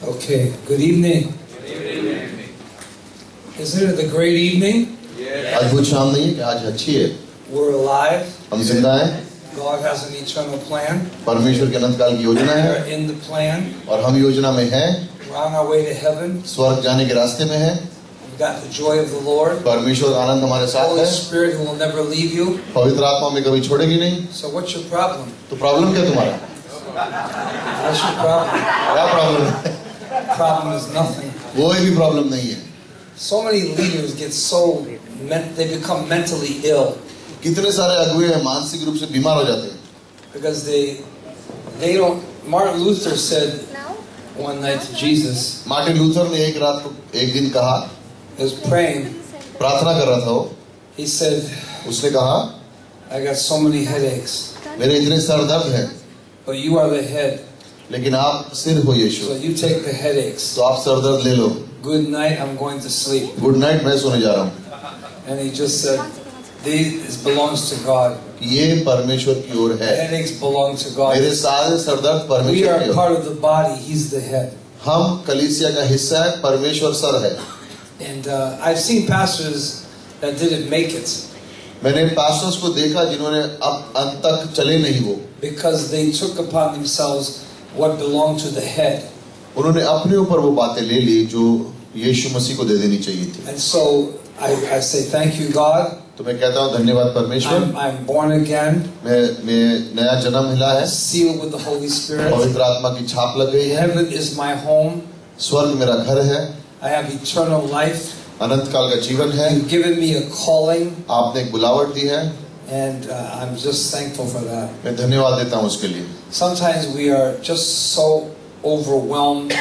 Okay, good evening. Isn't it a great evening? अद्भुत शाम नहीं है कि आज अच्छी है. We're alive. हम जिंदा हैं. God has an eternal plan. परमेश्वर की अनंत काल की योजना है. We're in the plan. और हम योजना में हैं. We're on our way to heaven. स्वर्ग जाने के रास्ते में हैं. We've got the joy of the Lord. परमेश्वर का आनंद हमारे साथ Holy है. Spirit who will never leave you. पवित्र आत्मा हमें कभी छोड़ेगी नहीं. So what's your problem? तो प्रॉब्लम क्या तुम्हारा? What's your problem? क्या प्रॉब्लम है? Problem is nothing. कोई भी प्रॉब्लम नहीं है. So many leaders get they become mentally ill कितने सारे अगुवे हैं मानसिक रूप से बीमार हो जाते हैं. because they don't. Martin Luther said one night to Jesus. Martin Luther ने एक दिन कहा, He was praying. प्रार्थना कर रहा था वो. He said, उसने कहा, I got so many headaches. मेरे इतने सर दर्द है. But you are the head. लेकिन आप सिर हो यीशु. So you take the headaches. तो आप सर दर्द ले लो. Good night, I'm going to sleep. Good night, मैं सोने जा रहा हूँ. And he just said, this belongs to God. ये परमेश्वर की ओर है. Headaches belong to God. मेरे सारे सर दर्द We परमेश्वर are की ओर. part of the body. He's the head. हम कलीसिया का हिस्सा है, परमेश्वर सर है. And I've seen pastors that didn't make it मैंने पास्टर्स को देखा जिन्होंने अब अंत तक चले नहीं वो. because they took upon themselves what belonged to the head. उन्होंने अपने ऊपर वो बातें ले ली जो यीशु मसीह को दे देनी चाहिए थी. And so I say thank you, God. तो मैं कहता हूँ धन्यवाद परमेश्वर. I'm born again. मैं नया जन्म मिला है. Sealed with the Holy Spirit. पवित्र आत्मा की छाप लग गई है. Heaven is my home. स्वर्ग मेरा घर है. I have eternal life. अनंत काल का जीवन है. You've given me a calling. आपने एक बुलावट दी है. And I'm just thankful for that. मैं धन्यवाद देता हूँ उसके लिए. Sometimes we are just so overwhelmed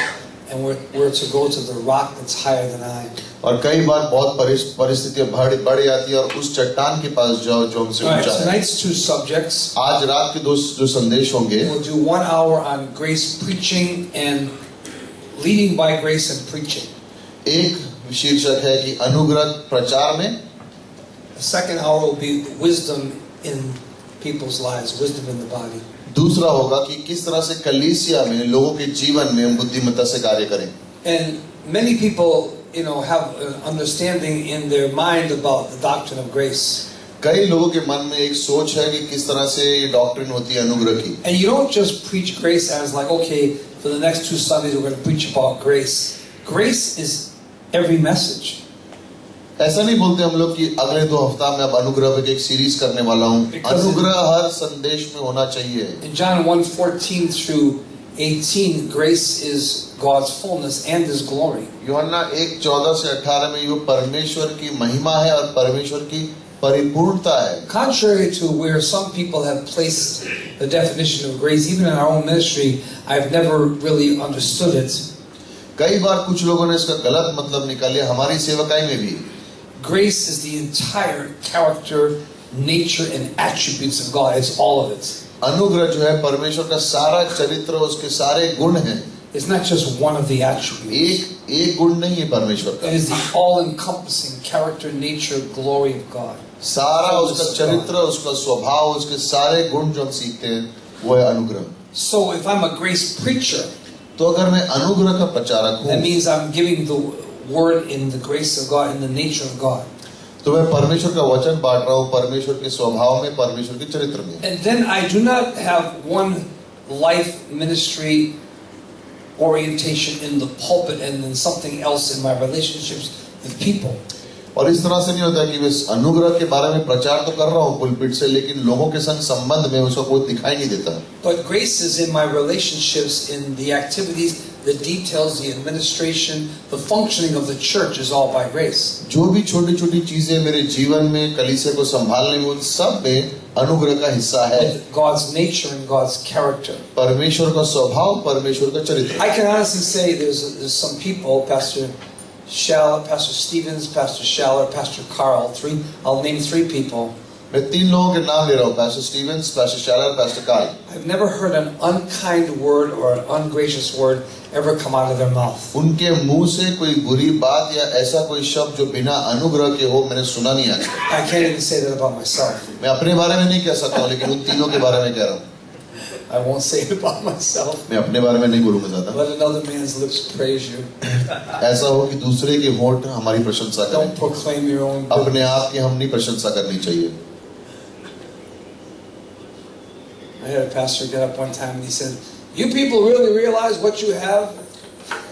and we're to go to the rock that's higher than I. और कई बार बहुत परिस्थितियां बढ़ जाती है और उस चट्टान के पास जाओ जो हमसे ऊंचा है. Tonight's two subjects. आज रात के जो संदेश होंगे. We'll do 1 hour on grace preaching and leading by grace and preaching. एक शीर्षक है कि अनुग्रह प्रचार में. The second hour will be wisdom in people's lives, wisdom in the body. दूसरा होगा कि किस तरह से कलीसिया में लोगों के जीवन में हम बुद्धिमत्ता से कार्य करें. And many people, have an understanding in their mind about the doctrine of grace. कई लोगों के मन में एक सोच है कि किस तरह से ये डॉक्ट्रिन होती है अनुग्रह की. And you don't just preach grace as like, okay, for the next 2 Sundays we're going to preach about grace. Grace is every message. ऐसा नहीं बोलते हम लोग कि अगले 2 हफ्ता में अब अनुग्रह पे एक सीरीज करने वाला हूँ. अनुग्रह हर संदेश में होना चाहिए. In John 1:14 through 18, grace is God's fullness and His glory. यूहन्ना 1:14 से 18 में ये परमेश्वर की महिमा है और परमेश्वर की परिपूर्णता है. Contrary to where some people have placed the definition of grace, even in our own ministry, I've never really understood it. कई बार कुछ लोगों ने इसका गलत मतलब निकाले हमारी सेवकाई में भी. Grace is the entire character, nature, and attributes of God. It's all of it. अनुग्रह जो है परमेश्वर का सारा चरित्र, उसके सारे गुण हैं. It's not just one of the attributes. एक गुण नहीं है परमेश्वर का. It is the all-encompassing character, nature, glory of God. सारा उसका चरित्र, उसका स्वभाव, उसके सारे गुण जो हम सीखते हैं वो है अनुग्रह. So if I'm a grace preacher, तो अगर मैं अनुग्रह का प्रचारक हूँ, that means I'm giving the word in the grace of God, in the nature of God. तो मैं परमेश्वर का वचन बांट रहा हूँ परमेश्वर के स्वभाव में, परमेश्वर के चरित्र में. And then I do not have one life ministry orientation in the pulpit and then something else in my relationships with people. और इस तरह से नहीं होता कि मैं अनुग्रह के बारे में प्रचार तो कर रहा हूँ पुलपिट से, लेकिन लोगों के संग संबंध में उसका कोई दिखाई नहीं देता. But grace is in my relationships, in the activities, the details, the administration, the functioning of the church is all by grace. जो भी छोटी-छोटी चीजें मेरे जीवन में कलीसिया को संभालने में, उन सब में अनुग्रह का हिस्सा है. God's nature and God's character. परमेश्वर का स्वभाव, परमेश्वर का चरित्र. I can honestly say there's some people, Pastor Schaller, Pastor Stevens, Pastor Schaller, Pastor Carl, I'll name 3 people. मैं 3 लोगों के नाम ले रहा हूँ, Pastor Stevens, Pastor Schaller, Pastor Carl. I've never heard an unkind word or an ungracious word ever come out of their mouth. उनके मुंह से कोई बुरी बात या ऐसा कोई शब्द जो बिना अनुग्रह के हो मैंने सुना नहीं आज तक. I can't even say that about myself. मैं अपने बारे में नहीं कह सकता हूँ, लेकिन उन तीनों के बारे में कह रहा हूँ. I won't say it about myself. मैं अपने बारे में नहीं बोलूंगा ज्यादा. Let another man's lips praise you. ऐसा हो कि दूसरे के होंठ हमारी प्रशंसा करें. Don't proclaim your own. अपने आप की हम नहीं प्रशंसा करनी चाहिए. I had a pastor get up one time and he said, "You people really realize what you have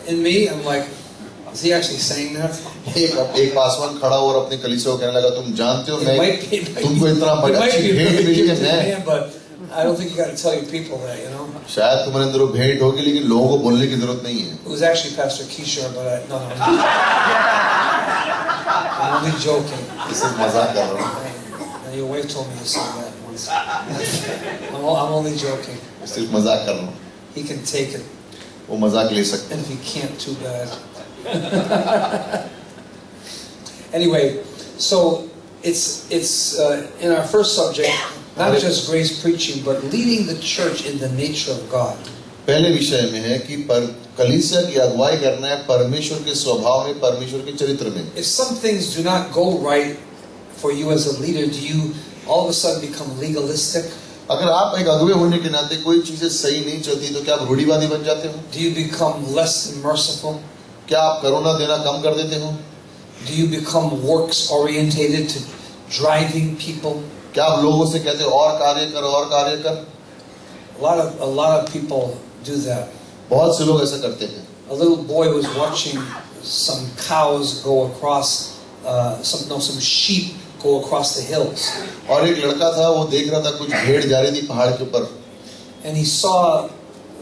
in me?" I'm like, is he actually saying that? एक पासवान खड़ा और अपने कलीसिया को कहने लगा, तुम जानते हो मैं तुमको इतना बड़ा अच्छी भेंट मिली है मैं. But I don't think you got to tell your people that, you know. शायद तुम्हारे अंदर वो भेंट होगी लेकिन लोगों को बोलने की जरूरत नहीं है. It was actually Pastor Kishore, but no. I'm only joking. सिर्फ मजाक कर रहा हूँ. Your wife told me to say that once. I'm only joking. सिर्फ मजाक कर रहा हूँ. He can take it. वो मजाक ले सकते हैं. And if he can't, too bad. Anyway, so it's in our first subject, not just grace preaching, but leading the church in the nature of God. पहले विषय में है कि कलीसिया की अगुवाई करना है परमेश्वर के स्वभाव में, परमेश्वर के चरित्र में. If some things do not go right for you as a leader, do you all of a sudden become legalistic? अगर आप एक अगुवे होने के नाते कोई चीजें सही नहीं चलती तो क्या आप रूढ़िवादी बन जाते हो? Do you become less merciful? क्या आप करुणा देना कम कर देते हो? Do you become works orientated to driving people? क्या आप लोगों से कहते हो और कार्य कर और कार्य कर? A lot of people do that. बहुत से लोग ऐसा करते हैं. A little boy was watching some cows go across some sheep go across the hills. और एक लड़का था वो देख रहा था कुछ भेड़ जा रही थी पहाड़ के ऊपर. And he saw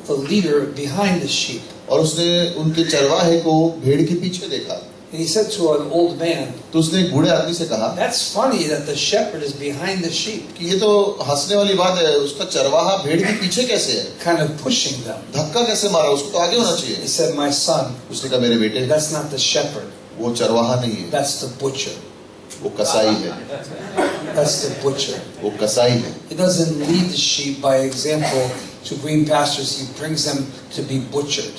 the leader behind the sheep. और उसने उनके चरवाहे को भेड़ के पीछे देखा. And he said to an old man, तो उसने एक बूढ़े आदमी से कहा, "That's funny that the shepherd is behind the sheep." कि ये तो हंसने वाली बात है, उसका चरवाहा भेड़ के पीछे कैसे है? Kind of pushing them. धक्का कैसे मारा? उसको तो आगे होना चाहिए. He said, "My son." उसने कहा मेरे बेटे, "That's not the shepherd. वो चरवाहा नहीं है. That's the butcher." वो कसाई है. That's the butcher. वो कसाई है. He doesn't lead the sheep by example to green pastures. He brings them to be butchered.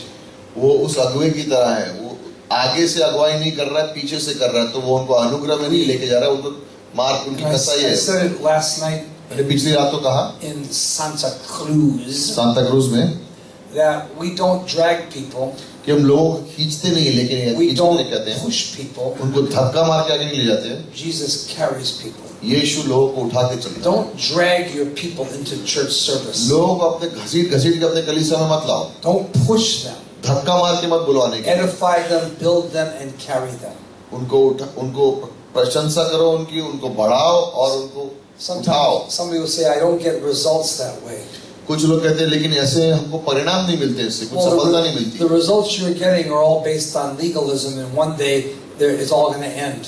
वो उस अगुवे की तरह है. वो आगे से अगुवाई नहीं कर रहा है, पीछे से कर रहा है. तो वो उनको अनुग्रह में नहीं लेके जा रहा है, उनको मार उनकी कसाई है. I said it last night. मैंने पिछली रात तो कहा in Santa Cruz में that we don't drag people. कि हम लोगों को खींचते नहीं है, लेकिन We don't कहते हैं push people. उनको धक्का मार के आगे नहीं ले जाते हैं. Jesus carries people. यीशु लोगों को उठा के चलता है. Don't drag your people into church service. लोगों को अपने घसीट के अपने कलीसिया में मत लाओ. Don't push them. धक्का मार के मत बुलवाने के. Edify them, build them, and carry them. उनको प्रशंसा करो उनकी, उनको बढ़ाओ और उनको उठाओ. Somebody will say, "I don't get results that way." कुछ लोग कहते हैं लेकिन ऐसे हमको परिणाम नहीं मिलते, इससे कुछ सफलता नहीं मिलती. The results you're getting are all based on legalism, and one day it's all going to end.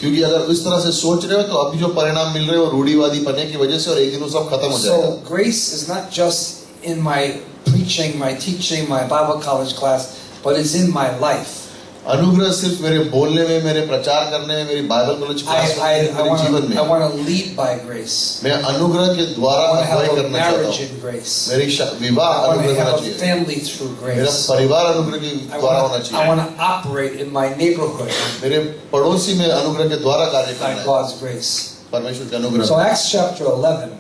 क्योंकि अगर इस तरह से सोच रहे हो तो अभी जो परिणाम मिल रहे हैं वो रूढ़िवादी पने की वजह से, और एक दिन वो सब खत्म हो जाएगा. So grace is not just in my preaching, my teaching, my Bible college class, but it's in my life. अनुग्रह सिर्फ मेरे बोलने में, मेरे प्रचार करने में, मेरी बाइबल कॉलेज क्लास में, मेरे जीवन में. I want to lead by grace. मैं अनुग्रह के द्वारा अगुवाई करना चाहता हूँ. मेरी विवाह अनुग्रह होना चाहिए. Family through grace. मेरा परिवार अनुग्रह के द्वारा होना चाहिए. I want to operate in my neighborhood. मेरे पड़ोसी में अनुग्रह के द्वारा कार्य करना है. By God's grace. परमेश्वर के अनुग्रह. So Acts chapter 11.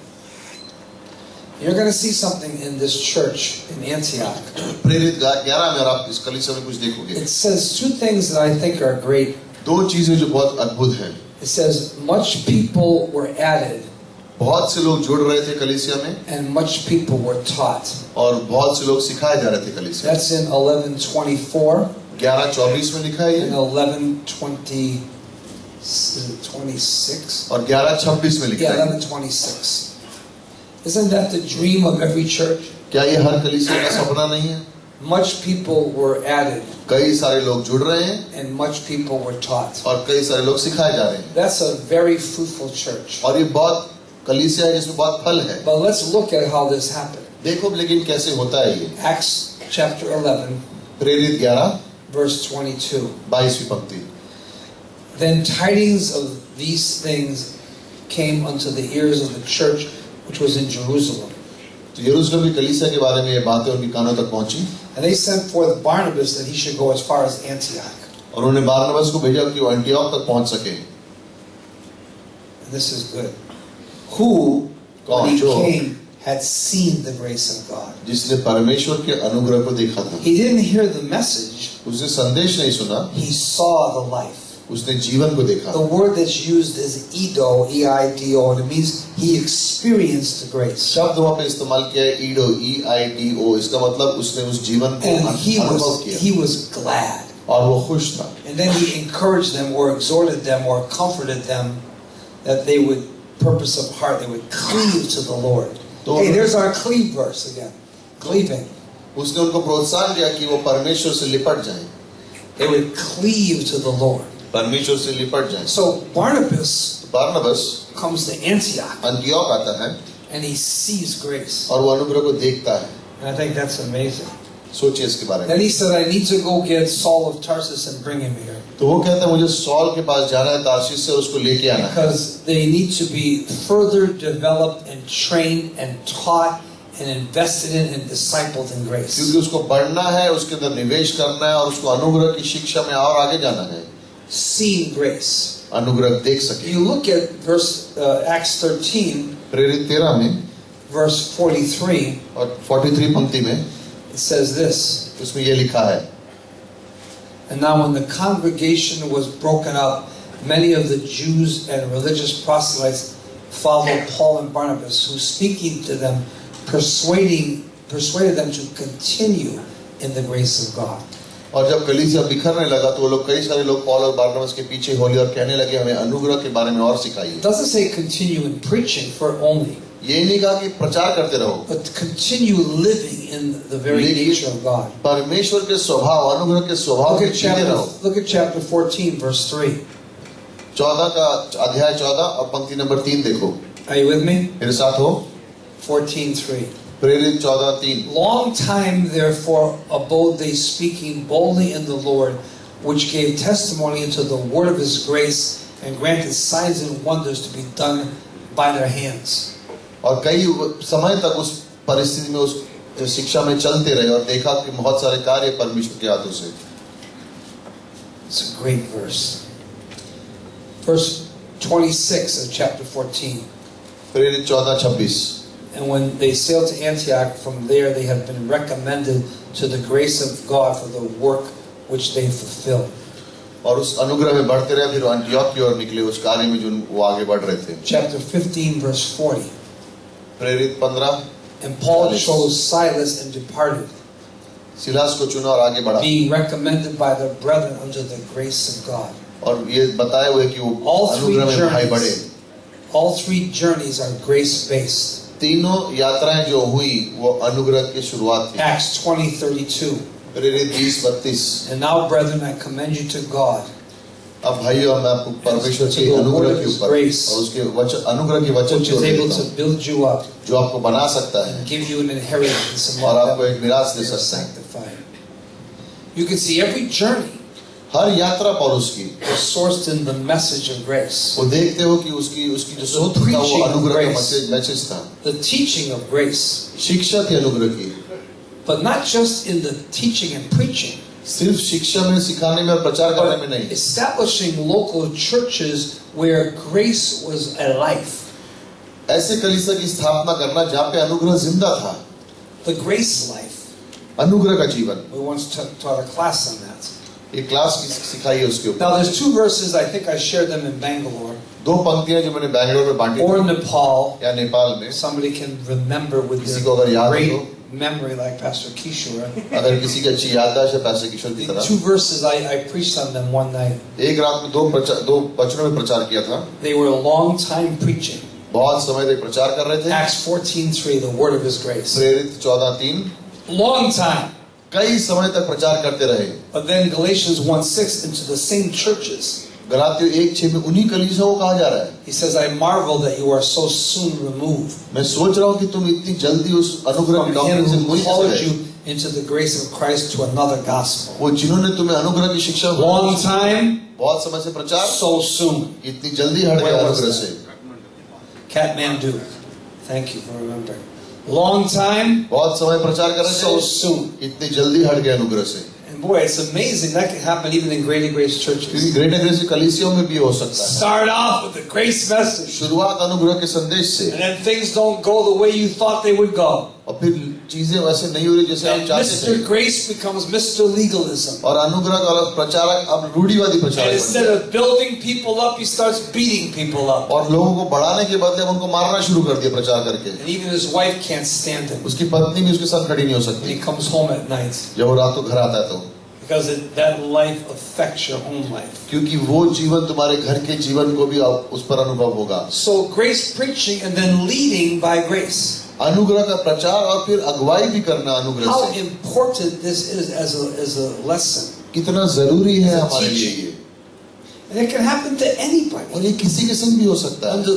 You're going to see something in this church in Antioch. प्रेरित 11 में और आप इस कलीसिया में कुछ देखोगे. It says two things that I think are great. दो चीजें जो बहुत अद्भुत हैं. It says much people were added. बहुत से लोग जुड़ रहे थे कलीसिया में. And much people were taught. और बहुत से लोग सिखाए जा रहे थे कलीसिया. That's in 11:24. 11:24 में लिखा है ये. And 11:26. और 11:26 में लिखा है. 11:26. Isn't that the dream of every church? क्या ये हर कलीसिया का सपना नहीं है? Much people were added. कई सारे लोग जुड़ रहे हैं. And much people were taught. और कई सारे लोग सिखाए जा रहे हैं. That's a very fruitful church. और ये बहुत कलीसिया है जिसमें बहुत फल है. But let's look at how this happened. देखो लेकिन कैसे होता है ये. Acts chapter 11. प्रेरित 11 verse 22. 22वीं पंक्ति. Then tidings of these things came unto the ears of the church which was in Jerusalem. तो यरूशलेम की कलीसिया के बारे में ये बातें उनकी कानों तक पहुंची. And they sent forth Barnabas that he should go as far as Antioch. और उन्होंने बारनबास को भेजा कि वो एंटियोख तक पहुंच सके. And this is good. Who, when he came, had seen the grace of God. जिसने परमेश्वर के अनुग्रह को देखा था, He didn't hear the message, उसने संदेश नहीं सुना, he saw the life. उसने जीवन को देखा. The word that's used is Eido, E-I-D-O, and it means he experienced the grace. शब्द वहाँ पे इस्तेमाल किया है ईडो, E-I-D-O. इसका मतलब उसने उस जीवन को And अनुभव किया he was glad. और वो खुश था. And then he encouraged them or exhorted them or comforted them that they would, purpose of heart, they would cleave to the Lord. Hey, there's our cleave verse again. Cleaving. उसने उनको प्रोत्साहन दिया कि वो परमेश्वर से लिपट जाएं. They would cleave to the Lord. परमेश्वर से लिपट जाएं. So Barnabas comes to Antioch अंतियोक आता है and he sees grace. और वो अनुग्रह को देखता है. And I think that's amazing. सोचिए इसके बारे में. Then he said, I need to go get Saul of Tarsus and bring him here. तो वो कहता है मुझे सॉल के पास जाना है, तार्शीश से उसको लेके आना है. Because they need to be further developed and trained and taught and invested in and discipled in grace. क्योंकि उसको बढ़ना है, उसके अंदर निवेश करना है और उसको अनुग्रह की शिक्षा में और आगे जाना है. Seeing grace. अनुग्रह देख सके. You look at Acts 13, प्रेरित 13 में verse 43. और 43 पंक्ति में It says this. उसमें ये लिखा है. And now when the congregation was broken up, many of the Jews and religious proselytes followed Paul and Barnabas, who speaking to them, persuaded them to continue in the grace of God. और जब कलीसिया बिखरने लगा तो वो लोग, कई सारे लोग पौल और बारनबास के पीछे हो लिए और कहने लगे हमें अनुग्रह के बारे में और सिखाइए. It doesn't say continue in preaching for only. ये नहीं कहा कि प्रचार करते रहो, but continue living in the very nature of God. परमेश्वर के स्वभाव, अनुग्रह के स्वभाव के जीते रहो. Look at chapter 14 verse 3. 14 का अध्याय 14 और पंक्ति नंबर 3 देखो. Are you with me? मेरे साथ हो. 14:3. प्रेरित 14:3. Long time therefore abode they speaking boldly in the Lord, which gave testimony unto the word of his grace, and granted signs and wonders to be done by their hands. और कई समय तक उस परिस्थिति में, उस शिक्षा में चलते रहे और देखा कि बहुत सारे कार्य परमेश्वर के हाथों से. It's a great verse. Verse 26 of chapter 14. प्रेरित 14:26. And when they sailed to Antioch, from there they have been recommended to the grace of God for the work which they fulfilled. और उस अनुग्रह में बढ़ते रहे, फिर अंतियोक की ओर निकले उस कार्य में जो वो आगे बढ़ रहे थे. Chapter 15 verse 40. प्रेरित 15. And Paul chose Silas and departed, Silas को चुना और आगे बढ़ा. being recommended by the brethren unto the grace of God. और ये बताए हुए कि वो अनुग्रह में भाई बढ़े. All three journeys are grace based. तीनों यात्राएं जो हुई वो अनुग्रह की शुरुआत थी. Acts 20:32. प्रेरित 20:32. And now, brethren, I commend you to God. अब भाइयों मैं आपको परमेश्वर के अनुग्रह के ऊपर और उसके वचन, अनुग्रह के वचन which is able to build you up, जो आपको बना सकता है and give you an inheritance और among आपको एक मिरास दे them सकता है. sanctified. You can see every journey हर यात्रा पौलुस की is sourced in the message of grace. वो देखते हो कि उसकी जो स्रोत था वो अनुग्रह का मैसेज था. The teaching of grace. शिक्षा थी अनुग्रह की. But not just in the teaching and preaching. सिर्फ शिक्षा में, सिखाने में और प्रचार करने में नहीं. Establishing local churches where grace was a life. ऐसे कलीसिया की स्थापना करना जहाँ पे अनुग्रह जिंदा था. The grace life. अनुग्रह का जीवन. We once taught a class on that. एक क्लास सिखाई है उसके ऊपर. Now there's two verses, I think I shared them in Bangalore. दो पंक्तियां जो मैंने बैंगलोर में बांटी or Nepal. या नेपाल में. Somebody can remember with किसी को अगर याद great हो, memory like Pastor Kishore. अगर किसी की अच्छी याददाश्त है पैसे किशोर की तरह. Two verses I preached on them one night. एक रात में दो वचनों में प्रचार किया था. They were a long time preaching. बहुत समय तक प्रचार कर रहे थे. Acts 14:3, the word of his grace. प्रेरित 14:3. Long time. कई समय तक प्रचार करते रहे. But then Galatians 1:6 into the same churches. गलातियों 1:6 में उन्हीं कलीसियाओं को कहा जा रहा है. He says, I marvel that you are so soon removed. मैं सोच रहा हूँ कि तुम इतनी जल्दी उस अनुग्रह की डॉक्ट्रिन से Who मुझे called कैसे you into the grace of Christ to another gospel. वो जिन्होंने तुम्हें अनुग्रह की शिक्षा Long time, बहुत समय से प्रचार, so soon. इतनी जल्दी हट गया अनुग्रह से. Kathmandu. Thank you for remembering. Long time, बहुत समय प्रचार कर रहे so थे, soon. इतनी जल्दी हट गए अनुग्रह से. And boy, it's amazing that can happen even in Greater Grace churches. क्योंकि ग्रेटर ग्रेस की कलीसियों में भी हो सकता है. Start off with the grace message. शुरुआत अनुग्रह के संदेश से. And then things don't go the way you thought they would go. और फिर चीजें वैसे नहीं हो रही जैसे आप चाहते थे. Mr. Grace becomes Mr. Legalism. और अनुग्रह का प्रचारक अब रूढ़िवादी And प्रचारक. instead of building people up, he starts beating people up. और लोगों को बढ़ाने के बदले उनको मारना शुरू कर दिया प्रचार करके. And even his wife can't stand it. उसकी पत्नी भी उसके साथ खड़ी नहीं हो When सकती he comes home at night. जब वो रात को घर आता है तो. Because that life affects your own life. क्योंकि वो जीवन तुम्हारे घर के जीवन को भी उस पर अनुभव होगा. So grace preaching and then leading by grace. अनुग्रह का प्रचार और फिर अगुवाई भी करना अनुग्रह How से. important this is as a lesson. कितना जरूरी है हमारे लिए ये. And it can happen to anybody. और ये किसी के संग भी हो सकता है. Under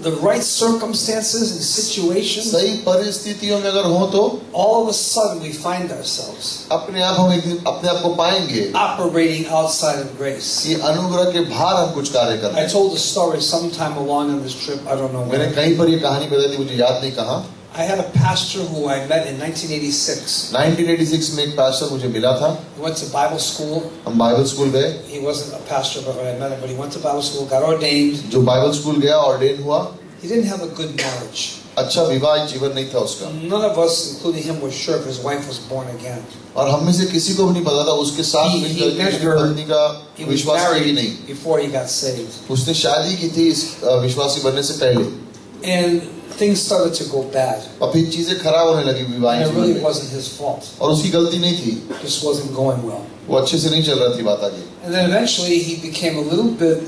the right circumstances and situations. सही परिस्थितियों में अगर हो तो All of a sudden we find ourselves अपने आप हम एक दिन अपने आप को पाएंगे operating outside of grace. कि अनुग्रह के बाहर हम कुछ कार्य कर रहे I हैं. told the story sometime along on this trip. I don't know मैंने when. कहीं पर ये कहानी बताई थी, मुझे याद नहीं कहाँ. I had a pastor who I met in 1986. 1986 में एक पास्टर मुझे मिला था. He went to Bible school. हम बाइबल स्कूल गए. He wasn't a pastor but when I met him, but he went to Bible school, got ordained. जो Bible school गया ordained हुआ. He didn't have a good marriage. अच्छा विवाह जीवन नहीं था उसका. None of us, including him, were sure if his wife was born again. और हम में से किसी को भी नहीं पता था उसके साथ मिलकर के उसकी पत्नी का He was विश्वास है कि married नहीं. before he got saved. उसने शादी की थी इस विश्वासी बनने से पहले. And things started to go bad. और फिर चीजें खराब होने लगी विवाह And it जीवन really में. wasn't his fault. और उसकी गलती नहीं थी. It just wasn't going well. वो अच्छे से नहीं चल रहा थी बात आगे. And then eventually he became a little bit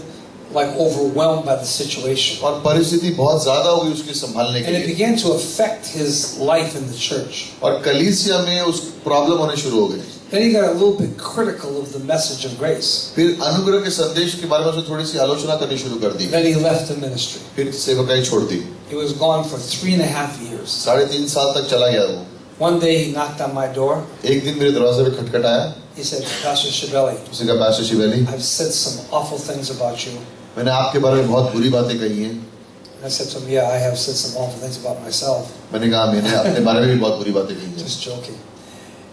like overwhelmed by the situation. और परिस्थिति बहुत ज्यादा हुई उसके संभालने के And it लिए. began to affect his life in the church. और कलीसिया में उस प्रॉब्लम होने शुरू हो गई. Then he got a little bit critical of the message of grace. फिर अनुग्रह के संदेश के बारे में उसने थोड़ी सी आलोचना करनी शुरू कर दी. Then he left the ministry. फिर सेवकाई छोड़ दी. He was gone for 3.5 years. 3.5 साल तक चला गया वो. One day he knocked on my door. एक दिन मेरे दरवाजे पे खटखटाया. He said, Pastor Shibeli, उसने कहा pastor शिवेली, I've said some awful things about you. मैंने आपके बारे में बहुत बुरी बातें कही हैं. And I said to him, yeah, I have said some awful things about myself. मैंने कहा मैंने अपने बारे में भी बहुत बुरी बातें कही हैं. Just joking.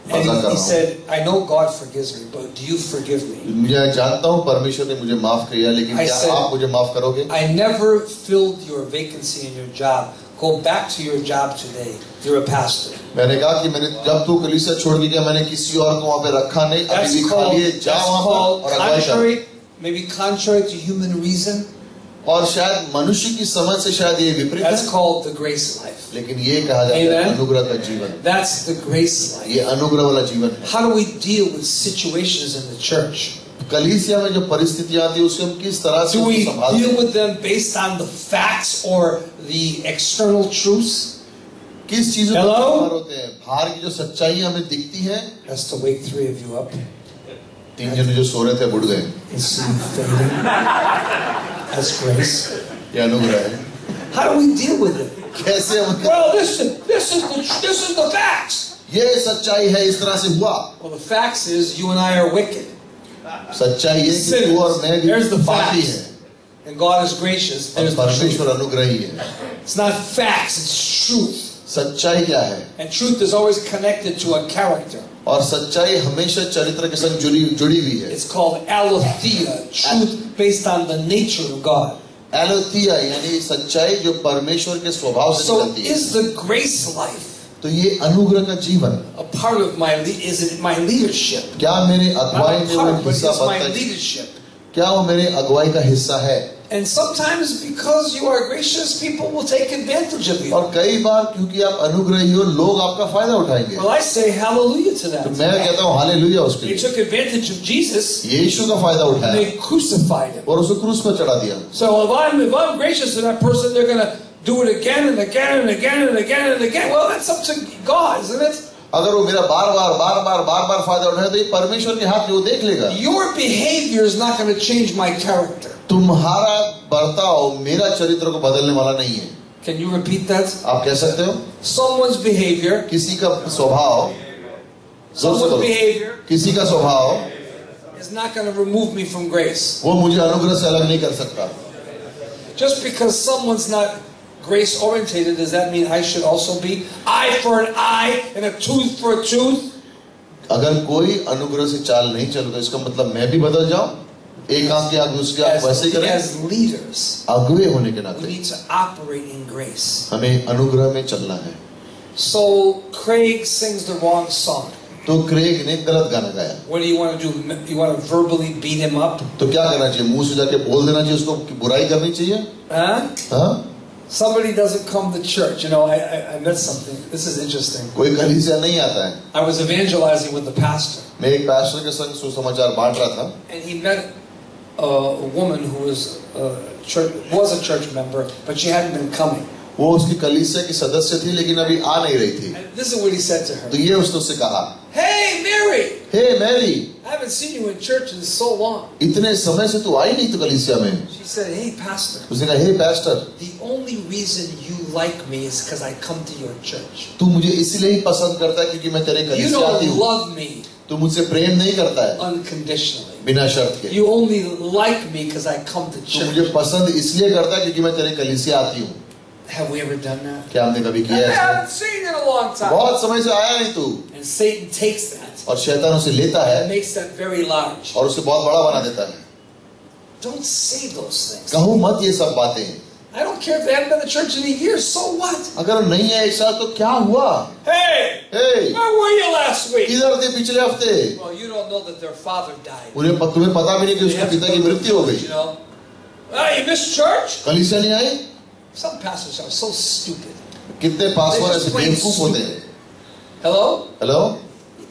मजाक कर And रहा he हूँ. said, I know God forgives me, but do you forgive me? मुझे जानता हूँ परमेश्वर ने मुझे माफ किया, लेकिन I क्या said- आप मुझे माफ करोगे? I never filled your vacancy in your job. Go back to your job today. You're a pastor. मैंने कहा कि मैंने जब तू कलीसिया छोड़ के गया मैंने किसी और को वहाँ पे रखा नहीं. अभी That's भी called, खाली है. जा that's वहाँ पर called और अगुवाई कर. contrary, maybe contrary to human reason. और शायद मनुष्य की समझ से शायद ये विपरीत That's है, called the grace life. लेकिन ये कहा जाता है Amen. अनुग्रह का जीवन. That's the grace life. ये अनुग्रह वाला जीवन है. How do we deal with situations in the church? कलीसिया में जो परिस्थितियां आती है उससे हम किस तरह से Do we उसको संभालते deal हैं? with them based on the facts or the external truths? किस चीजों पर Hello? भार होते हैं? बाहर की जो सच्चाई हमें दिखती है. That's to wake 3 of you up. 3 जने जो सो रहे थे बुढ़ गए. And see you fading. That's grace. ये अनुग्रह है. How do we deal with it? कैसे हम Well, this is the facts. ये सच्चाई है इस तरह से हुआ. Well, the facts is you and I are wicked. सच्चाई ये कि तू और मैं भी There's the पापी facts. हैं. And God is gracious. और There's the truth. परमेश्वर अनुग्रही है. It's not facts, it's truth. सच्चाई क्या है? And truth is always connected to a character. और सच्चाई हमेशा चरित्र के संग जुड़ी हुई है. It's called aletheia, truth based on the nature of God. एलोथिया यानी सच्चाई जो परमेश्वर के स्वभाव से So निकलती है. is the grace life तो ये अनुग्रह का जीवन a part of is it my leadership? क्या मेरे अगुवाई Not में a वो part, but हिस्सा it's my बनता है? leadership. क्या वो मेरे अगुवाई का हिस्सा है? And sometimes because you are gracious, people will take advantage of you. और कई बार क्योंकि आप अनुग्रही हो लोग आपका फायदा उठाएंगे. Well, I say hallelujah to तो that. मैं कहता हूँ हालेलुया उसके They लिए. took advantage of Jesus यीशु का फायदा and उठाया they crucified him. और उसे क्रूस पर चढ़ा दिया. So if I'm gracious to that person, they're going to do it again and again and again and again and again. Well, that's up to God, isn't it? अगर वो मेरा बार बार फायदा उठाए तो ये परमेश्वर के हाथ में वो देख लेगा. Your behavior is not going to change my character. तुम्हारा बर्ताव मेरा चरित्र को बदलने वाला नहीं है. Can you repeat that? आप कह सकते हो Someone's behavior, किसी का स्वभाव someone's behavior किसी का स्वभाव is not going to remove me from grace. वो मुझे अनुग्रह से अलग नहीं कर सकता. Just because someone's not grace orientated, does that mean I should also be eye for an eye and a tooth for a tooth? अगर कोई अनुग्रह से चाल नहीं चले तो इसका मतलब मैं भी बदल जाऊं, एक आंख की आंख दूसरी आंख वैसे करें। As leaders, अगुवे होने के we नाते need to operate in grace. हमें अनुग्रह में चलना है। So Craig sings the wrong song. तो क्रेग ने गलत गाना गाया। What do you want to do? You want to verbally beat him up? तो क्या करना चाहिए? मुंह से जाके बोल देना चाहिए उसको कि बुराई करनी चाहिए? हाँ? Somebody doesn't come to church. You know, I met something. This is interesting. कोई कलीसिया नहीं आता है। I was evangelizing with the pastor. मैं एक पास्टर के संग सुसमाचार बांट रहा था। And he met a woman who was a church member, but she hadn't been coming. वो उसकी कलीसिया की सदस्य थी लेकिन अभी आ नहीं रही थी। And this is what he said to her. तो ये उसने उससे कहा, Hey Mary, hey Mary, I haven't seen you in church in so long. इतने समय से तू आई नहीं तो कलीसिया में। She said, Hey pastor. उसने कहा, हे pastor, The only reason you like me is because I come to your church. तू मुझे इसलिए ही पसंद करता है क्योंकि मैं तेरे You कलीसिया आती don't हूँ। love me तू मुझसे प्रेम नहीं करता है unconditionally. बिना शर्त के। You only like me because I come to तू मुझे church. पसंद इसलिए करता है क्योंकि मैं तेरे कलीसिया आती हूँ। Have we ever done that? क्या हमने कभी किया I ऐसा? haven't seen you in a long time. बहुत समय से आया नहीं तू। And Satan takes that और शैतान उसे लेता and है makes that very large. और उसे बहुत बड़ा बना देता है। Don't say those things. कहूँ मत ये सब बातें। I don't care if they haven't been to church in a year. So what? अगर नहीं है एक साल तो क्या हुआ? Hey, hey, where were you last week? किधर थे पिछले हफ्ते? Well, you don't know that their father died. तुम्हें पता भी नहीं कि They उसके have to पिता की go to मृत्यु हो church, गई। you know? Oh, you missed church? कलीसिया नहीं आई? Some pastors are so stupid. कितने पासवान ऐसे बेवकूफ होते हैं। Hello? Hello,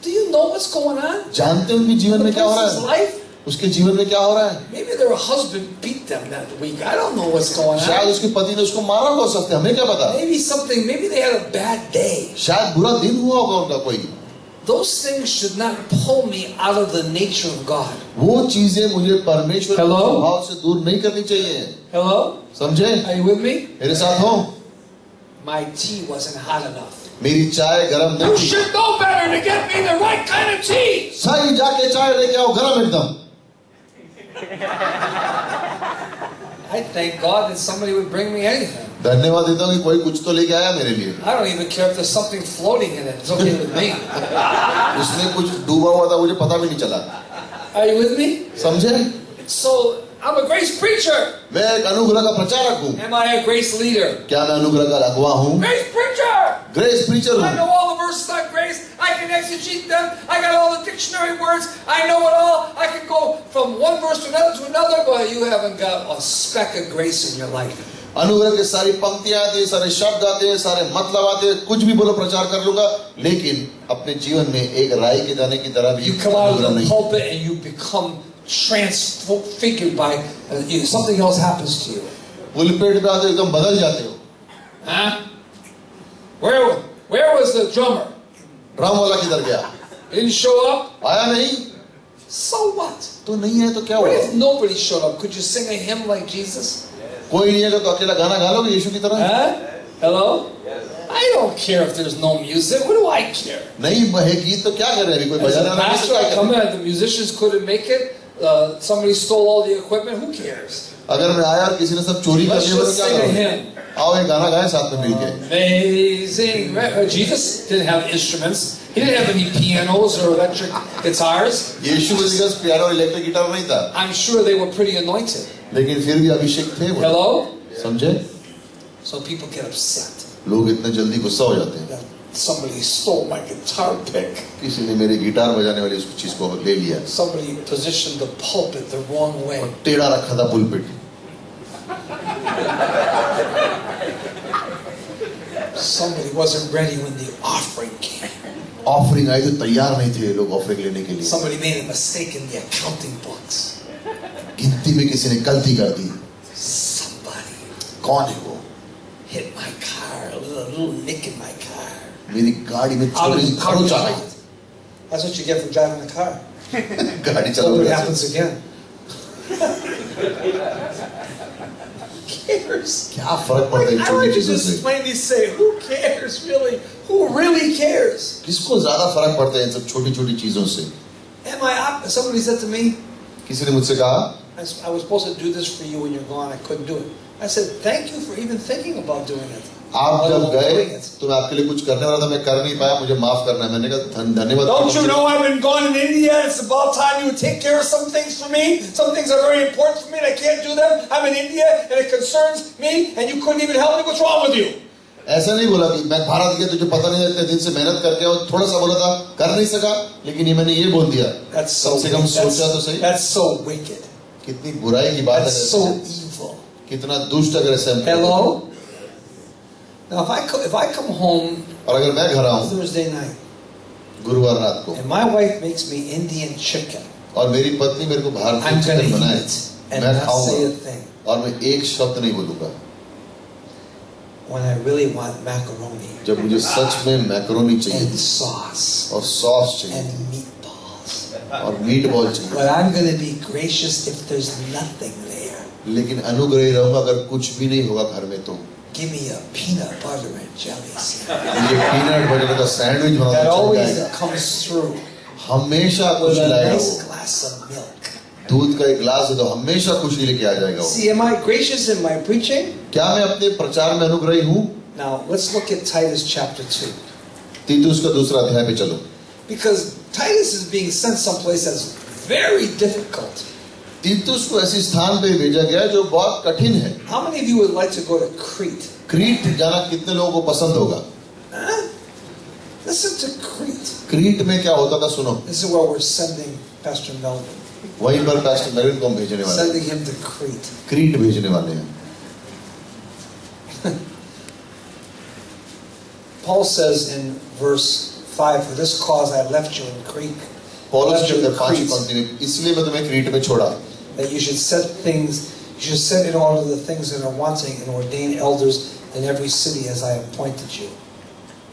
Do you know what's going on? जानते हो उनके जीवन में क्या हो रहा person's है? life? उसके जीवन में क्या हो रहा है? Maybe their husband beat them that week. I don't know what's going शायद on. उसके पति ने उसको मारा हो सकता है, हमें क्या पता? Maybe they had a bad day. शायद बुरा दिन हुआ होगा उनका कोई। Those things should not pull me out of the nature of God. वो चीजें मुझे परमेश्वर के Hello? स्वभाव से दूर नहीं करनी चाहिए। Hello? समझे? Are you with me? मेरे साथ हो? My tea wasn't hot enough. मेरी चाय गरम You नहीं थी। should know better to get me the right kind of tea. सही जाके चाय लेके आओ गरम एकदम। I thank God that somebody would bring me anything. धन्यवाद देता हूँ कि कोई कुछ तो लेके आया मेरे लिए। I don't even care if there's something floating in it. It's okay with me. उसने कुछ डूबा हुआ था मुझे पता भी नहीं चला। Are you with me? समझे? So, I'm a grace preacher. मैं एक अनुग्रह का प्रचारक हूँ। Am I a grace leader? क्या मैं अनुग्रह का अगुवा हूँ? Grace preacher! Grace preacher I know हूँ। all the verses on grace. I can exegete them. I got all the dictionary words. I know it all. I can go from one verse to another, but you haven't got a speck of grace in your life. अनुग्रह के सारी पंक्तियां आती है, सारे शब्द आते हैं, सारे मतलब आते हैं, कुछ भी बोलो प्रचार कर लूंगा, लेकिन अपने जीवन में एक राई के दाने की तरह भी You come out of अनुग्रह the नहीं। pulpit and you become transfigured by something else happens to you. पुलपेट पे आते एकदम बदल जाते हो। Huh? Where was the drummer? Drum वाला किधर गया? Didn't show up? आया नहीं? So what? तो नहीं है तो क्या What हुआ? if nobody showed up? Could you sing a hymn like Jesus? कोई नहीं है तो अकेला गाना गा लोगे यीशु की तरह? Huh? Hello? I don't care if there's no music. What do I care? नहीं है गीत तो क्या करें? अभी कोई As बजाना a नहीं pastor, तो I क्या come करें? in, the musicians couldn't make it. Somebody stole all the equipment. Who cares? अगर मैं आया और किसी ने सब चोरी कर Let's लिया तो just क्या sing a करोगे? hymn. आओ एक गाना गाएं साथ में मिलके। Amazing. Jesus didn't have instruments. He didn't have any pianos or electric guitars. यीशु के पास पियानो और इलेक्ट्रिक गिटार नहीं था, I'm sure they were pretty anointed. लेकिन फिर भी अभिषेक थे वो। Hello? समझे? So people get upset लोग इतने जल्दी गुस्सा हो जाते हैं। that somebody stole my guitar pick. किसी ने मेरे गिटार बजाने वाली उस चीज को ले लिया, Somebody positioned the pulpit the wrong way. टेढ़ा रखा था pulpit. Somebody wasn't ready when the offering came. Offering I तो तैयार नहीं थे लोग ऑफरिंग लेने के लिए। Somebody made a mistake in the accounting books. गिनती में किसी ने गलती कर दी। Somebody कौन है वो? hit my car, a little nick in my car. मेरी गाड़ी में Out छोटी of सी the car. खरोंच आ गई। That's what you get for driving a car. गाड़ी So चला it रहा happens again. Who cares? क्या फर्क पड़ता है इन I छोटी would चीजों just से? plainly say, who cares really? Who really cares? किसको ज्यादा फर्क पड़ता है इन सब छोटी छोटी चीजों से? Somebody said to me, किसी ने मुझसे कहा, I was supposed to do this for you when you're gone. I couldn't do it. I said, thank you for even thinking about doing it. आप I जब won't गए bring it. तो मैं आपके लिए कुछ करने वाला था, मैं कर नहीं पाया, मुझे माफ करना है। मैंने कहा धन्यवाद। Don't you know I've been gone in India? It's about time you take care of some things for me. Some things are very important for me and I can't do them. I'm in India and it concerns me and you couldn't even help me. What's wrong with you? ऐसा नहीं बोला कि मैं भारत गया, तुझे पता नहीं है, इतने दिन से मेहनत करके और थोड़ा सा बोला था, कर नहीं सका, लेकिन ये मैंने ये बोल दिया। कम से कम सोचा तो सही। That's so wicked. कितनी बुराई की बात है। That's so evil. कितना दुष्ट अगर ऐसे हम। Hello? Now if I come home और अगर मैं घर आऊं Thursday night गुरुवार रात को and my wife makes me Indian chicken, और मेरी पत्नी मेरे को भारतीय I'm चिकन gonna बनाए, eat it and मैं not say a खाऊंगा thing. और मैं एक शब्द नहीं बोलूंगा। When I really want macaroni जब मुझे सच में मैकरोनी चाहिए and sauce और सॉस चाहिए and meatballs, और मीट बॉल चाहिए, but I'm going to be gracious if there's nothing there. लेकिन अनुग्रही रहूंगा अगर कुछ भी नहीं होगा घर में। तो Give me a peanut butter and jelly sandwich. मुझे पीनट बटर का सैंडविच That बनाना चल always जाएगा। comes through हमेशा with खुशी a लाएगा nice वो। glass of milk. दूध का एक गिलास है तो हमेशा खुशी लेके आ जाएगा वो। See, am I gracious in my preaching? क्या मैं अपने प्रचार में अनुग्रही हूँ? Now, let's look at Titus chapter 2. तीतुस का दूसरा अध्याय पे चलो। Because Titus is being sent someplace that's very difficult. तीतुस को ऐसी स्थान पे भेजा गया है जो बहुत कठिन है। How many of you would like to go to Crete? क्रीट जाना कितने लोगों को पसंद होगा? Huh? Listen to Crete. क्रीट में क्या होता था सुनो। This is where we're sending Pastor Melvin. वहीं पर पास्टर मेरिन को हम भेजने वाले हैं। Sending him to Crete. क्रीट भेजने वाले हैं। Paul says in verse 5, for this cause I left you in Crete. पौलुस Left you कहते in हैं 5वीं Crete, पंक्ति में, इसलिए मैं तुम्हें क्रीट में छोड़ा that you should set in order the things that are wanting and ordain elders in every city as I appointed you.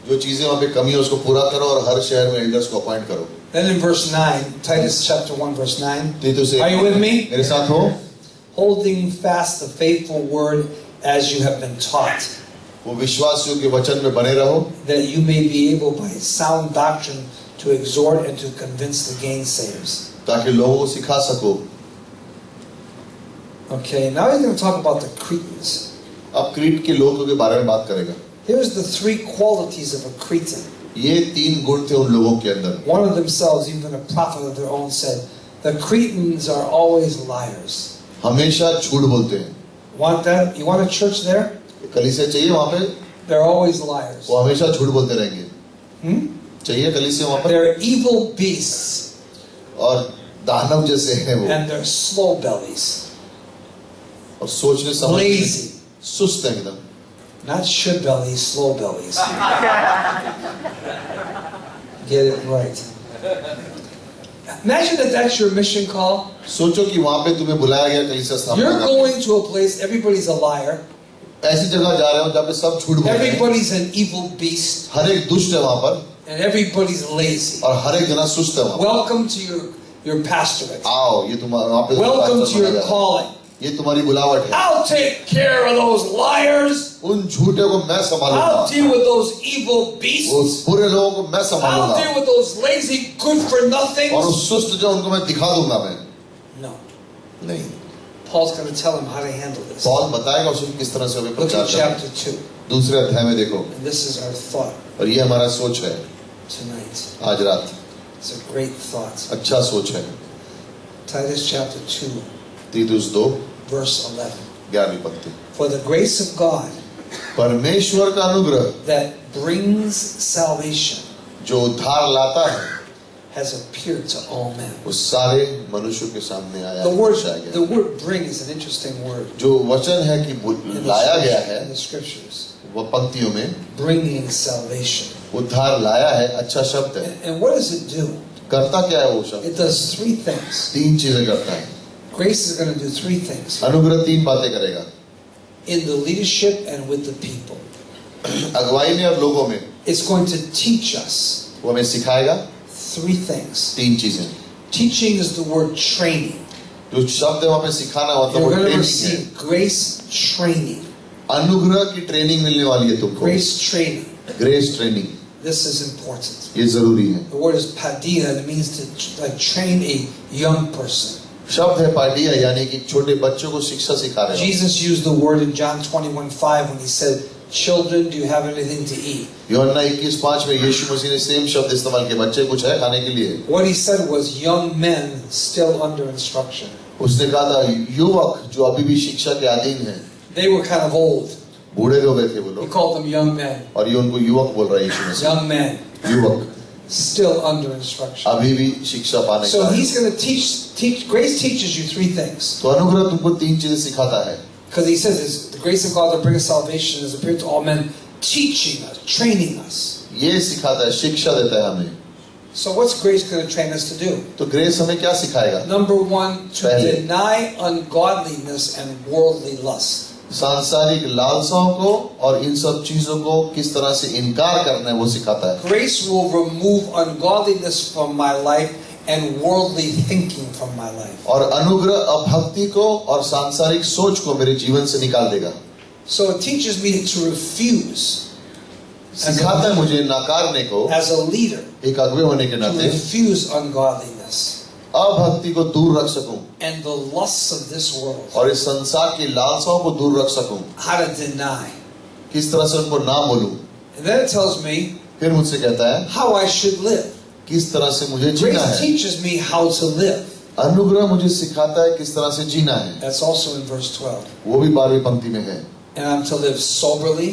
जो चीजें वहाँ पे कमी है उसको पूरा करो और हर शहर में एल्डर्स को अपॉइंट करो। Then in verse 9, Titus chapter 1 verse 9, Titus are you with me? मेरे साथ हो? Holding fast the faithful word as you have been taught, वो विश्वासियों के वचन में बने रहो, that you may be able by sound doctrine to exhort and to convince the gainsayers. ताकि लोगों को सिखा सको। Okay, now we're going to talk about the Cretans. अब क्रीट के लोगों के बारे में बात करेगा। Here's the three qualities of a Cretan. ये 3 गुण थे उन लोगों के अंदर। One of themselves, even a prophet of their own, said, the Cretans are always liars. हमेशा झूठ बोलते हैं। Want that? You want a church there? कलीसिया चाहिए वहाँ पे? They're always liars. वो हमेशा झूठ बोलते रहेंगे। चाहिए कलीसिया वहाँ पर? They're evil beasts. और दानव जैसे हैं वो। And they're slow bellies. और सोचने समझने Lazy. सुस्त है एकदम। Not should bellies, slow bellies. Get it right. Imagine that that's your mission call. सोचो कि वहाँ पे तुम्हें बुलाया गया कलीसिया स्थापना You're करने। going to a place, everybody's a liar. ऐसी जगह जा रहे हो जहाँ पे सब झूठ बोल रहे हैं। Everybody's an evil beast. हर एक दुष्ट है वहाँ पर। And everybody's lazy. और हर एक जना सुस्त है वहाँ पर। Welcome to your pastorate. आओ ये तुम्हारा वहाँ पे Welcome to your calling. ये तुम्हारी बुलावट है। I'll take care of those liars. उन झूठे को मैं संभालूंगा। I'll deal with those evil उस beasts. बुरे लोगों को मैं I'll संभालूंगा। deal with those lazy, good for और nothings. उस सुस्त जो उनको मैं दिखा दूंगा मैं। No. नहीं। Paul's going to tell him how to handle this. Paul बताएगा उसको किस तरह से वे Look प्रचार at करें। chapter 2. दूसरे अध्याय में देखो। And this is our thought और ये हमारा सोच है tonight. आज रात। It's a great thought. अच्छा सोच है। Titus chapter 2, तीतुस 2 verse 11. 11वीं पंक्ति। For the grace of God परमेश्वर का अनुग्रह that brings salvation जो उद्धार लाता है has appeared to all men. वो सारे मनुष्यों के सामने आया The है। word bring is an interesting word. जो वचन है कि लाया गया है In the scriptures. वो पंक्तियों में Bringing salvation. उद्धार लाया है अच्छा शब्द है। And what does it do? करता क्या है वो शब्द? It does 3 things. 3 चीजें करता है। Grace is going to do 3 things. अनुग्रह 3 बातें करेगा। In the leadership and with the people. अगुवाई में और लोगों में। It's going to teach us वो हमें सिखाएगा 3 things. 3 चीजें। Teaching is the word training. जो शब्द है वहाँ पे सिखाना मतलब You're वो going to ट्रेनिंग है। receive grace training. अनुग्रह की ट्रेनिंग मिलने वाली है तुमको। Grace training. Grace training. This is important. ये जरूरी है। The word is padia, and it means to like train a young person. शब्द है पाडिया यानी कि छोटे बच्चों को शिक्षा सिखा रहे हो। Jesus used the word in John 21:5 when he said, children, do you have anything to eat? यूहन्ना 21:5 में यीशु मसीह ने सेम शब्द इस्तेमाल किए, बच्चे कुछ है खाने के लिए? What he said was young men still under instruction. उसने कहा था युवक जो अभी भी शिक्षा के अधीन हैं. They were kind of old. बूढ़े हो गए थे वो He लोग, called them young men. और ये उनको युवक बोल रहा है यीशु मसीह. Young men युवक still under instruction. अभी भी शिक्षा पाने So का है. he's going to teach. Grace teaches you three things. तो अनुग्रह तुमको 3 चीजें सिखाता है. Because he says this, the grace of God that brings salvation has appeared to all men, teaching us, training us. ये सिखाता है, शिक्षा देता है हमें. So what's grace going to train us to do? तो ग्रेस हमें क्या सिखाएगा? Number one, to पहले. deny ungodliness and worldly lust. सांसारिक लालसाओं को और इन सब चीजों को किस तरह से इनकार करना है वो सिखाता है. Grace will remove ungodliness from my life and worldly thinking from my life. और अनुग्रह अभक्ति को और सांसारिक सोच को मेरे जीवन से निकाल देगा. So it teaches me to refuse सिखाता है मुझे नकारने को, as a leader, एक अगुवे होने के to नाते refuse ungodliness अभक्ति को दूर रख सकूं and the lusts of this world. और इस संसार की लालसाओं को दूर रख सकूं. How to deny. किस तरह से उनको ना बोलूं. And then it tells me फिर मुझसे कहता है how I should live. किस तरह से मुझे जीना Grace है. teaches me how to live. अनुग्रह मुझे सिखाता है किस तरह से जीना है. That's also in verse 12. वो भी 12वीं पंक्ति में है. And I'm to live soberly,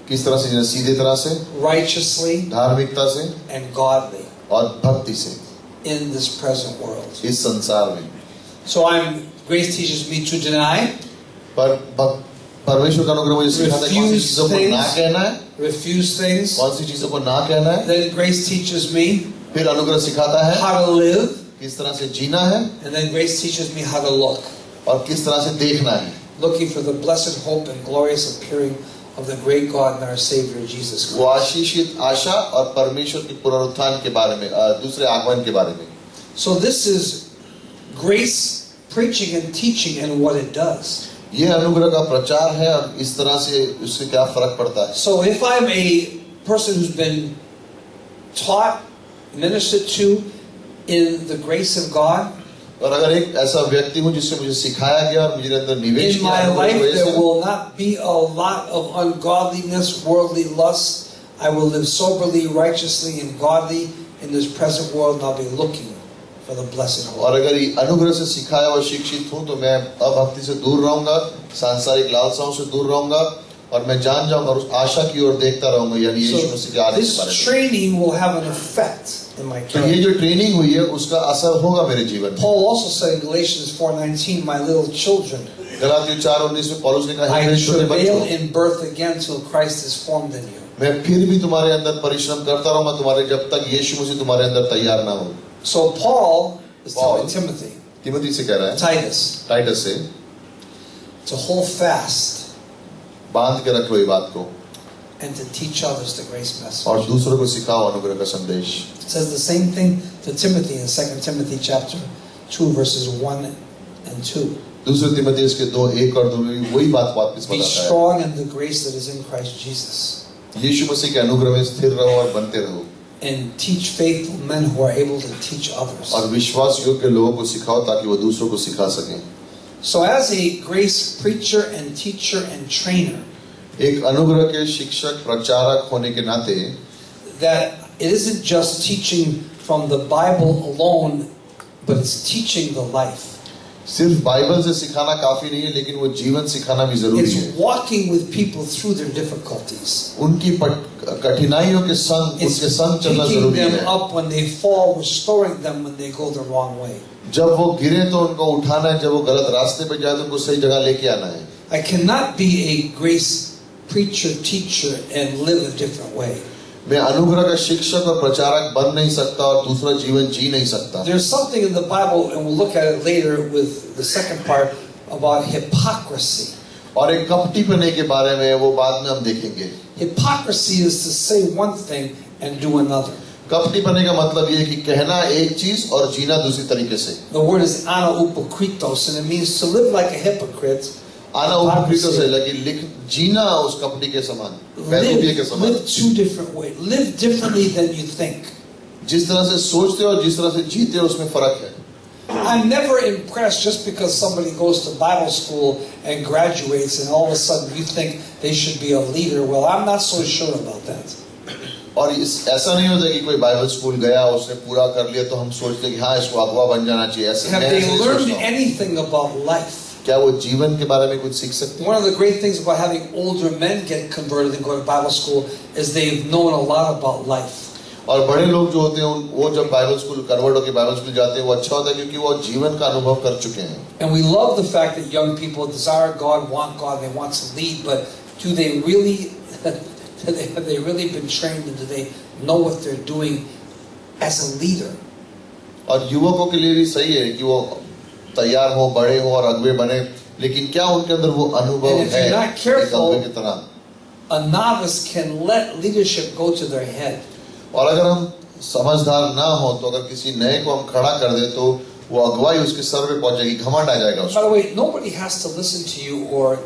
किस तरह से जीना, सीधे तरह से, righteously, धार्मिकता से and godly और भक्ति से in this present world. इस संसार में. So grace teaches me to deny, पर परमेश्वर का अनुग्रह मुझे सिखाता है कौन सी चीजों को ना कहना है, refuse things. कौन सी चीजों को ना कहना है. Then grace teaches me फिर अनुग्रह सिखाता है how to live. किस तरह से जीना है And then grace teaches me how to look. और किस तरह से देखना है. Looking for the blessed hope and glorious appearing of the great God and our Savior Jesus वो Christ. आशीषित आशा और परमेश्वर के पुनरुत्थान के बारे में, दूसरे आगमन के बारे में. So this is grace preaching and teaching and what it does. ये अनुग्रह का प्रचार है और इस तरह से उससे क्या फर्क पड़ता है. So if I'm a person who's been taught, ministered to in the grace of God, और अगर एक ऐसा व्यक्ति हूँ जिससे मुझे सिखाया गया और मुझे अंदर निवेश in किया my अनुग्रह की life वजह there से, will not be a lot of ungodliness, worldly lust. I will live soberly, righteously, and godly in this present world, and I'll be looking for the blessed hope. और अगर ये अनुग्रह से सिखाया और शिक्षित हूँ तो मैं अभक्ति से दूर रहूंगा, सांसारिक लालसाओं से दूर रहूंगा और मैं जान जाऊंगा और उस आशा की ओर देखता रहूंगा, यानी यीशु मसीह के आने के बारे This में. training will have an effect in my तो ये character. जो ट्रेनिंग हुई है उसका असर होगा मेरे जीवन में. Paul also said in Galatians 4:19, "My little children, गलातियों 4:19 में पौलुस ने कहा, I हे मेरे छोटे travail बच्चों, in birth again till Christ is formed in you." मैं फिर भी तुम्हारे अंदर परिश्रम करता रहूंगा तुम्हारे जब तक यीशु मसीह तुम्हारे अंदर तैयार ना हो. So Paul is Paul. telling Timothy, Timothy से कह रहा है, Titus, टाइटस से, to hold fast बांध के रखो ये बात को and to teach others the grace message. और दूसरों को सिखाओ अनुग्रह का संदेश. It says the same thing to Timothy in 2 Timothy chapter 2 verses 1 and 2. दूसरे तिमोथी के 2:1 और 2 में वही बात वापस Be बताता है. strong in the grace that is in Christ Jesus, यीशु मसीह के अनुग्रह में स्थिर रहो और बनते रहो and teach faithful men who are able to teach others. और विश्वास योग्य लोगों को सिखाओ ताकि वो दूसरों को सिखा सकें. So as a grace preacher and teacher and trainer, एक अनुग्रह के शिक्षक प्रचारक होने के नाते that it isn't just teaching from the Bible alone, but it's teaching the life. सिर्फ बाइबल से सिखाना काफी नहीं है, लेकिन वो जीवन सिखाना भी जरूरी है. It's walking with people through their difficulties. उनकी कठिनाइयों के संग It's उनके संग चलना picking जरूरी them है. up when they fall, restoring them when they go the wrong way. जब वो गिरे तो उनको उठाना है, जब वो गलत रास्ते पे जाए तो उनको सही जगह लेके आना है. I cannot be a grace preacher, teacher, and live a different way. मैं अनुग्रह का शिक्षक और प्रचारक बन नहीं सकता और दूसरा जीवन जी नहीं सकता. There's something in the Bible, and we'll look at it later with the second part, about hypocrisy. और एक कपटीपने के बारे में वो बाद में हम देखेंगे. Hypocrisy is to say one thing and do another. कपटीपने का मतलब ये है कि कहना एक चीज और जीना दूसरी तरीके से. The word is anaupocritos, and it means to live like a hypocrite. अनाउपकृतो से लगी जीना उस कपटी के समान, बैरूपिये के समान. Live two different ways. Live differently than you think. जिस तरह से सोचते हो और जिस तरह से जीते हो उसमें फर्क है. I'm never impressed just because somebody goes to Bible school and graduates and all of a sudden you think they should be a leader. Well, I'm not so sure about that. और ऐसा नहीं होता कि कोई Bible school गया उसने पूरा कर लिया तो हम सोचते हैं कि हाँ इसको अगवा बन जाना चाहिए. ऐसे Have they learned anything about life? क्या वो जीवन के बारे में कुछ सीख सकते हैं? One of the great things about having older men get converted and go to Bible school is they've known a lot about life. और बड़े लोग जो होते हैं वो जब बाइबल स्कूल कन्वर्ट होकर बाइबल स्कूल जाते हैं वो अच्छा होता है क्योंकि वो जीवन का अनुभव कर चुके हैं. And we love the fact that young people desire God, they want to lead, but do they really have they really been trained and do they know what they're doing as a leader? और युवकों के लिए भी सही है कि वो तैयार हो, बड़े हो और अगुवे बने, लेकिन क्या उनके अंदर वो अनुभव है एक अगुवे की तरह? A novice can let leadership go to their head. और अगर हम समझदार ना हो तो अगर किसी नए को हम खड़ा कर दे तो वो अगुवाई उसके सर पे पहुंचेगी, घमंड आ जाएगा उसको. By the way, nobody has to listen to you or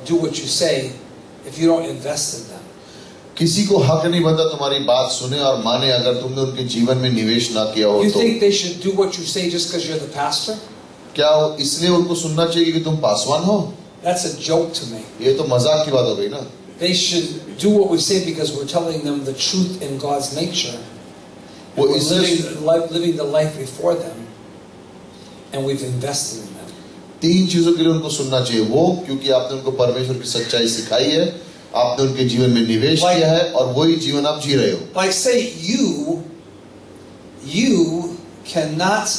do what you say if you don't invest in them. किसी को हक नहीं बनता तुम्हारी बात सुने और माने अगर तुमने उनके जीवन में निवेश ना किया हो. You तो think they should do what you say just because you're the pastor? क्या इसलिए उनको सुनना चाहिए कि तुम पासवान हो? That's a joke to me. ये तो मजाक की बात हो गई ना. They should do what we say because we're telling them the truth in God's nature. We're living the life before them, and we've invested in them. तीन चीजों के लिए उनको सुनना चाहिए. वो क्योंकि आपने उनको परमेश्वर की सच्चाई सिखाई है, आपने उनके जीवन में निवेश किया है और वही जीवन आप जी रहे हो. Like say you cannot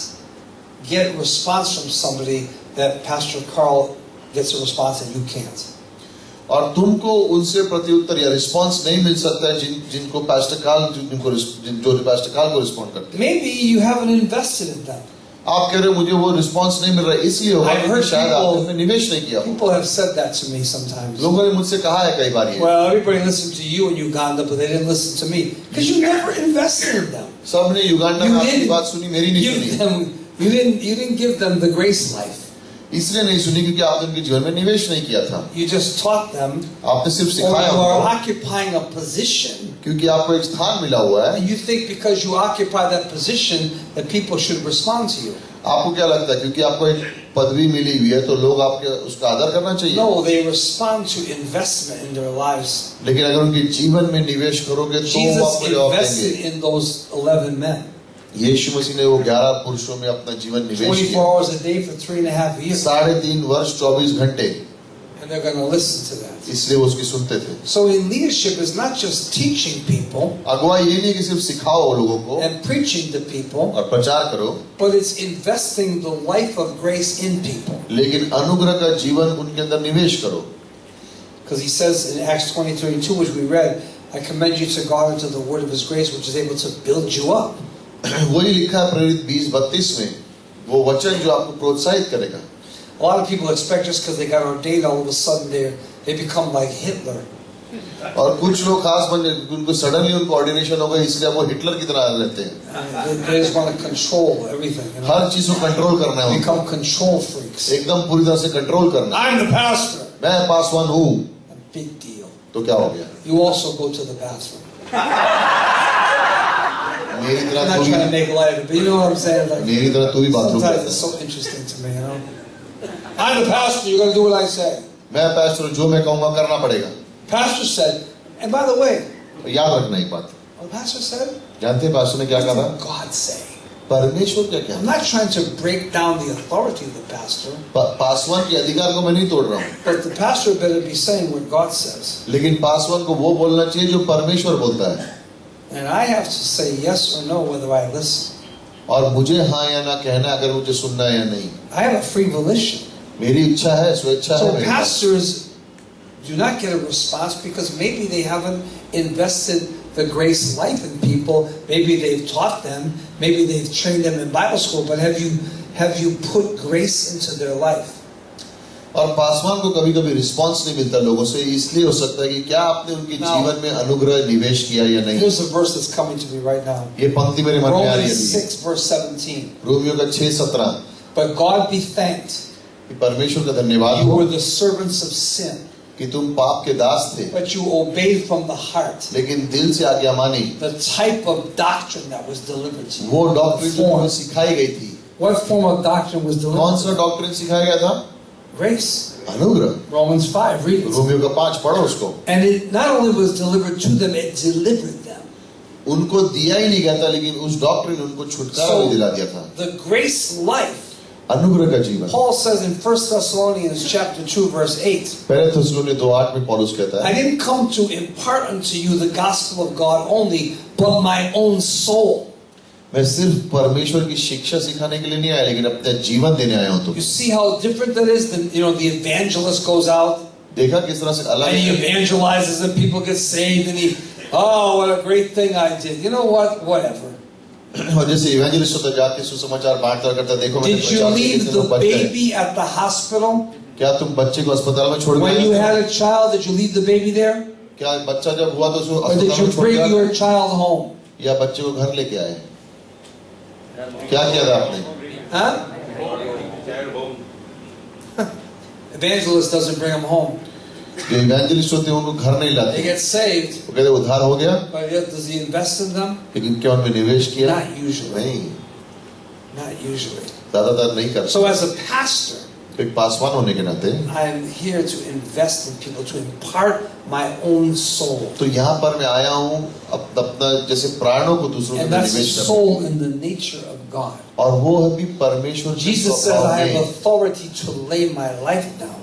get a response from somebody that Pastor Carl gets a response and you can't. और तुमको उनसे प्रत्युत्तर या रिस्पांस नहीं मिल सकता है जिनको पास्टर काल जो पास्टर काल को रिस्पॉन्ड करते हैं. Maybe you haven't invested in them. आप कह रहे हो मुझे वो रिस्पांस नहीं मिल रहा इसलिए होगा क्योंकि शायद आपने निवेश नहीं किया. People have said that to me sometimes. लोगों ने मुझसे कहा है कई बार ये. Well, everybody listened to you in Uganda, but they didn't listen to me because you never invested in them. सबने युगांडा में आपकी बात सुनी, मेरी नहीं सुनी. You didn't give them the grace life. इसलिए नहीं सुनी क्योंकि आपने उनके जीवन में निवेश नहीं किया था. You just taught them. आपने सिर्फ सिखाया. You are occupying a position. क्योंकि आपको एक स्थान मिला हुआ है. And you think because you occupy that position that people should respond to you. आपको क्या लगता है क्योंकि आपको एक पदवी मिली हुई है तो लोग आपके उसका आदर करना चाहिए? No, they respond to investment in their lives. लेकिन अगर उनके जीवन में निवेश करोगे तो वो आपको जवाब देंगे. Jesus invested in those 11 men. यीशु मसीह ने वो 11 पुरुषों में अपना जीवन निवेश किया. 24 hours a day for 3.5 years. 3.5 वर्ष 24 घंटे. And they're going to listen to that. इसलिए वो उसकी सुनते थे. So in leadership is not just teaching people. अगुवाई ये नहीं कि सिर्फ सिखाओ लोगों को. And preaching to people. और प्रचार करो. But it's investing the life of grace in people. लेकिन अनुग्रह का जीवन उनके अंदर निवेश करो. Because he says in Acts 20:32, which we read, I commend you to God and to the word of His grace, which is able to build you up. वही लिखा है प्रेरित 20:32 में, वो वचन जो आपको प्रोत्साहित करेगा. A lot of people expect just because they got ordained, all of a sudden they become like Hitler. और कुछ लोग खास बन उनको सडनली उनको ऑर्डिनेशन हो गया इसलिए वो हिटलर की तरह रहते हैं. They just want to control everything. You know? हर चीज को कंट्रोल करना है. Become control freaks. एकदम पूरी तरह से कंट्रोल करना. I'm the pastor. मैं पासवान हूँ. A big deal. तो क्या हो गया? You also go to the bathroom. मेरी तरह I'm not trying to make light of it, but you know what I'm saying? Like, मेरी तरह तू भी bathroom sometimes it's so interesting to me, you know. I'm the pastor. You're going to do what I say. मैं pastor हूँ, जो मैं कहूँगा करना पड़ेगा. Pastor said, and by the way, याद रखना एक बात. what pastor said? जानते हैं पास्टर ने क्या कहा? What did God say? परमेश्वर क्या कहता? I'm not trying to break down the authority of the pastor. Paswan के अधिकार को मैं नहीं तोड़ रहा हूँ. But the pastor better be saying what God says. लेकिन पासवान को वो बोलना चाहिए जो परमेश्वर बोलता है. And I have to say yes or no whether I listen. और मुझे हाँ या ना कहना अगर मुझे सुनना है या नहीं. I have a free volition. मेरी इच्छा है, स्वेच्छा है. So pastors do not get a response because maybe they haven't invested the grace life in people. Maybe they've taught them, maybe they've trained them in Bible school, but have you put grace into their life? और पासवान को कभी-कभी response नहीं मिलता लोगों से, इसलिए हो सकता है कि क्या आपने उनके जीवन में अनुग्रह निवेश किया या नहीं. Here's a verse that's coming to me right now. ये पंक्ति मेरे मन में आ रही है. Romans 6 verse 17. रोमियो का 6:17. But God be thanked. परमेश्वर का धन्यवाद You हो. were the servants of sin. कि तुम पाप के दास थे. But you obeyed from the heart. लेकिन दिल से आज्ञा मानी. The type of doctrine that was delivered to you. वो डॉक्ट्रिन जो तुम्हें सिखाई गई थी. What form of doctrine was कौन delivered? सा डॉक्ट्रिन सिखाया गया था? Grace. अनुग्रह. Romans 5, read it. रोमियो का 5 पढ़ो उसको. And it not only was delivered to them, it delivered them. उनको दिया ही नहीं गया था, लेकिन उस डॉक्ट्रिन उनको छुटकारा भी दिला दिया था. The grace life. अनुग्रह का जीवन. Paul says in 1 Thessalonians chapter 2 verse 8. पहले थेसलोनी 2:8 में पौलुस कहता I है, didn't come to impart unto you the gospel of God only, but my own soul. मैं सिर्फ परमेश्वर की शिक्षा सिखाने के लिए नहीं आया, लेकिन अपना जीवन देने आया हूं. You see how different that is? The evangelist goes out देखा किस तरह से अलग and he है. evangelizes and people get saved and he, oh, what a great thing I did. You know what? Whatever. और जैसे इवेंजलिस्ट होता जाके सुसमाचार बांटता करता, देखो मैंने Did you leave the baby at the hospital? क्या तुम बच्चे को अस्पताल में छोड़ When you गए? had a child, did you leave the baby there? क्या बच्चा जब हुआ तो उसको Or did अस्पताल you में छोड़ bring दिया, your child home? या बच्चे को घर लेके आए? क्या किया था आपने? Huh? Evangelist doesn't bring them home. जो इवेंजलिस्ट होते हैं उनको घर नहीं They लाते. get saved, वो कहते उद्धार हो गया, but yet does he invest in them? लेकिन क्या उनमें निवेश किया? Not usually. नहीं, Not usually. ज्यादातर नहीं करते. So as a pastor, एक पासवान होने के नाते I am here to invest in people, to impart my own soul. तो यहाँ पर मैं आया हूँ अपना जैसे प्राणों को दूसरों And में that's the निवेश करने. soul in the nature of God. और वो है भी परमेश्वर के Jesus said, स्वभाव I have में. authority to lay my life down.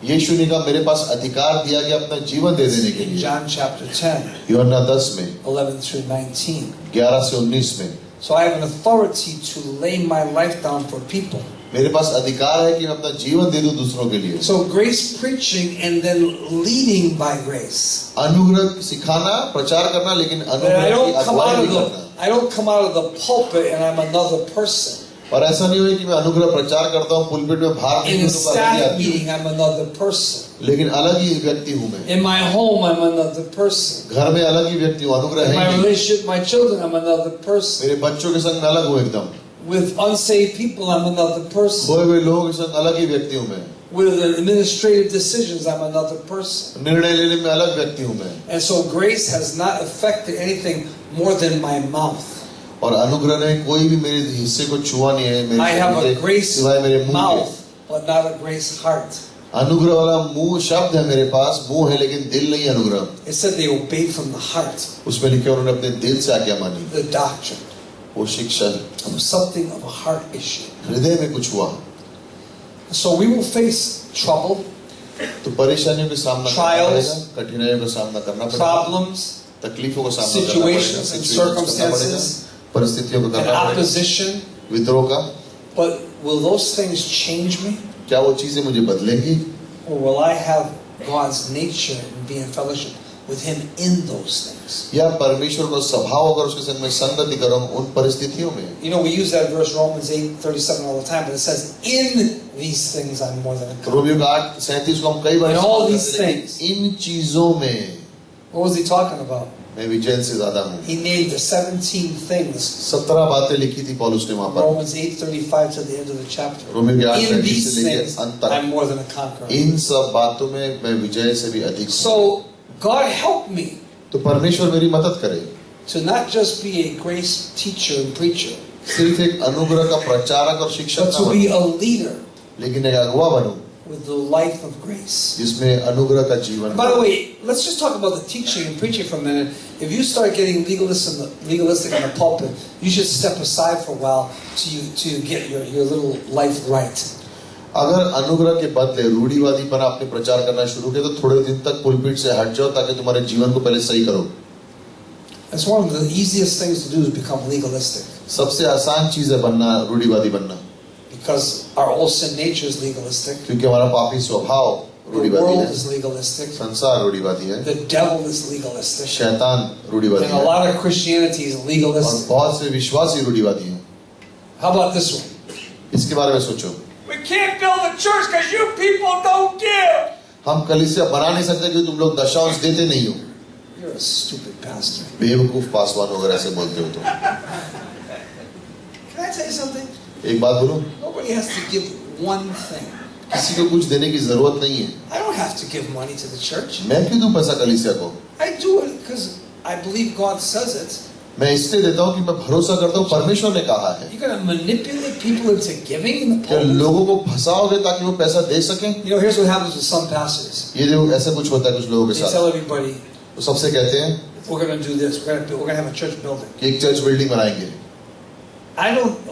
यीशु ने कहा मेरे पास अधिकार दिया गया अपना जीवन दे देने के In लिए. John chapter 10, यूहन्ना 10 में 11 through 19. 11 से 19 में So I have an authority to lay my life down for people. मेरे पास अधिकार है कि मैं अपना जीवन दे दूं दूसरों के लिए. So grace preaching and then leading by grace. अनुग्रह सिखाना, प्रचार करना, लेकिन But अनुग्रह की अगुवाई भी करना. I don't come out of the pulpit and I'm another person. और ऐसा नहीं हो कि मैं अनुग्रह प्रचार करता हूँ पुलपिट में बाहर In a staff meeting, I'm another person. लेकिन अलग ही व्यक्ति हूँ मैं. In my home, I'm another person. घर में अलग ही व्यक्ति हूँ, अनुग्रह In है my नहीं. relationship with my children, I'm another person. मेरे बच्चों के संग अलग हूँ एकदम. With unsaved people, I'm another person. खोए हुए लोगों के संग अलग ही व्यक्ति हूँ मैं. With administrative decisions, I'm another person. निर्णय लेने में अलग व्यक्ति हूँ मैं. And so grace has not affected anything more than my mouth. और अनुग्रह ने कोई भी मेरे हिस्से को छुआ नहीं है. I have a grace सिवाय मेरे मुंह mouth, but not a grace heart. के. अनुग्रह वाला मुंह शब्द है मेरे पास, मुंह है लेकिन दिल नहीं अनुग्रह. It said they obeyed from the heart, उसमें लिखे उन्होंने अपने दिल से आज्ञा मानी. the doctrine. वो शिक्षा Something of a heart issue. हृदय में कुछ हुआ. So we will face trouble, तो परेशानियों का सामना करना Trials, पड़ेगा, कठिनाइयों का सामना करना पड़ेगा, problems, तकलीफों का सामना करना situations पड़ेगा, and situations करना पड़ेगा, circumstances, परिस्थितियों को and करना पड़ेगा, opposition. विद्रोह का. But will those things change me? क्या वो चीजें मुझे बदलेंगी, Or will I have God's nature and be in fellowship with Him in those things? या परमेश्वर का स्वभाव अगर उसके संग में संगति करूं उन परिस्थितियों में. You know, we use that verse Romans 8:37 all the time, but it says, "In these things I'm more than a conqueror." Romeo का 8:37 को हम कई बार In all इस्तेमाल these करते हैं, things. इन चीजों में What was he talking about? मैं विजय से ज्यादा हूँ. He named the 17 things. 17 बातें लिखी थी पौलुस ने वहां पर. Romans 8:35 to the end of the chapter. Romeo के 8:35 In से these लेकर things अंत तक I'm more than a conqueror. इन सब बातों में मैं विजय से भी अधिक हूँ. So God help me तो परमेश्वर मेरी मदद करे, to not just be a grace teacher and preacher, सिर्फ एक अनुग्रह का प्रचारक और शिक्षक but न to be बनूं, a leader लेकिन एक अगुवा बनूं with the life of grace. जिसमें अनुग्रह का जीवन. By the way, let's just talk about the teaching and preaching for a minute. If you start getting legalistic in the pulpit, you should step aside for a while to get your little life right. अगर अनुग्रह के बदले रूढ़िवादीपना अपने प्रचार करना शुरू किया तो थोड़े दिन तक पुलपिट से हट जाओ ताकि तुम्हारे जीवन को पहले सही करो. That's one of the easiest things to do is become legalistic. सबसे आसान चीज है बनना, रूढ़िवादी बनना, Because our whole sin nature is legalistic. क्योंकि हमारा पापी स्वभाव The रूढ़िवादी world है, is legalistic. संसार रूढ़िवादी है, The devil is legalistic. शैतान रूढ़िवादी And a है, lot of Christianity is और legalistic. बहुत से विश्वासी रूढ़िवादी हैं. How about this one? इसके बारे में सोचो. We can't build a church because you people don't give. हम कलीसिया बना नहीं सकते क्योंकि तुम लोग दशांश देते नहीं हो. You're a stupid pastor. बेवकूफ पासवान अगर ऐसे बोलते हो तो. Can I tell you something? एक बात बोलूं, Nobody has to give one thing. किसी को कुछ देने की जरूरत नहीं है. I don't have to give money to the church. मैं क्यों दूं पैसा कलीसिया को? I do it because I believe God says it. मैं इसलिए देता हूँ कि मैं भरोसा करता हूँ परमेश्वर ने कहा है। You're going to manipulate people into giving in the क्या pulpit? लोगों को फंसाओगे ताकि वो पैसा दे सकें? You know, here's what happens with some pastors. ये जो ऐसा कुछ होता है कुछ लोगों के They साथ, tell everybody, तो सबसे कहते हैं we're going to do this. We're going to have a church building. कि एक चर्च बिल्डिंग बनाएंगे।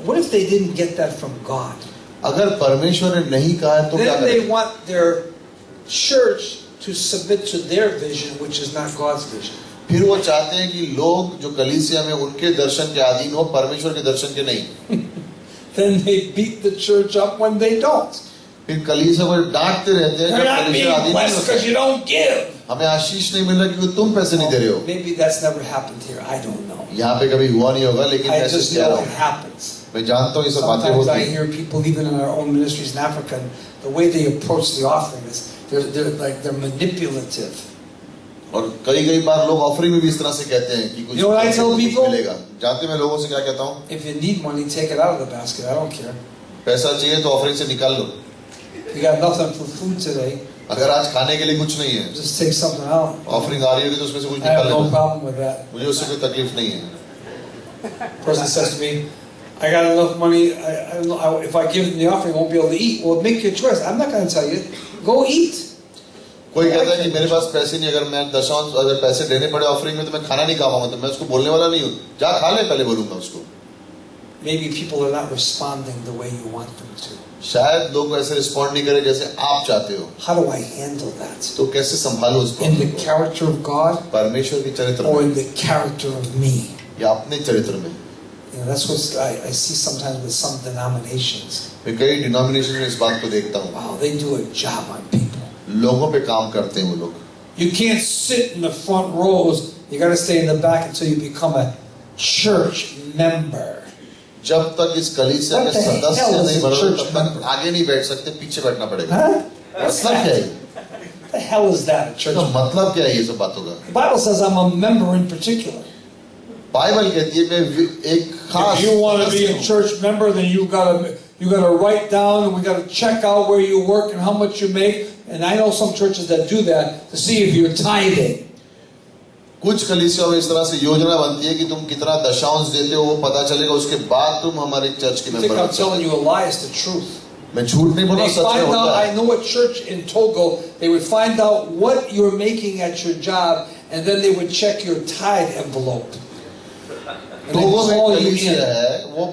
What if they didn't get that from God? अगर परमेश्वर ने नहीं कहा है तो क्या Then they करें? want their church to submit to their vision, which is not God's vision. फिर वो चाहते हैं कि लोग जो कलीसिया में उनके दर्शन के अधीन हो, परमेश्वर के दर्शन के नहीं। Then they beat the church up when they don't. फिर कलीसिया को डांटते रहते हैं You're जब not कलीसिया being अधीन नहीं blessed because you होता। don't give. हमें आशीष नहीं मिल रहा क्योंकि तुम पैसे नहीं दे रहे हो। Maybe that's never happened here. I don't know. यहाँ पे कभी हुआ नहीं होगा, लेकिन I मैं just कह know रहा it हूँ, happens. मैं जानता हूँ ये सब बातें Sometimes I होती हैं। hear people, even in our own ministries in Africa, the way they approach the offering is they're manipulative. और कई बार लोग ऑफरिंग में भी इस तरह से कहते हैं कि कुछ You know what I tell people? मिलेगा। जानते हैं मैं लोगों से क्या कहता हूँ? If you need money, take it out of the basket. I don't care. पैसा चाहिए तो ऑफरिंग से निकाल लो। You got nothing for food today. अगर आज खाने के लिए कुछ नहीं है, Just take something out. Offering आ रही होगी तो उसमें से कुछ I have निकाल no लेना। problem with that. मुझे उससे कोई तकलीफ नहीं है। Person says to me, I got enough money. If I give them the offering, I won't be able to eat. Well, make your choice. I'm not going to tell you. Go eat. कोई कहता है कि मेरे पास पैसे नहीं, अगर मैं दशांश अगर पैसे देने पड़े ऑफरिंग में तो मैं खाना नहीं खा पाऊंगा, तो मैं उसको बोलने वाला नहीं हूँ, जा खा ले, पहले बोलूंगा उसको। Maybe people are not responding the way you want them to. शायद लोग ऐसे रिस्पॉन्ड नहीं करे जैसे आप चाहते हो। How do I handle that? तो कैसे संभालो उसको? In the character of God परमेश्वर के चरित्र or में in the character of me? या अपने चरित्र में? You know, that's what I see sometimes with some denominations. मैं कई डिनोमिनेशन में इस बात को देखता हूँ। Wow, they do a job on people. लोगों पे काम करते हैं वो लोग। You can't sit in the front rows. You got to stay in the back until you become a church member. जब तक इस कलीसिया के सदस्य नहीं बनो तब तक member? आगे नहीं बैठ सकते, पीछे बैठना पड़ेगा। Huh? मतलब क्या है? What the hell is that? A church तो member? मतलब क्या है ये सब बातों का? The Bible says I'm a member in particular. Bible कहती है मैं एक खास If you want to be a church member, then you got to write down, and we got to check out where you work and how much you make. And I know some churches that do that to see if you're tithing. कुछ कलीसिया में इस तरह से योजना बनती है कि तुम कितना दशांश देते हो वो पता चलेगा, उसके बाद तुम हमारे चर्च के I think मेंबर I'm बन telling सकते you a lie. It's the truth. हो। मैं झूठ नहीं बोल रहा, They सच में find out. होता I है। know a church in Togo. They would find out what you're making at your job, and then they would check your tithe envelope. And तो they'd वो call you कलीसिया in. है, वो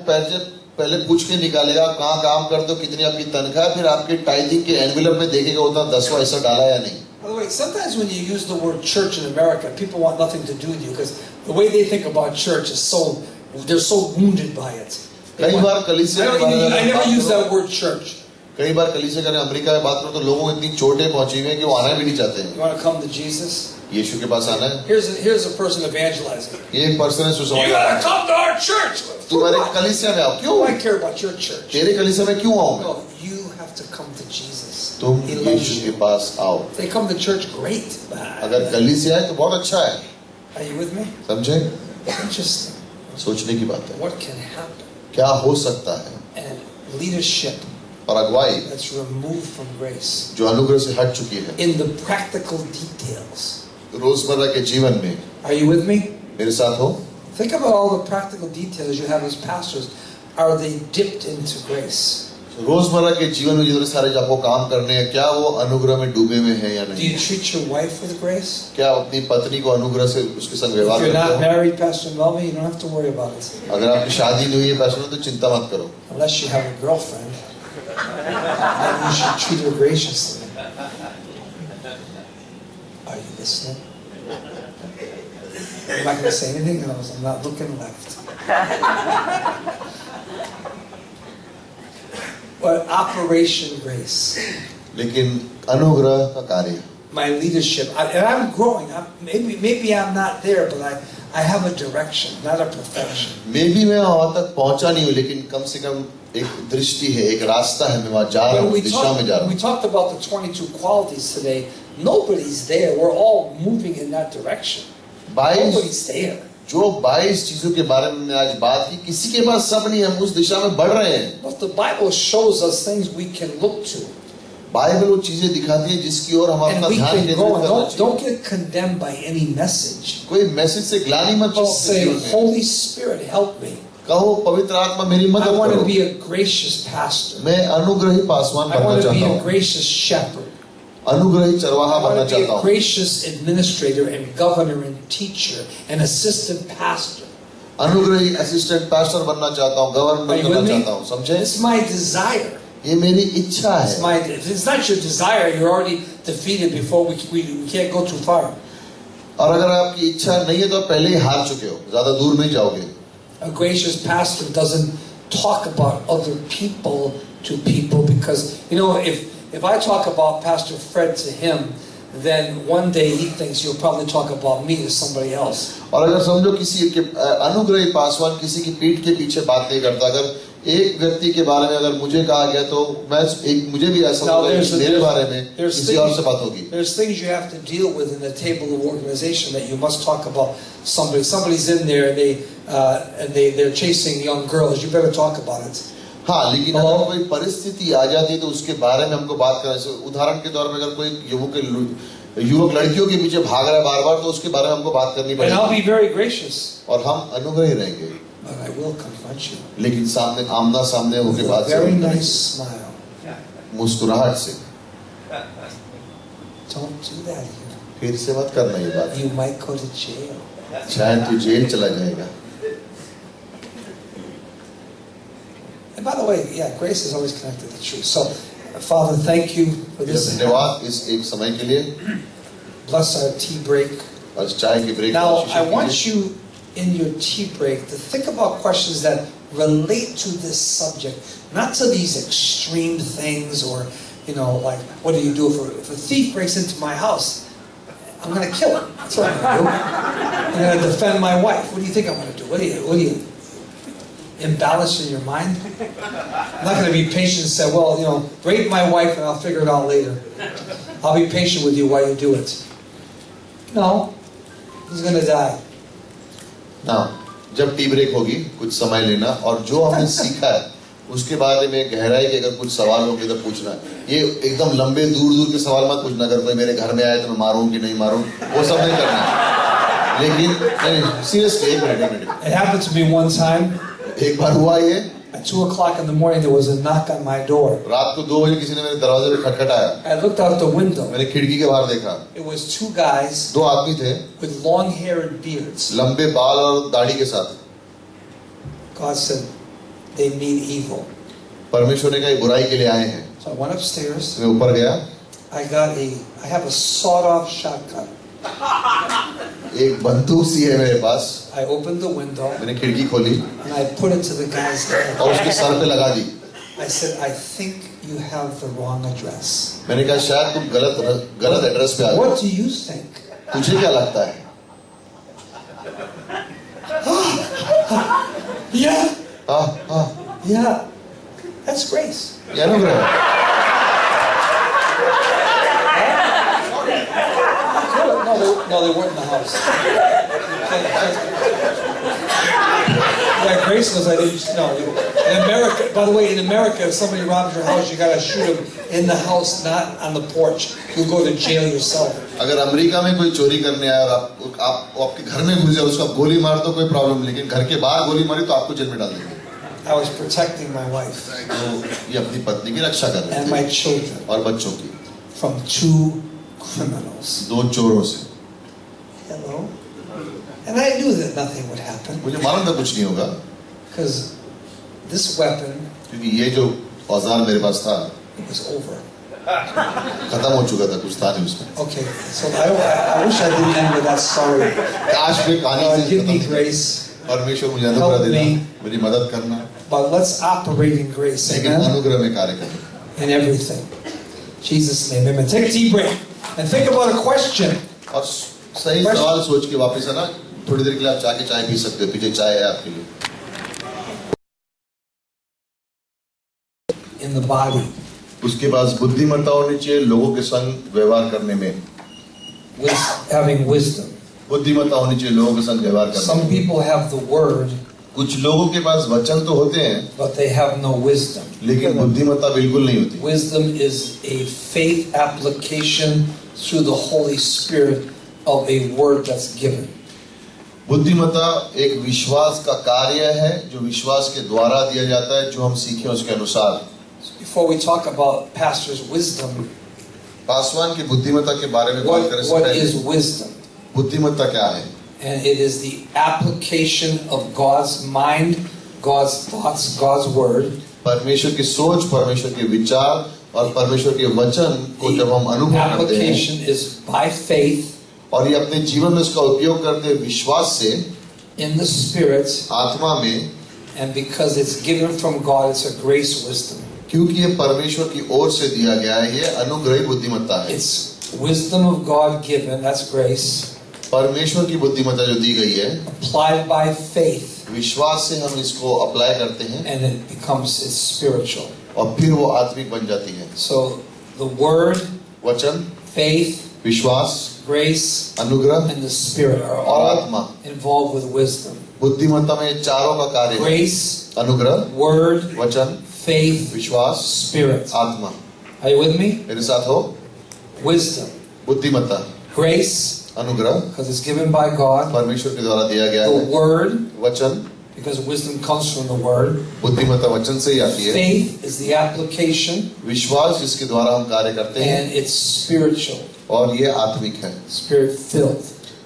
पहले पूछ के निकालेगा कहाँ काम करते हो, कितनी आपकी तनख्वाह, फिर आपके टाइथिंग के एनवेलप में देखेगा उतना 10वां हिस्सा डाला या नहीं। By the way, sometimes when you use the word church in America, people want nothing to do with you because the way they think about church is they're so wounded by it. कई बार कलीसिया के बारे में I never use that word church. कई बार कलीसिया के America में बात करो तो लोगों को इतनी चोटें पहुंची हुई हैं कि वो आना भी नहीं चाहते हैं। You want to come to Jesus? यीशु के पास आना है। Here's a person evangelizing. ये एक पर्सन है You सुसमाचार। got to come to our church. तुम्हारे कलीसिया में आओ, Who क्यों? do I care about your church? तेरे कलीसिया में क्यों आऊं मैं? No, you have to come to Jesus. तुम He loves यीशु के you. पास आओ। They come to church, great. अगर कलीसिया है तो बहुत अच्छा है, Are you with me? समझे? Interesting. सोचने की बात है, What can happen? क्या हो सकता है? And leadership और अगुवाई that's removed from grace जो अनुग्रह से हट चुकी है in the practical details. रोजमर्रा के जीवन में, Are you with me? मेरे साथ हो? Think about all the practical details you have as pastors. Are they dipped into grace? रोजमर्रा के जीवन में जितने सारे जो आपको काम करने हैं, क्या वो अनुग्रह में डूबे हुए हैं या Do नहीं? you treat your wife with grace? क्या आप अपनी पत्नी को अनुग्रह से उसके संग व्यवहार If you're करते not हो? married, Pastor Melvin, you don't have to worry about it. अगर आपकी शादी नहीं हुई है पैसों तो चिंता मत करो। Unless you have a girlfriend, then you should treat her graciously. Are you listening? I'm not going to say anything else. I'm not looking left. But Operation Grace. लेकिन अनुग्रह का कार्य, My leadership, and I'm growing. Maybe I'm not there, but I have a direction, not a perfection. मे भी मैं वहां तक पहुंचा नहीं हूँ, लेकिन कम से कम एक दृष्टि है, एक रास्ता है, मैं वहां जा रहा हूँ, दिशा में जा रहा We हूँ। talked about the 22 qualities today. Nobody's there. We're all moving in that direction. 22 Nobody's there. जो 22 चीजों के बारे में आज बात की, किसी के पास सब नहीं है, हम उस दिशा में बढ़ रहे हैं। But the Bible shows us things we can look to. Bible वो चीजें दिखाती है जिसकी ओर हम And अपना we ध्यान can केंद्रित go करना and चाहिए। don't get condemned by any message. कोई मैसेज से ग्लानि मत पाओ Just अपने say, जीवन में। Holy Spirit, help me. कहो पवित्र आत्मा मेरी I मदद want to करो। be a gracious pastor. मैं अनुग्रही पासवान I बनना want to be चाहता a हूँ। gracious shepherd. अनुग्रही चरवाहा I बनना want to be चाहता a हूँ। gracious administrator and governor and teacher and assistant pastor. अनुग्रही असिस्टेंट पास्टर बनना चाहता हूँ, Are गवर्नर you बनना with me? चाहता हूँ, समझे? It's my desire. ये मेरी इच्छा It's है। my. If it's not your desire, you're already defeated before we can't go too far. और अगर आपकी इच्छा नहीं है तो आप पहले ही हार चुके हो, ज्यादा दूर नहीं जाओगे। A gracious pastor doesn't talk about other people to people because, you know, if I talk about Pastor Fred to him, then one day he thinks you'll probably talk about me to somebody else. और अगर समझो किसी के अनुग्रही पासवान किसी की पीठ के पीछे बात नहीं करता, अगर एक व्यक्ति के बारे में अगर मुझे कहा गया तो मुझे भी ऐसा होगा कि मेरे बारे में किसी और से बात होगी। There's things you have to deal with in the table of organization that you must talk about somebody. Somebody's in there and they're chasing young girls. You better talk about it. हाँ, लेकिन अगर कोई परिस्थिति आ जाती है तो उसके बारे में हमको बात करना चाहिए। उदाहरण के तौर पे अगर कोई युवक लड़कियों के पीछे भाग रहा है बार-बार तो उसके बारे में हमको बात करनी पड़ेगी। And I'll be very gracious. और हम अनुग्रही रहेंगे। But I will confront you. लेकिन सामने आमना सामने होके बात Very करेंगे। nice smile. मुस्कुराहट से। Don't do that here. फिर से मत करना ये बात। You might go to jail. शायद तू जेल चला जाएगा। And by the way, yeah, grace is always connected to truth. So, Father, thank you for this. धन्यवाद इस एक समय के लिए। Bless our tea break. और चाय की break. Now, I want you in your tea break to think about questions that relate to this subject, not to these extreme things or, you know, like, what do you do if a thief breaks into my house? I'm going to kill him. That's what I'm going to do. I'm going to defend my wife. What do you think I'm going to do? What do you embellish in your mind? I'm not going to be patient and say, well, you know, rape my wife and I'll figure it out later. I'll be patient with you while you do it. No, he's going to die. ना, जब tea break होगी कुछ समय लेना और जो हमने सीखा है उसके बारे में गहराई के अगर कुछ सवाल होंगे तो पूछना। ये एकदम लंबे दूर के सवाल मत पूछना। अगर कोई मेरे घर में आए तो मैं मारूं कि नहीं मारूं, वो सब नहीं करना है। लेकिन सीरियसली एक minute. It happened to me one time. एक बार हुआ ये। At 2 o'clock in the morning, there was a knock on my door. रात को 2 बजे किसी ने मेरे दरवाजे पे खटखटाया। I looked out the window. मैंने खिड़की के बाहर देखा। It was 2 guys. 2 आदमी थे। With long hair and beards. लंबे बाल और दाढ़ी के साथ। God said, they mean evil. परमेश्वर ने कहा ये बुराई के लिए आए हैं। So I went upstairs. मैं ऊपर गया। I have a sawed-off shotgun. एक बंदूक सी है मेरे पास। I opened the window. मैंने खिड़की खोली। And I put it to the guy's head. और उसके सर पे लगा दी। I said, I think you have the wrong address. मैंने कहा शायद तुम गलत एड्रेस पे आ गए। What do you think? तुझे क्या लगता है? Yeah. हाँ। Yeah. That's grace. ये अनुग्रह। No, they weren't in the house. Yeah, grace was I didn't know. In America, by the way, in America, if somebody robs your house, you gotta shoot them in the house, not on the porch. You'll go to jail yourself. अगर America में कोई चोरी करने आया और आप आपके घर में घुस जाए उसको आप गोली मार तो कोई प्रॉब्लम, लेकिन घर के बाहर गोली मारी तो आपको जेल में डाल देंगे। I was protecting my wife. तो ये अपनी पत्नी की रक्षा कर रहे and my children और बच्चों की। from 2 criminals. 2 चोरों से। Hello. And I knew that nothing would happen. मुझे मालूम था कुछ नहीं होगा। Because this weapon. क्योंकि ये जो औजार मेरे पास था। It was over. खत्म हो चुका था, कुछ था नहीं उसमें। Okay, so I wish I didn't end with that story. काश में कहानी से give me grace. परमेश्वर मुझे अनुग्रह देना, मेरी मदद करना। But let's operate in grace. लेकिन अनुग्रह में कार्य करना। In everything. Jesus' name, amen. Take a deep breath and think about a question. और सही सवाल सोच के वापस आना। थोड़ी देर के लिए आप जाके चाय पी सकते हो, पीछे चाय है आपके लिए। In the body. उसके पास बुद्धिमत्ता होनी चाहिए लोगों के संग व्यवहार करने में। Having wisdom. बुद्धिमत्ता होनी चाहिए लोगों के संग व्यवहार करने में। Some people have the word, कुछ लोगों के पास वचन तो होते हैं, but they have no wisdom. लेकिन बुद्धिमत्ता बिल्कुल नहीं होती. Wisdom is a faith application through the Holy Spirit of a word that's given. बुद्धिमत्ता एक विश्वास का कार्य है जो विश्वास के द्वारा दिया जाता है, जो हम सीखें उसके अनुसार. Before we talk about pastor's wisdom, Paswan की बुद्धिमत्ता के बारे में बात करने से what पहले is wisdom? बुद्धिमत्ता क्या है? And it is the application of God's mind, God's thoughts, God's word. परमेश्वर की सोच, परमेश्वर के विचार और परमेश्वर के वचन को जब हम अनुभव करते हैं, application is by faith, और ये अपने जीवन में उसका उपयोग करते हैं विश्वास से, in the Spirit, आत्मा में, and because it's given from God, it's a grace wisdom. क्योंकि ये परमेश्वर की ओर से दिया गया है, ये अनुग्रही बुद्धिमत्ता है. It's wisdom of God given, that's grace. परमेश्वर की बुद्धिमत्ता जो दी गई है, applied by faith, विश्वास से हम इसको अप्लाई करते हैं, and it becomes it's spiritual. और फिर वो आत्मिक बन जाती है. So the word, वचन, faith, विश्वास, grace, अनुग्रह and the Spirit are और all आत्मा, involved with wisdom. बुद्धिमत्ता में चारों का कार्य है. Grace, अनुग्रह, word, वचन, faith, विश्वास, Spirit. आत्मा. Are you with me? मेरे साथ हो. Wisdom, बुद्धिमत्ता, grace, अनुग्रह, because it's given by God. परमेश्वर के द्वारा दिया गया The है. word, वचन, because wisdom comes from the word. बुद्धिमत्ता वचन से ही आती है. Faith is the application, विश्वास जिसके द्वारा हम कार्य करते हैं, and it's spiritual, और ये आत्मिक है, spirit filled.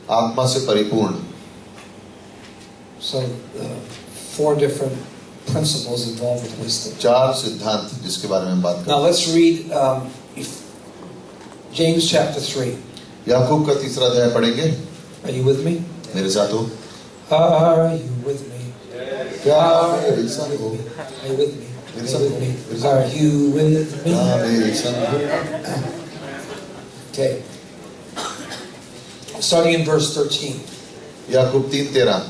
आत्मा से परिपूर्ण. So, 4 different principles involved with wisdom. चार सिद्धांत जिसके बारे में हम बात Now करें. let's read James chapter 3. याकूब का 3रा अध्याय पढ़ेंगे. Are you with me? मेरे साथ हो. Are you with me? क्या Are मेरे साथ हो? you with me? Are you with me? Are you with me? हाँ, मेरे साथ हो. Okay. Starting in verse 13. Yakub 3:13.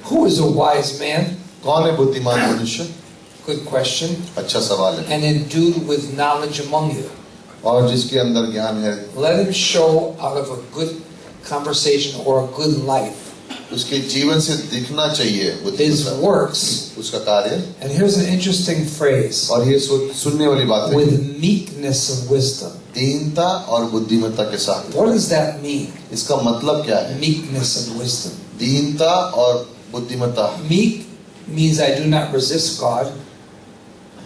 Who is a wise man? कौन है बुद्धिमान मनुष्य? Good question. अच्छा सवाल है. And endued with knowledge among you. और जिसके अंदर ज्ञान है, Let him show out of a good conversation or a good life उसके जीवन से दिखना चाहिए his बुद्धिमत्ता, works. उसका कार्य. And here's an interesting phrase. और ये सुनने वाली बात है. With meekness of wisdom. दीनता और बुद्धिमत्ता के साथ. What does that mean? इसका मतलब क्या है? Meekness of wisdom. दीनता और बुद्धिमत्ता. Meek means I do not resist God,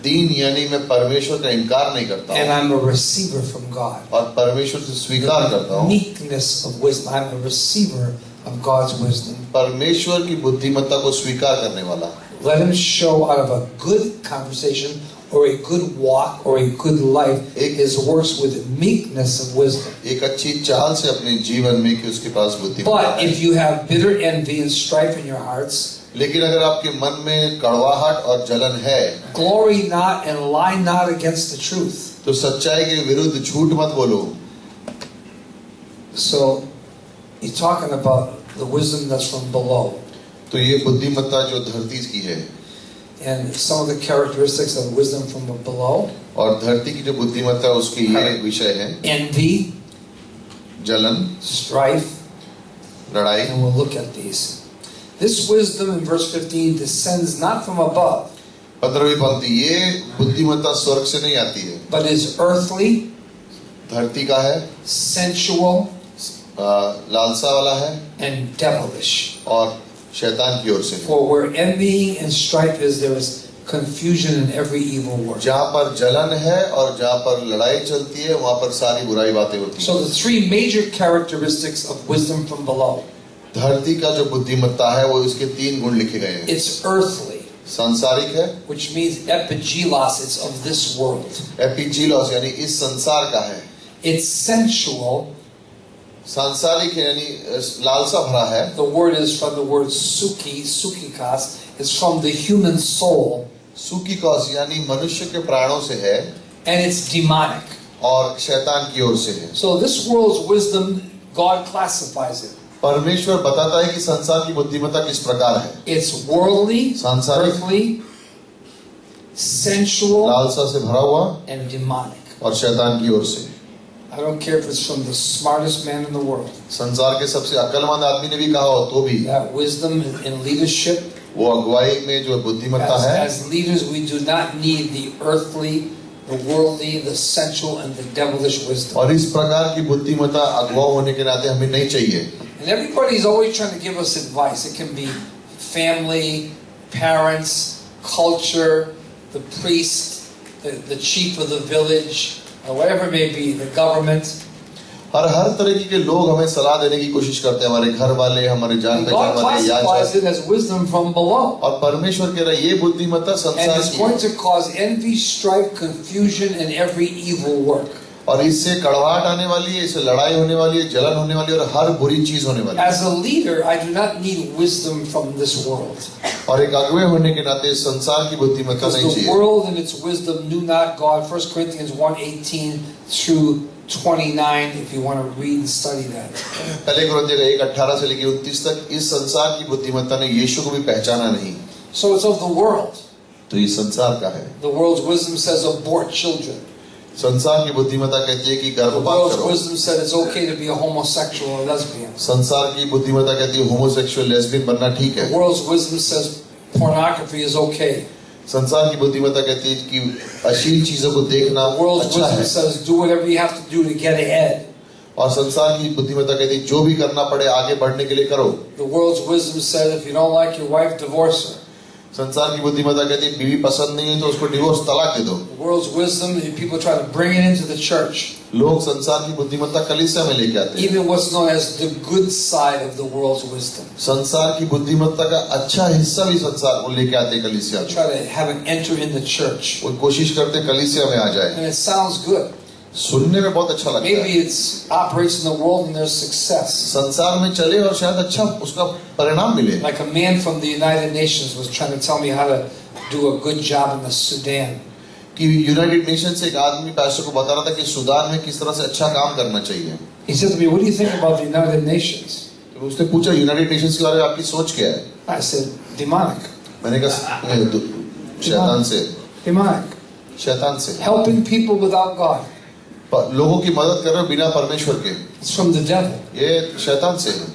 दीन यानी मैं परमेश्वर का इनकार नहीं करता and हूँ, I'm a receiver from God. और परमेश्वर से स्वीकार करता हूँ. Meekness of wisdom. I'm a receiver of God's wisdom. परमेश्वर की बुद्धिमत्ता को स्वीकार करने वाला. Let him show out of a good conversation or a good walk or a good life his works with meekness of wisdom. एक अच्छी चाल से अपने जीवन में कि उसके पास बुद्धिमत्ता But है. if you have bitter envy and strife in your hearts, लेकिन अगर आपके मन में कड़वाहट और जलन है, glory not and lie not against the truth. तो सच्चाई के विरुद्ध झूठ मत बोलो. So he's talking about the wisdom that's from below. तो ये बुद्धिमत्ता जो धरती की है, And some of the characteristics of wisdom from below. और धरती की जो बुद्धिमत्ता है उसकी ये विषय है. Envy, जलन, strife, लड़ाई. and we'll look at these. This wisdom in verse 15 descends not from above, 15वीं पंक्ति, ये बुद्धिमत्ता स्वर्ग से नहीं आती है, but is earthly, धरती का है, sensual, लालसा वाला है, and devilish. और शैतान की ओर से है. For where envying and strife is, there is confusion in every evil work. जहाँ पर जलन है और जहाँ पर लड़ाई चलती है, वहाँ पर सारी बुराई बातें होती So हैं. the 3 major characteristics of wisdom from below. धरती का जो बुद्धिमत्ता है वो इसके 3 गुण लिखे गए हैं. It's earthly, सांसारिक है, which means epigelos, it's of this world. एपिजीलोस यानी इस संसार का है. It's sensual. सांसारिक है यानी लालसा भरा है. The word is from the word sukikas. It's from the human soul. सुकीकॉस यानी मनुष्य के प्राणों से है, And it's demonic. और शैतान की ओर से है. So this world's wisdom, God classifies it. परमेश्वर बताता है कि संसार की बुद्धिमत्ता किस प्रकार है. It's worldly, सांसारिक, earthly, sensual, लालसा से भरा हुआ, and demonic. और शैतान की ओर से. I don't care if it's from the smartest man in the world. संसार के सबसे अक्लमंद आदमी ने भी कहा हो तो भी That wisdom in leadership, वो अगुवाई में जो बुद्धिमत्ता है, as leaders, we do not need the earthly, the worldly, the sensual, and the devilish wisdom. और इस प्रकार की बुद्धिमत्ता अगुवा होने के नाते हमें नहीं चाहिए. And everybody is always trying to give us advice. It can be family, parents, culture, the priest, the chief of the village, or whatever it may be, the government. हर तरीके के लोग हमें सलाह देने की कोशिश करते हैं, हमारे घर वाले, हमारे जान पहचान God वाले, classifies it as wisdom from below. और परमेश्वर कह रहा है ये बुद्धिमत्ता And संसार it's की going है, to cause envy, strife, confusion, and every evil work. और इससे कड़वाहट आने वाली है, इससे लड़ाई होने वाली है, जलन होने वाली है, और हर बुरी चीज होने वाली है. As a leader, I do not need wisdom from this world. और एक अगुवे होने के नाते संसार की बुद्धिमत्ता Because नहीं the चाहिए. world and its wisdom knew not God. 1 Corinthians 1:18 through 29, if you want to read and study that. पहले कुरिन्थियों का 1:18 से लेकर 29 तक इस संसार की बुद्धिमत्ता ने यीशु को भी पहचाना नहीं. So it's of the world. तो ये संसार का है. The world's wisdom says abort children. संसार की बुद्धिमत्ता कहती है कि The गर्भपात world's करो. wisdom said it's okay to be a homosexual or lesbian. संसार की बुद्धिमत्ता कहती है होमोसेक्सुअल लेस्बियन बनना ठीक The है. world's wisdom says pornography is okay. संसार की बुद्धिमत्ता कहती है कि अश्लील चीजों को देखना The world's अच्छा wisdom है. says do whatever you have to do to get ahead. और संसार की बुद्धिमत्ता कहती है जो भी करना पड़े आगे बढ़ने के लिए करो. The world's wisdom says if you don't like your wife, divorce her. संसार की बुद्धिमत्ता कहती है बीवी पसंद नहीं है तो उसको डिवोर्स तलाक दे दो. The world's wisdom, people try to bring it into the church. लोग संसार की बुद्धिमत्ता कलीसिया में लेके आते हैं. Even what's known as the good side of the world's wisdom. संसार की बुद्धिमत्ता का अच्छा हिस्सा भी संसार को लेके आते हैं कलीसिया में. Try to have it enter in the church. वो कोशिश करते हैं कलीसिया में आ जाए. And it sounds good. सुनने में बहुत अच्छा लगता Maybe है. it operates in the world and there's success. संसार में चले और शायद अच्छा उसका परिणाम मिले. Like a man from the United Nations was trying to tell me how to do a good job in the Sudan. कि यूनाइटेड नेशन से एक आदमी पास्टर को बता रहा था कि सूडान में किस तरह से अच्छा काम करना चाहिए. He said to me, "What do you think about the United Nations?" तो उसने पूछा यूनाइटेड नेशंस के बारे में आपकी सोच क्या है. I said, "Demonic." मैंने कहा शैतान से. Demonic. शैतान से. Helping people without God. लोगों की मदद कर रहे हो बिना परमेश्वर के. It's from the devil. ये शैतान से है.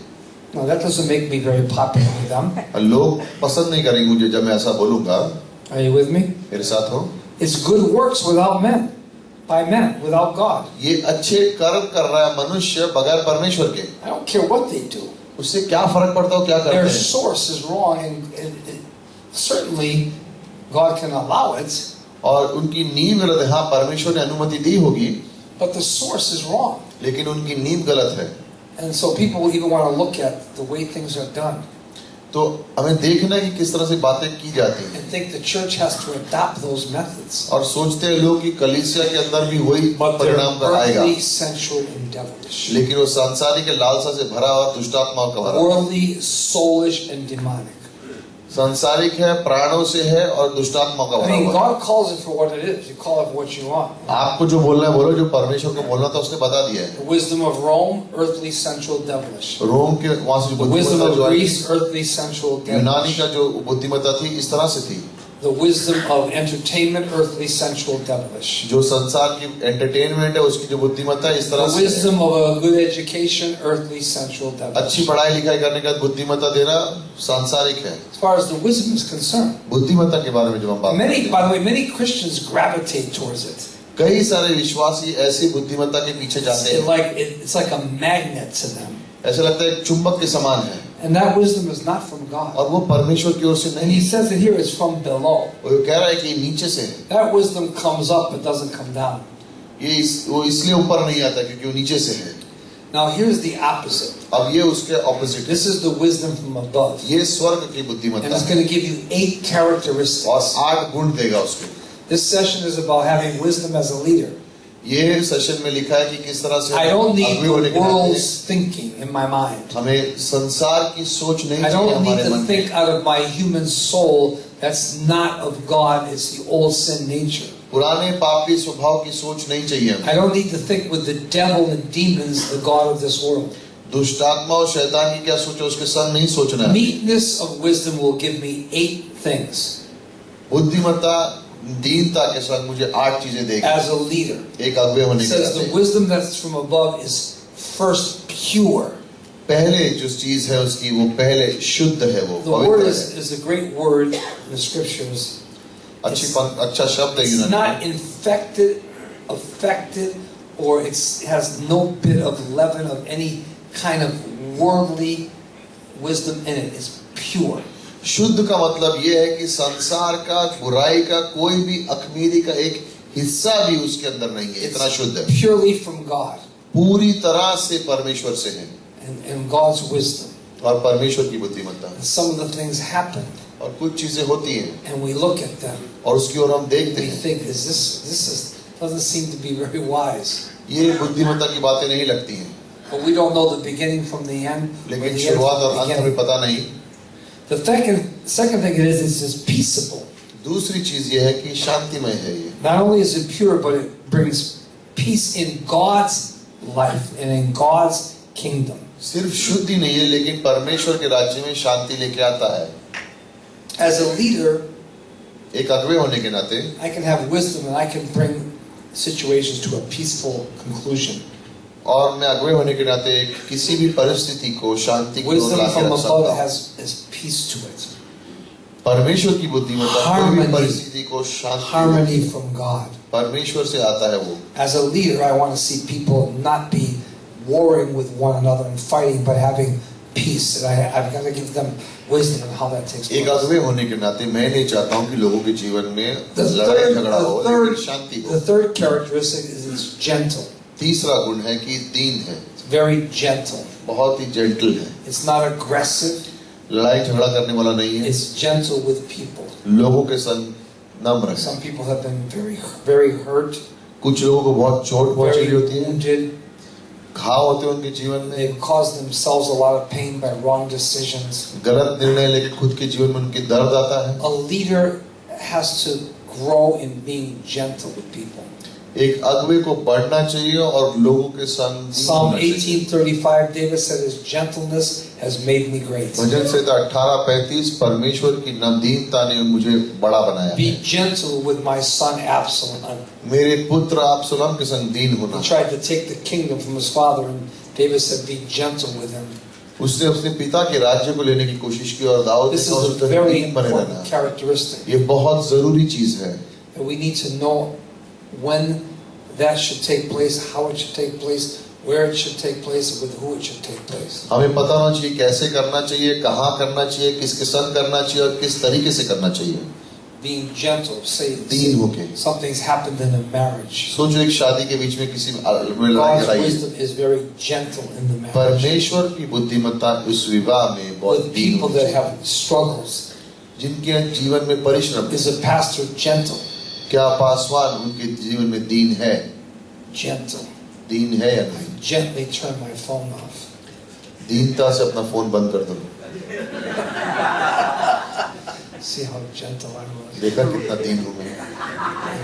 Now that doesn't make me very popular with them. लोग पसंद नहीं करेंगे मुझे जब मैं ऐसा बोलूंगा. Are you with me? मेरे साथ हो. It's good works without men, by men, without God. ये अच्छे कर्म कर रहा है मनुष्य बगैर परमेश्वर के. I don't care what they do. उससे क्या फर्क पड़ता है क्या करते Their हैं. source is wrong, and certainly God can allow it. और उनकी नींव गलत है. हाँ परमेश्वर ने अनुमति दी होगी. But the source is wrong. लेकिन उनकी नींव गलत है. And so people even want to look at the way things are done. तो हमें देखना है कि किस तरह से बातें की जाती हैं. And think the church has to adopt those methods. और सोचते हैं लोग कि कलीसिया के अंदर भी वही But they're परिणाम का आएगा. earthly, sensual, and devilish. लेकिन वो सांसारिक लालसा से भरा हुआ दुष्टात्माओं का भरा. Worldly, soulish, and demonic. सांसारिक है, प्राणों से है और दुष्टात्माओं का I भरा mean, हुआ. God calls it for what it is. You call it for what you want. आपको जो बोलना है बोलो. जो परमेश्वर को बोलना था उसने बता दिया है. The wisdom of Rome, earthly, sensual, devilish. रोम के वहां से जो The wisdom बुद्धिमत्ता of जो आई, Greece, earthly, sensual, यूनानी devilish. का जो बुद्धिमत्ता थी इस तरह से थी. The wisdom of entertainment, earthly, sensual, devilish. जो संसार की एंटरटेनमेंट है उसकी जो बुद्धिमत्ता है इस तरह The से है. wisdom of a good education, earthly, sensual, devilish. अच्छी पढ़ाई लिखाई करने का बुद्धिमत्ता देना सांसारिक है. As far as the wisdom is concerned. बुद्धिमत्ता के बारे में जब हम बात Many, करते by हैं, the way, many Christians gravitate towards it. कई सारे विश्वासी ऐसी बुद्धिमत्ता के पीछे जाते हैं. It's like a magnet to them. ऐसा लगता है एक चुंबक के समान है. And that wisdom is not from God. और वो परमेश्वर की ओर से And नहीं. he says it here, it's from below. वो कह रहा है कि नीचे से है. That wisdom comes up, it doesn't come down. वो इसलिए ऊपर नहीं आता क्योंकि वो नीचे से है. Now here's the opposite. अब ये उसके opposite. This is the wisdom from above. ये स्वर्ग की And बुद्धिमत्ता it's है. going to give you 8 characteristics. और 8 गुण देगा उसको. This session is about having wisdom as a leader. ये सेशन में लिखा है कि किस तरह से I don't need अगुवे होने the के नाते world's thinking in my mind. हमें संसार की सोच नहीं I चाहिए don't need हमारे to मन में. think out of my human soul that's not of God, it's the old sin nature. पुराने पापी स्वभाव की सोच नहीं चाहिए हमें. I don't need to think with the devil and demons, the God of this world. दुष्टात्मा और शैतान की क्या सोचे उसके संग नहीं सोचना है. Meekness of wisdom will give me 8 things. बुद्धिमत्ता दीनता के साथ मुझे 8 चीजें देगी. As a leader. एक अगुवे होने It के says the नाते. wisdom that's from above is first pure. पहले जो चीज है उसकी वो पहले शुद्ध है, वो The word पवित्र है। is a great word in the scriptures. अच्छा शब्द है It's यूनानी not में। infected, affected, or it has no bit of leaven of any kind of worldly wisdom in it. It's pure. शुद्ध का मतलब ये है कि संसार का, बुराई का कोई भी अखमीरी का एक हिस्सा भी उसके अंदर नहीं है, इतना शुद्ध है। Purely from God पूरी तरह से परमेश्वर से है and God's wisdom. और परमेश्वर की बुद्धिमत्ता। And some of the things happen और कुछ चीजें होती हैं and we look at them. और उसकी ओर हम देखते We हैं, think, doesn't seem to be very wise. ये बुद्धिमत्ता की बातें नहीं लगती हैं, But we don't know the beginning from the end. or लेकिन the end शुरुआत from और the अंत beginning. हमें पता नहीं। The second thing it is it's peaceable. दूसरी चीज ये है कि शांतिमय है ये। Not only is it pure, but it brings peace in God's life and in God's kingdom. सिर्फ शुद्धि नहीं है, लेकिन परमेश्वर के राज्य में शांति लेके आता है। As a leader, एक अगुवे होने के नाते I can have wisdom and I can bring situations to a peaceful conclusion. और मैं अगुवे होने के नाते किसी भी परिस्थिति को शांति की ओर Wisdom लाके from रख सकता above हूँ। has peace to it. परमेश्वर की बुद्धिमत्ता कोई भी Harmony. परिस्थिति को शांति Harmony from God. परमेश्वर से आता है वो। As a leader, I want to see people not be warring with one another and fighting, but having peace. And I've got to give them wisdom on how that takes एक place. अगुवे होने के नाते मैं नहीं चाहता हूँ कि लोगों के जीवन में The लड़ाई झगड़ा हो, लेकिन शांति हो। third characteristic is it's gentle. तीसरा गुण है कि दीन है, It's very gentle. बहुत ही जेंटल है, It's not aggressive. लड़ाई झगड़ा करने वाला नहीं है, It's gentle with people. लोगों के संग नम्र है। Some people have been very hurt, कुछ लोगों को बहुत चोट पहुंची very होती है, wounded. घाव होते हैं उनके जीवन में, They've caused themselves a lot of pain by wrong decisions. गलत निर्णय लेके खुद के जीवन में उनके दर्द आता है। A leader has to grow in being gentle with people. एक अगुवे को बढ़ना चाहिए और लोगों के संग दीन Psalm होना चाहिए। 18:35, David said, "His gentleness has made me great." भजन संहिता 18:35 परमेश्वर की नमदीनता ने मुझे बड़ा बनाया Be है। gentle with my son Absalom. मेरे पुत्र अब्सलोम के संग दीन होना। He tried to take the kingdom from his father, and David said, "Be gentle with him." उसने अपने पिता के राज्य को लेने की कोशिश की और दाऊद ने This कहा is a उसको very दीन बने important रहना। characteristic. ये बहुत जरूरी चीज है। And we need to know when that should take place, how it should take place, where it should take place, and with who it should take place. हमें पता होना चाहिए कैसे करना चाहिए, कहाँ करना चाहिए, किसके संग करना चाहिए और किस तरीके से करना चाहिए। Being gentle, say दीन होके। something's happened in a marriage. सोचो एक शादी के बीच में किसी में लड़ाई God's लड़ाई है। wisdom is very gentle in the marriage. परमेश्वर की बुद्धिमत्ता उस विवाह में बहुत With दीन people होनी that चाहिए। have struggles, जिनके जीवन में परिश्रम है। is a pastor gentle? क्या पासवान उनके जीवन में दीन है? Gentle. दीन है या I नहीं? gently turn my phone off. दीनता से अपना फोन बंद कर दो। See how gentle I was. देखा कितना दीन हूँ मैं।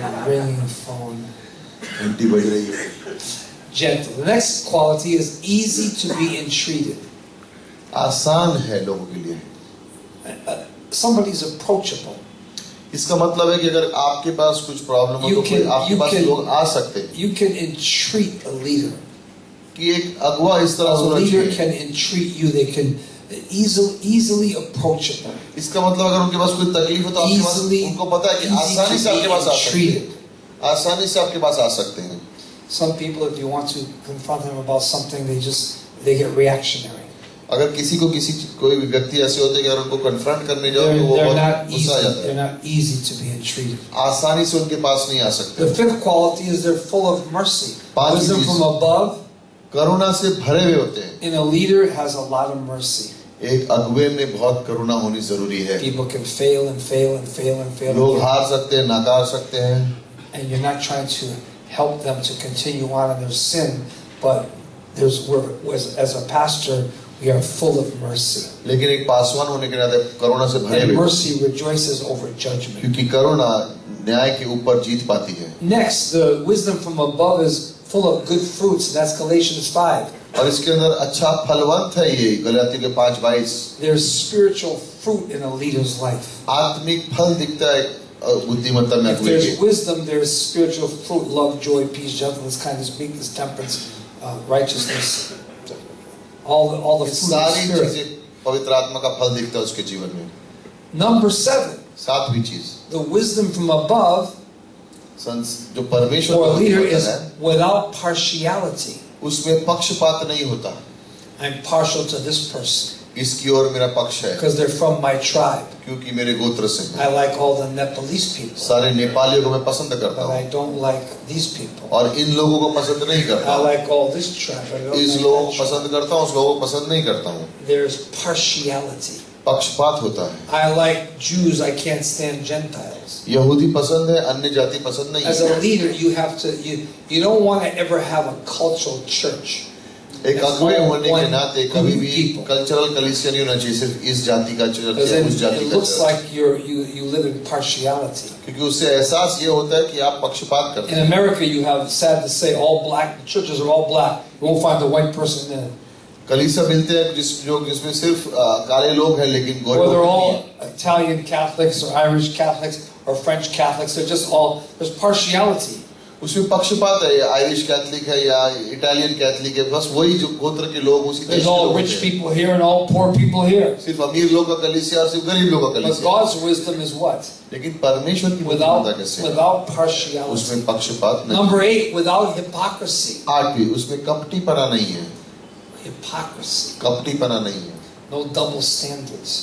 And ringing phone. घंटी बज रही है। Gentle. The next quality is easy to be entreated. आसान है लोगों के लिए। Somebody's approachable. इसका मतलब है कि अगर आपके पास कुछ प्रॉब्लम हो तो कोई आपके पास लोग आ सकते हैं। You can entreat a leader. कि एक अगुवा इस तरह A से होना leader चाहिए। can entreat you. They can easily approachable. इसका मतलब अगर उनके पास कोई तकलीफ हो तो आपके पास उनको पता है कि आसानी से आपके पास आ सकते हैं। आसानी से आपके पास आ सकते हैं। Some people, if you want to confront them about something, they get reactionary. अगर किसी कोई व्यक्ति ऐसे होते हैं कि अगर उनको कन्फ्रंट करने जाओ तो वो बहुत गुस्सा आ जाता They're है। not easy to be entreated. आसानी से उनके पास नहीं आ सकते। The fifth quality is they're full of mercy. पांचवी Wisdom चीज, from above. करुणा से भरे हुए होते हैं। And a leader has a lot of mercy. एक अगुवे में बहुत करुणा होनी जरूरी है। People can fail and fail and fail and fail. लोग हार सकते हैं, नाकार सकते हैं। And you're not trying to help them to continue on in their sin, but as a pastor, we are full of mercy. लेकिन एक पासवान होने के नाते करुणा से भरे And हुए, mercy rejoices over judgment. क्योंकि करुणा न्याय के ऊपर जीत पाती है। Next, the wisdom from above is full of good fruits. That's Galatians 5. और इसके अंदर अच्छा फलवंत है ये गलातियों के 5:22। There's spiritual fruit in a leader's life. आत्मिक फल दिखता है बुद्धिमत्ता में If अगुवे there's के। wisdom, there's spiritual fruit: love, joy, peace, gentleness, kindness, meekness, temperance, righteousness. all the fruit of the सारी Spirit. चीजें पवित्र आत्मा का फल दिखता है उसके जीवन में. Number 7, सातवीं चीज, the wisdom from above जो परमेश्वर for का a leader होता is है, without partiality. उसमें पक्षपात नहीं होता. I'm partial to this person इसकी ओर मेरा पक्ष है because they're from my tribe. क्योंकि मेरे गोत्र से I हैं. like all the Nepalese people, सारे नेपालियों को मैं पसंद करता but I हूँ don't like these people. और इन लोगों को पसंद नहीं करता I हूँ. like all this tribe, but I don't इस like लोगों that को tribe. पसंद करता हूँ, उस लोगों को पसंद नहीं करता हूँ. There's partiality. पक्षपात होता है. I like Jews, I can't stand Gentiles. यहूदी पसंद है, अन्य जाति पसंद नहीं As है. a leader, you don't want to ever have a cultural church. एक अगुवे होने के one नाते कभी भी people. कल्चरल कलीसिया नहीं होना चाहिए सिर्फ इस जाति का चर्च Because या then उस जाति it का looks church. like you live in partiality. क्योंकि उससे एहसास ये होता है कि आप पक्षपात करते In हैं. America, you have, sad to say, all black churches are all black. You won't find a white person in it. कलीसिया मिलते हैं जिसमें सिर्फ काले लोग हैं लेकिन गोरे Or लोग they're नहीं all हैं. Italian Catholics or Irish Catholics or French Catholics. They're just all, there's partiality. उसमें पक्षपात है. आयरिश कैथलिक है या इटालियन कैथलिक है, बस वही जो गोत्र के लोग उसी देश There's के all लोग rich हैं. people here and all poor people here. सिर्फ अमीर लोग का कलीसिया और सिर्फ गरीब लोग का But कलीसिया. God's wisdom is what? लेकिन परमेश्वर की बुद्धिमत्ता कैसे है? Without partiality. उसमें पक्षपात नहीं. Number 8, without hypocrisy. 8, उसमें कपटीपना नहीं है. Hypocrisy. कपटीपना नहीं है. No double standards.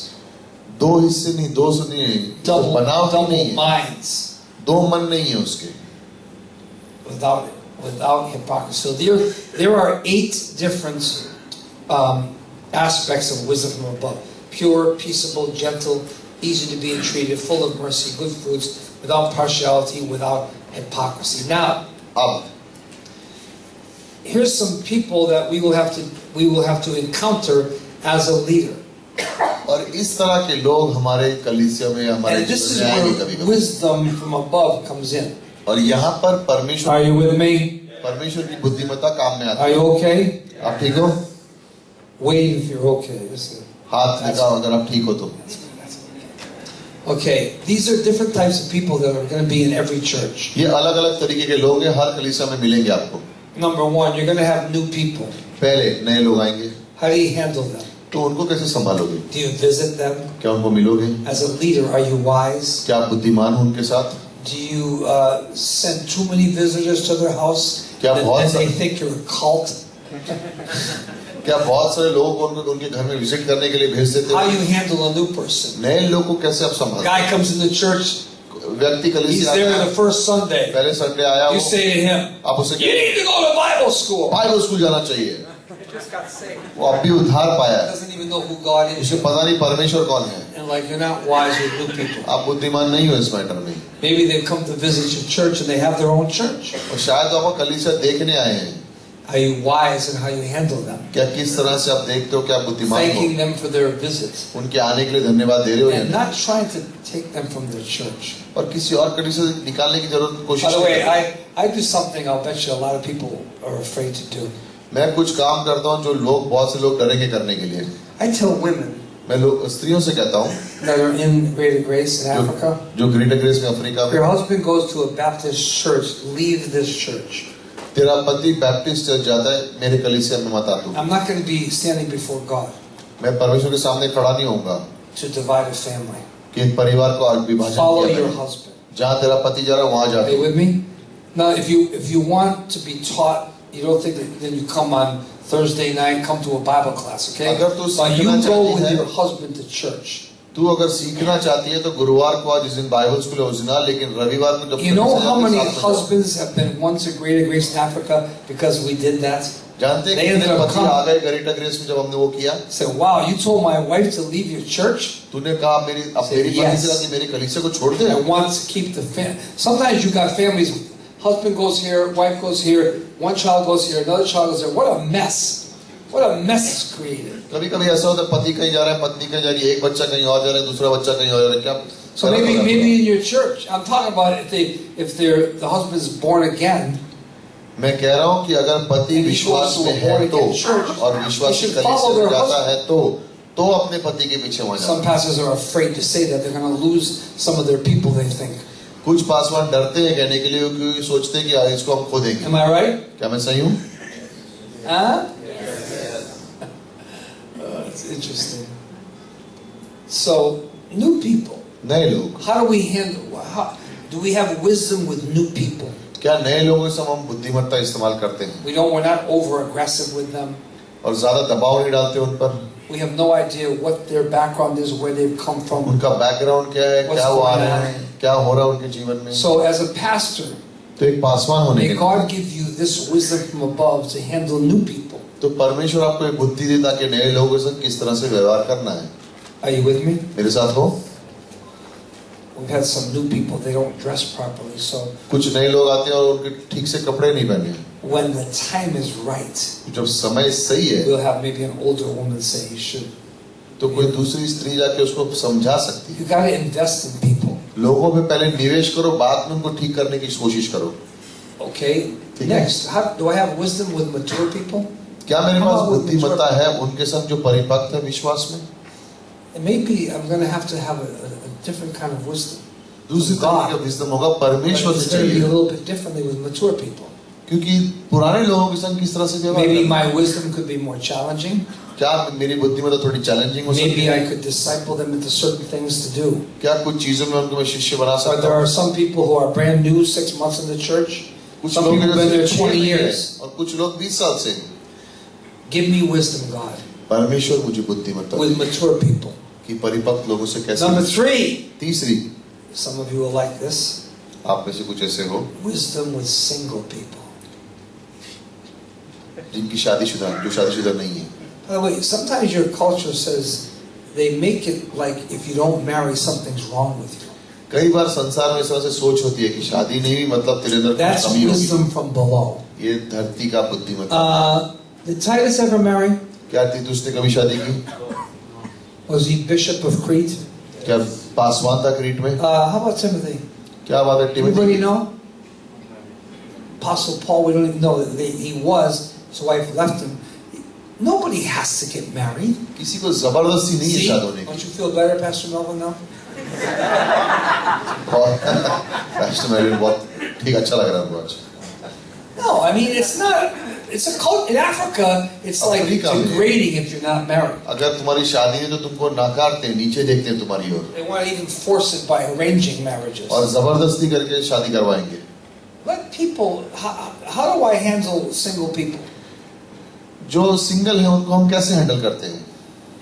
दो हिस्से नहीं, दो सुनिए नहीं, बनावटी नहीं Double है. minds. दो मन नहीं है उसके. Without hypocrisy. So there are 8 different aspects of wisdom from above: pure, peaceable, gentle, easy to be entreated, full of mercy, good fruits, without partiality, without hypocrisy. Now, अब here's some people that we will have to encounter as a leader. और इस तरह के लोग हमारे कलीसिया में हमारे And this is जीवन में आएंगे where कभी-कभी. wisdom from above comes in. और यहाँ पर Are you with me? परमेश्वर की बुद्धिमत्ता काम में आती Are है. you okay? आप ठीक हो? Wave if you're okay. हाथ दिखाओ अगर आप ठीक हो तो. Okay, these are different types of people that are going to be in every church. ये अलग-अलग तरीके के लोग हैं, हर कलीसिया में मिलेंगे आपको. Number 1, you're going to have new people. पहले नए लोग आएंगे. How do you handle them? तो उनको कैसे संभालोगे? Do you visit them? क्या उनको मिलोगे? As a leader, are you wise? क्या आप बुद्धिमान हो उनके साथ? Do you send too many visitors to their house क्या and बहुत they think you're a cult? क्या बहुत सारे लोगों को उनके घर में विजिट करने के लिए भेज देते How हो? you handle a new person? नए लोग को कैसे आप संभालते Guy comes in the church, हो? व्यक्ति he's कलीसिया there आता the है, first Sunday. पहले संडे आया You हो, say to him, आप उसे you need to go to Bible school. Bible school जाना चाहिए. Just got saved. वो अब भी उद्धार पाया है. Doesn't even know who God is. उसे पता नहीं परमेश्वर कौन है. And like you're not wise with new people. आप बुद्धिमान नहीं हो इस मैटर में. Maybe they've come to visit your church and they have their own church. और शायद आप कलीसिया देखने आए हैं. Are you wise in how you handle them? क्या किस तरह से आप देखते हो, क्या बुद्धिमान हो? Thanking them for their visit. उनके आने के लिए धन्यवाद दे रहे हो या And नहीं? not trying to take them from their church. और किसी और कलीसिया से निकालने की जरूरत By कोशिश the नहीं way, करते. I do something I'll bet you a lot of people are afraid to do. मैं कुछ काम करता हूँ जो लोग बहुत से लोग डरेंगे करने के लिए. I tell women मैं लोग स्त्रियों से कहता हूँ that are in Greater Grace in Africa, जो ग्रेटर ग्रेस में अफ्रीका if your में, husband goes to a Baptist church, leave this church. तेरा पति बैप्टिस्ट चर्च जाता है, मेरे कलीसिया में मत आ तू. I'm not going to be standing before God मैं परमेश्वर के सामने खड़ा नहीं होऊंगा to divide a family. कि एक परिवार को विभाजन Follow किया your जाए. husband. जहाँ तेरा पति जा रहा है वहाँ जा. Are you with me? Now, if you want to be taught, you don't think that then you come on Thursday night, come to a Bible class, okay? अगर तू But you सीखना go चाहती with है, your husband to church. तू अगर सीखना चाहती है तो गुरुवार को आज जिस दिन बाइबल स्कूल है उस दिन आ, लेकिन रविवार को जब You know कलीसिया how जाते many हैं, साथ में जाओ. husbands have been once at Greater Grace in Africa because we did that? जानते हैं They कि ended कितने up पति coming. आ गए ग्रेटर ग्रेस में जब हमने वो किया. Say, wow, you told my wife to leave your church? तूने कहा मेरी अब Say मेरी पत्नी yes. से कहा कि मेरी कलीसिया को छोड़ दे. I want to keep the family. Sometimes you got families, husband goes here, wife goes here, one child goes here, another child goes there. What a mess. What a mess is created. कभी कभी ऐसा होता है पति कहीं जा रहा है, पत्नी कहीं जा रही है, एक बच्चा कहीं और जा रहा है, दूसरा बच्चा कहीं और जा रहा है. क्या So maybe in your church, I'm talking about if the husband's born again. मैं कह रहा हूँ कि अगर पति विश्वास में है तो और विश्वास की कलीसिया में जाता है तो अपने पति के पीछे वहाँ Some जाता है. pastors are afraid to say that they're going to lose some of their people. They think. कुछ पासवान डरते हैं कहने के लिए क्योंकि सोचते हैं कि इसको हम खो देंगे. Am I right? क्या मैं सही हूँ? Huh? interesting. So, new people. नए लोग. How do we handle? Do we have wisdom with new people? क्या नए लोगों से हम बुद्धिमत्ता इस्तेमाल करते हैं? We're not over aggressive with them. और ज़्यादा दबाव नहीं डालते उन पर. We have no idea what their background is, where they've come from. उनका बैकग्राउंड क्या है, क्या वो आ रहे हैं, क्या हो रहा है उनके जीवन में. So, as a pastor, तो एक पासवान होने may के God give you this wisdom from above to handle new people. तो परमेश्वर आपको एक बुद्धि दे ताकि नए लोगों से किस तरह से व्यवहार करना है. Are you with me? मेरे साथ हो. We've had some new people, they don't dress properly, so कुछ नए लोग आते हैं और उनके ठीक से कपड़े नहीं पहने. when the time is right, जब समय सही है, we'll have maybe an older woman say you should. तो कोई दूसरी स्त्री जाके उसको समझा सकती है. You got to invest in people. लोगों पे पहले निवेश करो, बाद में उनको ठीक करने की कोशिश करो. Okay. Next, do I have wisdom with mature people? क्या मेरे पास बुद्धिमत्ता है उनके साथ जो परिपक्व है विश्वास में? Maybe I'm going to have a different kind of wisdom. दूसरी तरह का विजडम होगा परमेश्वर से It's going to be a चाहिए. little bit differently with mature people. क्योंकि पुराने लोगों के संग किस तरह से व्यवहार Maybe करना? my wisdom could be more challenging. क्या मेरी बुद्धिमत्ता थोड़ी चैलेंजिंग हो सकती Maybe है? I could disciple them into certain things to do. क्या कुछ चीजों में उनको मैं शिष्य बना But सकता there हूँ? are some people who are brand new, 6 months in the church. कुछ Some लोग people have been there 20 हैं years. और कुछ लोग 20 साल से. Give me wisdom, God, परमेश्वर मुझे बुद्धिमत्ता with mature people. कि परिपक्व लोगों से कैसे. Number 3. तीसरी, Some of you will like this. आप में से कुछ ऐसे हो Wisdom with single people. जिनकी शादीशुदा, जो शादीशुदा नहीं है. By the way, sometimes your culture says they make it like if you don't marry, something's wrong with you. कई बार संसार में इस तरह से सोच होती है कि शादी नहीं हुई मतलब तेरे अंदर कुछ That's कमी होगी. wisdom from below. ये धरती का बुद्धिमत्ता. Did Titus ever marry? क्या तीतुस ने कभी शादी की? Was he bishop of Crete? क्या पासवान था क्रीट में? How about Timothy? क्या बात है Anybody Timothy? know? Apostle Paul, we don't even know that he was. His wife left him. Nobody has to get married. किसी को जबरदस्ती नहीं है See? शादी होने Don't की. you feel better, Pastor Melvin, now? और राष्ट्र में बहुत ठीक अच्छा लग रहा है हमको आज. No, I mean, it's not. It's a cult. In Africa, it's like Africa में. degrading if you're not married. अगर तुम्हारी शादी है तो तुमको नकारते हैं, नीचे देखते हैं तुम्हारी ओर They want to even force it by arranging marriages. और जबरदस्ती करके शादी करवाएंगे. Let people. How do I handle single people? जो सिंगल है उनको हम कैसे हैंडल करते हैं?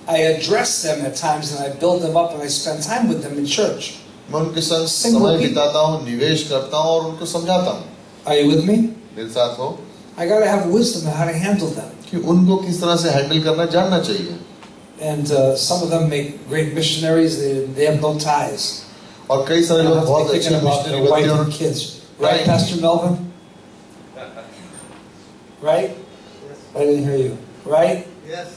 I address them at times and I build them up and I spend time with them in church. मैं उनके संग Single समय people. बिताता हूँ, निवेश करता हूँ और उनको समझाता हूँ. Are you with me? मेरे साथ हो I got to have wisdom on how to handle them. कि उनको किस तरह से हैंडल करना जानना चाहिए. And some of them make great missionaries. They have no ties. और कई सारे They लोग don't have to बहुत be अच्छे thinking about मिशनरी their होते wife हैं and और kids. Right, Right. Pastor Melvin? Right? I didn't hear you. Right? Yes.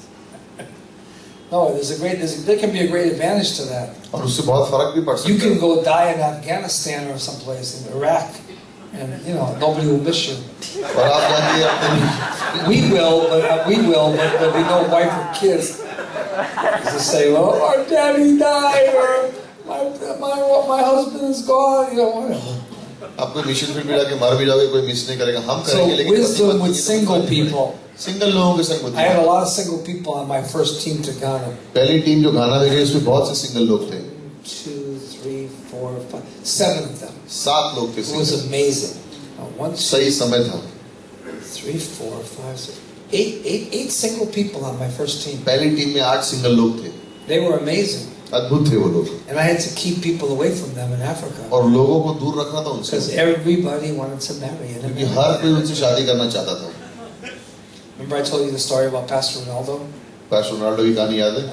No, there can be a great advantage to that. और उससे बहुत फर्क भी पड़ You सकता can है. go die in Afghanistan or someplace in Iraq, and nobody will miss you. और आप जाके अपने We will, but there'll be no wife or kids to say, "Well, our daddy died," or my husband is gone. Whatever. आप कोई mission field में जाके मर भी जाओगे कोई मिस नहीं करेगा. हम So करेंगे लेकिन wisdom with single people. Single लोगों के संग I had a बुद्धि. lot of single people on my first team to Ghana. पहली टीम जो घाना में गई उसमें बहुत से सिंगल लोग थे. 2, 3, 4, 5, 7 of them. 7 लोग थे It was सिंगल. amazing. 1, 2, सही समय था. 3, 4, 5, 6, 8 single people on my first team. पहली टीम में 8 सिंगल लोग थे. They were amazing. अद्भुत थे वो लोग. And I had to keep people away from them in Africa. और लोगों को दूर रखना था उनसे. Because everybody wanted to marry. And क्योंकि हर कोई उनसे शादी करना चाहता था. remember I told you the story about Pastor Ronaldo? Pastor Ronaldo की कहानी याद है?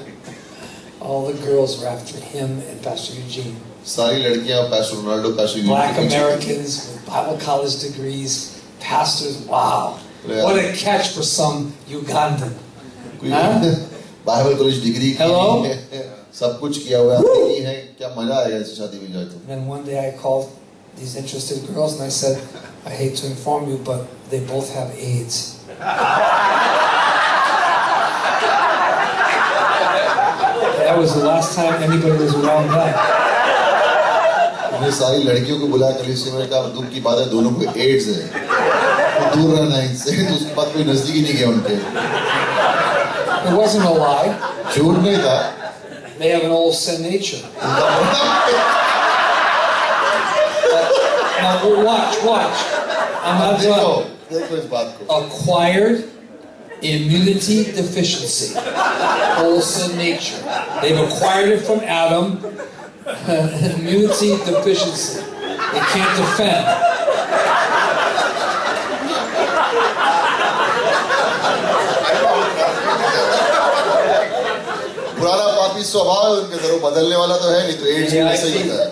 All the girls were after him and Pastor Eugene. सारी लड़कियां pastor Ronaldo, pastor Eugene Black के पीछे थी. Americans with Bible college degrees, pastors. Wow. Yeah. What a catch for some Ugandan. कोई हाँ? बाइबल कॉलेज डिग्री की Hello? है, सब कुछ किया हुआ है, है क्या मजा आएगा ऐसी शादी में जाए तो. And then one day I called these interested girls and I said, I hate to inform you, but they both have AIDS. That was the last time anybody was around them. मैंने सारी लड़कियों को बुलाया कलीसिया में, कहा दुख की बात है दोनों को एड्स है, तो दूर रहना इनसे. तो उसके बाद कोई नजदीक ही नहीं गया उनके. It wasn't a lie. झूठ नहीं था. They have an old sin nature. Now watch. I'm not done. देखो इस बात को. Acquired immunity deficiency. Old sin nature. They've acquired it from Adam. Immunity deficiency. They can't defend. पुराना पापी स्वभाव है उनके अंदर, वो बदलने वाला तो है नहीं, तो एड्स भी ऐसा ही होता है.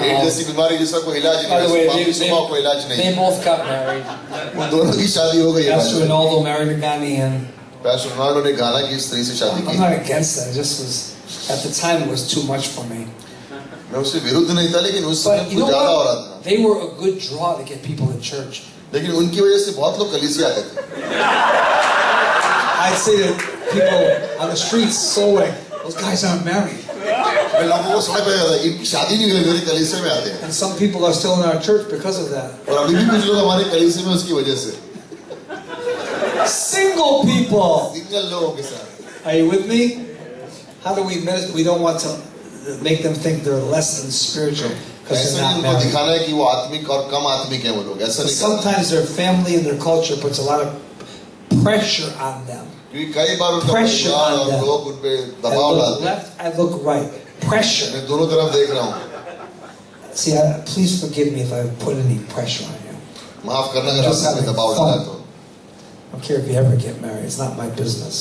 एड्स जैसी बीमारी जिसका कोई इलाज नहीं है, पापी स्वभाव को इलाज नहीं. They both got married. उन दोनों की शादी हो गई है. Pastor Ronaldo married a Ghanaian. पैस्टर Ronaldo ने गाना की स्त्री से शादी की. I'm not against that. It just was, at the time, it was too much for me. मैं उससे विरुद्ध नहीं था, लेकिन उस समय कुछ ज्यादा हो रहा था. They were a good draw to get people in church. लेकिन उनकी वजह से बहुत लोग कलीसिया आते थे. I'd say to people on the streets, so like, those guys aren't married. मैं लोगों को सड़क पे जाता, इनकी शादी नहीं हुई, मेरे कलीसिया में आते हैं. And some people are still in our church because of that. और अभी भी कुछ लोग हमारे कलीसिया में उसकी वजह से. Single people. सिंगल लोगों के साथ. Are you with me? How do we minister? We don't want to make them think they're less than spiritual because ऐसा they're नहीं not उनको married. दिखाना है कि वो आत्मिक और कम आत्मिक हैं वो लोग. ऐसा नहीं करना. Sometimes their family and their culture puts a lot of pressure on them. क्योंकि कई बार उनका Pressure परिवार on और them. लोग उन पे I दबाव look डालते हैं. left, I look right. Pressure. मैं दोनों तरफ देख रहा हूँ. See, please forgive me if I put any pressure on you. माफ करना अगर Just आपने having दबाव fun. डाला तो. I don't care if you ever get married. It's not my business.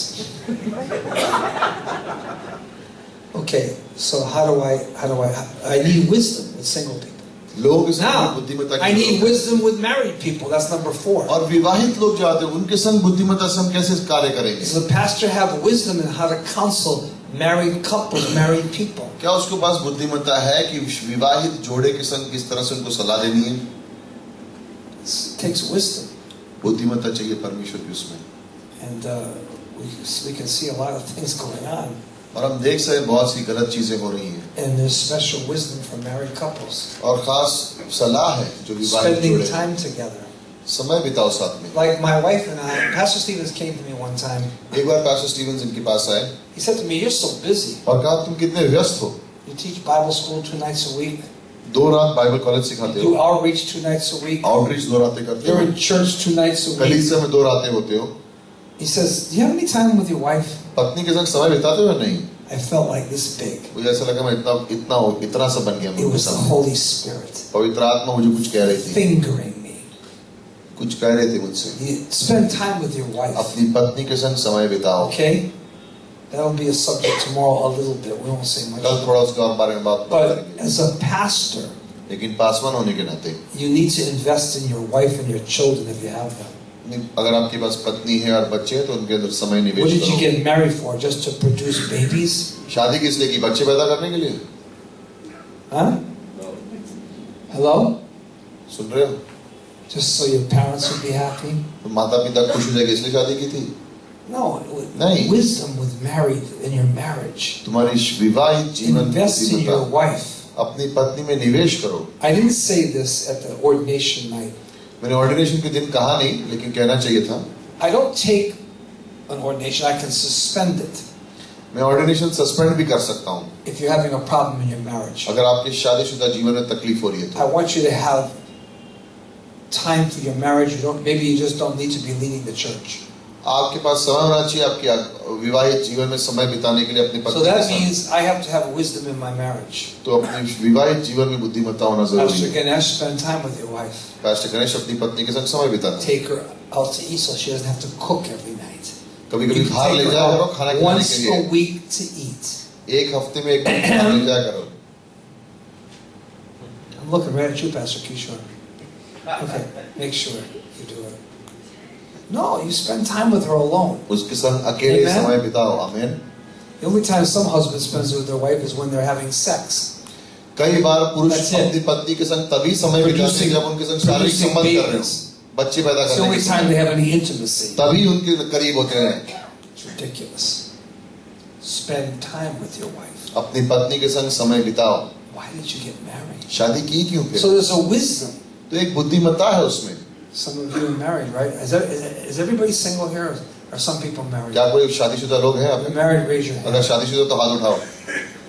Okay, so how do I need wisdom with single people. लोगों के संग Now, बुद्धिमत्ता I need wisdom with married people. That's number 4. और विवाहित लोग जो आते हैं उनके संग बुद्धिमत्ता से हम कैसे कार्य करेंगे. Does the pastor have wisdom in how to counsel married couples, married people? क्या उसके पास बुद्धिमत्ता है कि विवाहित जोड़े के संग किस तरह से उनको सलाह देनी है. It takes wisdom. बुद्धिमत्ता चाहिए परमेश्वर की उसमें. And we can see a lot of things going on. और हम देख सकते हैं बहुत सी गलत चीजें हो रही हैं. And there's special wisdom for married couples. और खास सलाह है जो विवाहित Spending जोड़े time together. समय बिताओ साथ में. Like my wife and I, Pastor Stevens came to me one time. एक बार पास्टर स्टीवंस इनके पास आए He said to me, "You're so busy. और कहा तुम कितने व्यस्त हो. You teach Bible school 2 nights a week. 2 रात बाइबल कॉलेज सिखाते You हो. do outreach 2 nights a week. Outreach 2 रातें करते You're हो. in church 2 nights a week." कलीसिया में 2 रातें होते हो. He says, "Do you have any time with your wife?" पत्नी के संग समय बिताते हो या नहीं. I felt like this big. मुझे ऐसा लगा मैं इतना सा बन गया. It was the Holy Spirit पवित्र आत्मा मुझे कुछ कह रही थी. fingering me. कुछ कह रहे थे मुझसे. You spend time with your wife. अपनी पत्नी के संग समय बिताओ. Okay? That'll be a subject tomorrow a little bit. We won't say much. कल थोड़ा उसके बारे में बात But करेंगे. as a pastor, लेकिन पासवान होने के नाते you need to invest in your wife and your children if you have them. अगर आपके पास पत्नी है और बच्चे हैं तो उनके अंदर समय What निवेश did you करो. get married for? Just to produce babies? शादी किस लिए की. बच्चे पैदा करने के लिए. Huh? Hello? सुन रहे हो. Just so your parents would be happy? तो माता पिता खुश हो जाएंगे इसलिए शादी की थी. No. नहीं. Wisdom with married in your marriage. तुम्हारी विवाहित जीवन Invest in your wife. अपनी पत्नी में निवेश करो. I didn't say this at the ordination night. मैंने ऑर्डिनेशन के दिन कहा नहीं, लेकिन कहना चाहिए था. I don't take an ordination. I can suspend it मैं ऑर्डिनेशन सस्पेंड भी कर सकता हूँ. if you're having a problem in your marriage. अगर आपके शादीशुदा जीवन में तकलीफ हो रही है तो. I want you to have time for your marriage. Maybe you just don't need to be leading the church. आपके पास समय होना चाहिए आपके विवाहित जीवन में समय बिताने के लिए अपनी So पत्नी के that साथ. means I have to have wisdom in my marriage. तो अपने विवाहित जीवन में बुद्धिमत्ता होना जरूरी Pastor है. Ganesh, spend time with your wife. Pastor Ganesh अपनी पत्नी के साथ समय बिताते हैं. Take her out to eat so she doesn't have to cook every night. कभी-कभी You can बाहर ले take her जाया करो out खाना खिलाने once के a लिए. week to eat. एक हफ्ते में एक दिन बाहर ले जाया करो. I'm looking right at you, Pastor Kishore. Okay, make sure you do it. No, you spend time with her alone. उसके संग अकेले Amen. समय बिताओ. आमीन. The only time some husband spends with their wife is when they're having sex. कई बार पुरुष That's it. अपनी पत्नी के संग तभी समय बिताते हैं जब उनके संग शारीरिक Producing संबंध कर रहे हो. babies. बच्चे पैदा It's the करने only के time समय they have any intimacy. तभी उनके करीब होते हैं. It's ridiculous. Spend time with your wife. अपनी पत्नी के संग समय बिताओ. Why did you get married? शादी की क्यों फिर? So there's a wisdom. तो एक बुद्धिमत्ता है उसमें. Some of you are married, right? Is everybody single here? Are some people married? क्या कोई शादीशुदा लोग हैं If you're married, raise your अगर hand. शादीशुदा तो हाथ उठाओ.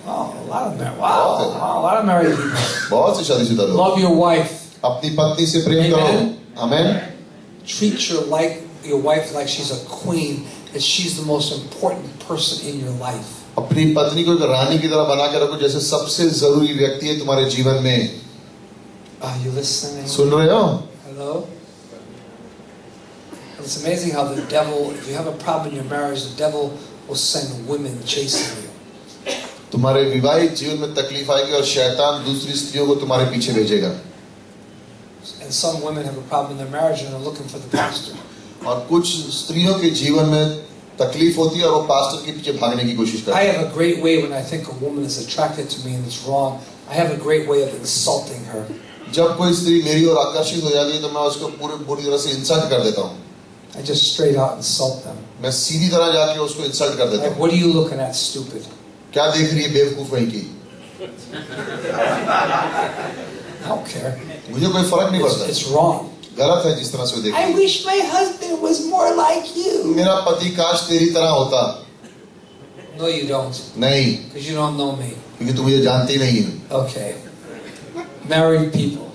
Wow, a lot of married. Wow, a lot of married people. बहुत से शादीशुदा लोग. Love your wife. अपनी पत्नी से प्रेम करो. Amen. Amen. Treat your wife like she's a queen, that she's the most important person in your life. अपनी पत्नी को एक रानी की तरह बना के रखो जैसे सबसे जरूरी व्यक्ति है तुम्हारे जीवन में. Are you listening? सुन रहे हो? Hello? It's amazing how the devil, if you have a problem in your marriage, the devil will send women chasing you. तुम्हारे विवाहित जीवन में तकलीफ आएगी और शैतान दूसरी स्त्रियों को तुम्हारे पीछे भेजेगा. And some women have a problem in their marriage and are looking for the pastor. और कुछ स्त्रियों के जीवन में तकलीफ होती है और वो पास्टर के पीछे भागने की कोशिश करती I है. have a great way when I think a woman is attracted to me and it's wrong. I have a great way of insulting her. जब कोई स्त्री मेरी ओर आकर्षित हो जाती है तो मैं उसको पूरी तरह से इंसल्ट कर देता हूँ. I just straight out insult them. मैं सीधी तरह जाके उसको इंसल्ट कर देता Like, हूँ. what are you looking at, stupid? क्या देख रही है बेवकूफ वहीं की. I don't care. मुझे कोई फर्क नहीं पड़ता. It's wrong. गलत है जिस तरह से वो देख. I wish my husband was more like you. मेरा पति काश तेरी तरह होता. No, you don't. नहीं, Because you don't know me. क्योंकि तुम मुझे जानती नहीं हो. Okay. Married people.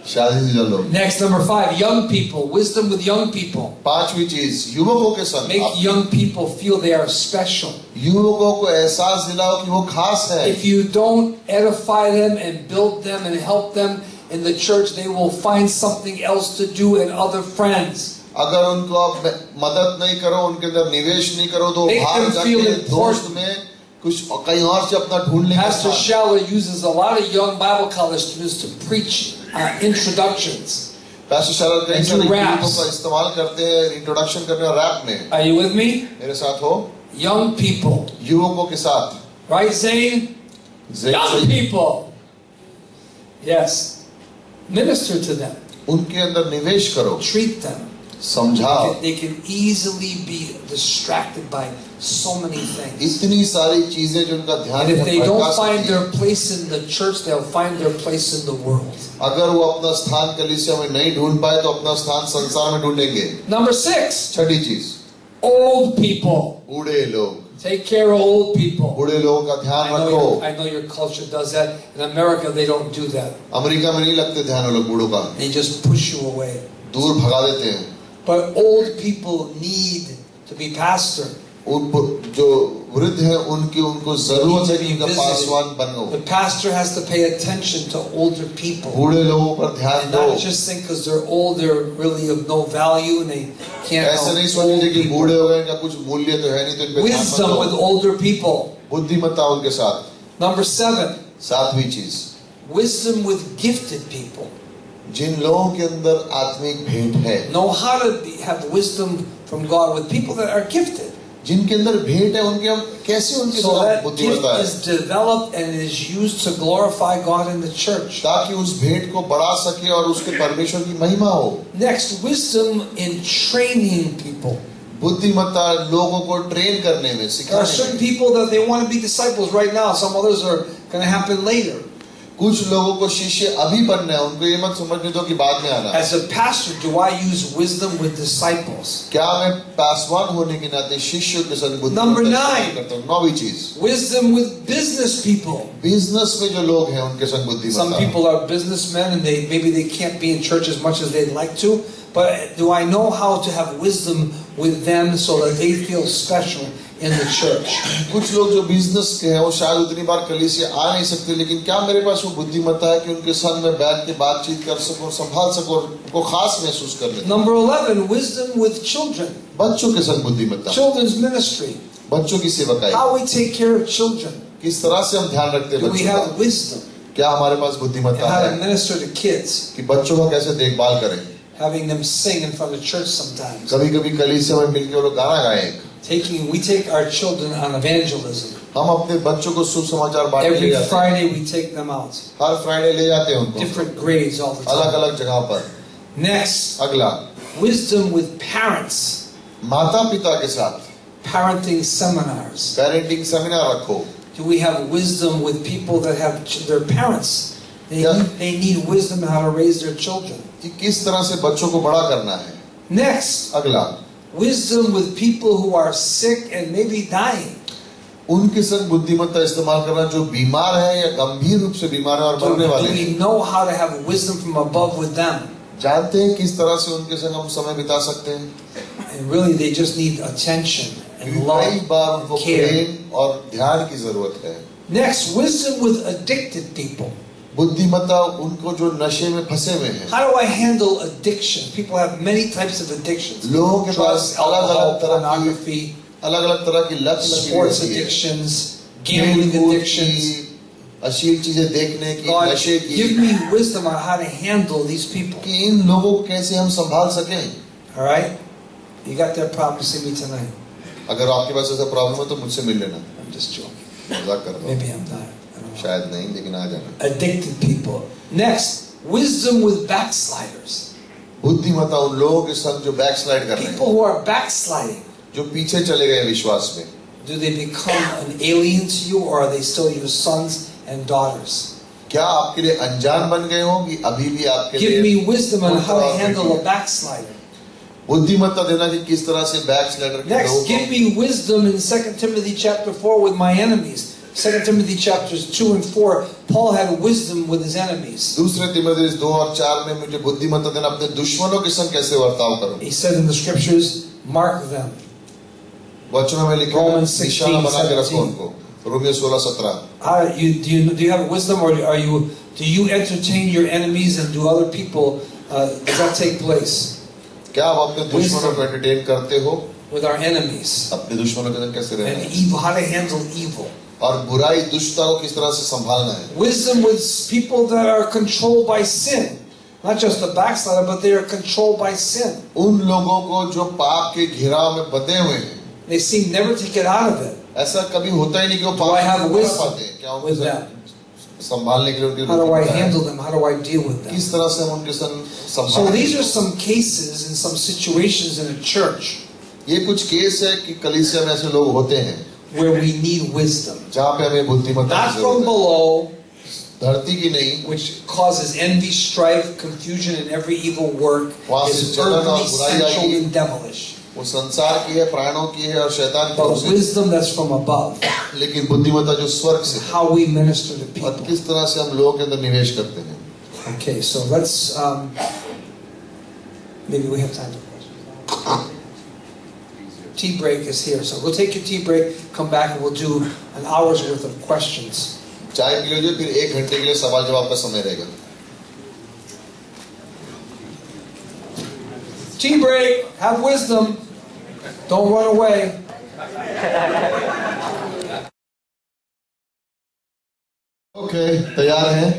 शादीशुदा लोग. Next, number 5, young people. Wisdom with young people. पांचवी चीज, युवकों के संग. Make young people feel they are special. युवकों को एहसास दिलाओ कि वो खास है. If you don't edify them and build them and help them in the church, they will find something else to do and other friends. अगर उनको आप मदद नहीं करो, उनके अंदर निवेश नहीं करो, तो Make भाग them feel जाके important. दोस्त में कुछ कहीं और से अपना ढूंढने के Pastor साथ. Schaller uses a lot of young Bible college students to preach introductions. पैस्टर शालर कई And सारे do raps. युवकों का इस्तेमाल करते हैं इंट्रोडक्शन करने और रैप में. Are you with me? मेरे साथ हो. Young people. युवकों के साथ. Right, Zane? Young people. Yes. Minister to them. उनके अंदर निवेश करो. Treat them. समझाओ. They can easily be distracted by so many things. इतनी सारी चीजें जो उनका ध्यान And if they भटका don't find सकती their हैं. place in the church, they'll find their place in the world. अगर वो अपना स्थान कलीसिया में नहीं ढूंढ पाए तो अपना स्थान संसार में ढूंढेंगे. Number 6, छठी चीज, old people. बूढ़े लोग. Take care of old people. बूढ़े लोगों का ध्यान रखो. I know your culture does that. In America, they don't do that. America में नहीं लगते ध्यान वो लोग बूढ़ों का. They just push you away. दूर भगा देते हैं. But old people need to be pastored. जो वृद्ध हैं उनको जरूरत है कि उनका पासवान बनो. The pastor has to pay attention to older people. बूढ़े लोगों पर ध्यान And दो. not just think because they're old, they're really of no value and they can't ऐसे help नहीं old सोचेंगे कि people. बूढ़े हो गए, इनका कुछ मूल्य तो है नहीं, तो इन पे ध्यान मत Wisdom with दो. older people. बुद्धिमत्ता उनके साथ. Number 7, सातवीं चीज, wisdom with gifted people. जिन लोगों के अंदर आत्मिक भेंट है. Know how to have wisdom from God with people that are gifted. जिनके अंदर भेंट है उनके हम कैसे उनके So साथ that gift बुद्धिमत्ता है, is developed and is used to glorify God in the church. ताकि उस भेंट को बढ़ा सके और उसके परमेश्वर की महिमा हो. Next, wisdom in training people. बुद्धिमत्ता लोगों को ट्रेन करने में, There are सिखाने certain में. people that they want to be disciples right now. Some others are going to happen later. कुछ लोगों को शिष्य अभी बनना है, उनको ये मत समझने दो कि बाद में आना. As a pastor, do I use wisdom with disciples? क्या मैं पासवान होने के नाते शिष्यों के संग Number बुद्धिमत्ता 9. करता हूँ? 9वीं चीज, Wisdom with business people. Business में जो लोग हैं उनके संग Some बुद्धिमत्ता. people are businessmen and maybe they can't be in church as much as they'd like to. But do I know how to have wisdom with them so that they feel special in the church? कुछ लोग जो business के हैं वो शायद उतनी बार कलीसिया आ नहीं सकते, लेकिन क्या मेरे पास वो बुद्धिमत्ता है कि उनके संग में बैठ के बातचीत कर सकूं, संभाल सकूं और उनको खास महसूस कर ले. Number 11, wisdom with children. बच्चों के संग बुद्धिमत्ता. Children's ministry. बच्चों की सेवकाई. How we take care of children. किस तरह से हम ध्यान रखते हैं Do we बच्चों have का? wisdom? क्या हमारे पास And बुद्धिमत्ता how to है minister to kids. कि बच्चों का कैसे देखभाल करें? Having them sing in front of church sometimes. कभी कभी कलीसिया में मिलकर वो लोग गाना गाएं. We take our children on evangelism. हम अपने बच्चों को शुभ समाचार बांटने ले Every जाते हैं. Friday we take them out. Her Friday ले जाते हैं उनको Different grades all the अलग time. अलग जगह पर. Next, अगला, wisdom with parents. माता पिता के साथ Parenting seminars. पेरेंटिंग सेमिनार रखो. Do we have wisdom with people that have their parents? Yeah. They need wisdom how to raise their children. कि किस तरह से बच्चों को बड़ा करना है. Next, अगला, wisdom with people who are sick and maybe dying. उनके संग बुद्धिमत्ता इस्तेमाल करना जो बीमार है या गंभीर रूप से बीमार है और मरने Do वाले we हैं। know how to have wisdom from above with them? जानते हैं किस तरह से उनके संग हम समय बिता सकते हैं। And really they just need attention and love कई बार उनको and care. प्रेम और ध्यान की जरूरत है। Next, wisdom with addicted people. बुद्धिमत्ता उनको जो नशे में फंसे हुए हैं। How do I handle addiction? People have many types of addictions. लोगों के Drugs, पास अलग-अलग alcohol, तरह की pornography, अलग-अलग तरह की लत लगी sports रहती है। addictions, gambling addictions. अश्लील चीजें देखने की, God, नशे की, give me wisdom on how to handle these people. कि इन लोगों को कैसे हम संभाल सकें। All right? You got that problem, see me tonight. अगर आपके पास ऐसा प्रॉब्लम है तो मुझसे मिल लेना। I'm just joking. मजाक कर रहा हूँ। Maybe I'm not. I don't know. शायद नहीं, लेकिन आ जाना। Addicted people. Next, wisdom with backsliders. बुद्धिमत्ता उन लोगों के संग जो बैकस्लाइड कर रहे हैं, People who are backsliding. जो पीछे चले गए विश्वास में। Do they become an alien to you, or are they still your sons and daughters? क्या आपके लिए अनजान बन गए हो कि अभी भी आपके Give me लिए wisdom on how to handle a backslider. बुद्धिमत्ता देना कि किस तरह से बैकस्लाइडर के लोगों Next, give को। me wisdom in 2 Timothy chapter 4 with my enemies. 2 Timothy chapters 2 and 4, Paul had wisdom with his enemies. दूसरे तीमुथियुस 2 और 4 में मुझे बुद्धिमत्ता देना अपने दुश्मनों के संग कैसे बर्ताव करूं। He said in the scriptures, mark them. वचनों में लिखा है Romans 16, निशाना बना के रखो 17. उनको। Romeo 16-17। Do you have wisdom, or do you entertain your enemies, and do other people does that take place क्या आप अपने दुश्मनों को एंटरटेन करते हो? with our enemies? अपने दुश्मनों के संग कैसे रहना And है? evil, how to handle evil. और बुराई दुष्टता को किस तरह से संभालना है? Wisdom with people that are controlled by sin. Not just the backslider, but they are controlled by sin. उन लोगों को जो पाप के घिराव में बंधे हुए हैं, They seem never to get out of it. ऐसा कभी होता ही नहीं कि वो Do I पाप have से उबर wisdom पाते हैं। क्या with उनके them? संग संभालने के लिए उनके How do I लिए handle them? How do I deal with them? किस तरह से हम उनके संग So संभालें? these are some cases and some situations in a church ये कुछ केस है कि कलीसिया में ऐसे लोग होते हैं where we need wisdom. जहाँ पे हमें बुद्धिमत्ता Not की from जरूरत है। below, धरती की नहीं, which causes envy, strife, confusion, and every evil work. वहाँ से Is जलन और earthly, बुराई sensual, आएगी। and devilish. वो संसार की है, प्राणों की है और शैतान की But ओर से। wisdom that's from above. लेकिन बुद्धिमत्ता जो स्वर्ग से है How we minister to और people. किस तरह से हम लोगों के अंदर निवेश करते हैं। Okay, so let's maybe we have time for questions. Tea break is here, so we'll take your tea break, come back, and we'll do an hour's worth of questions. चाय पी लीजिए, फिर 1 घंटे के लिए सवाल जवाब का समय रहेगा। Tea break, have wisdom, don't run away. Okay, तैयार हैं?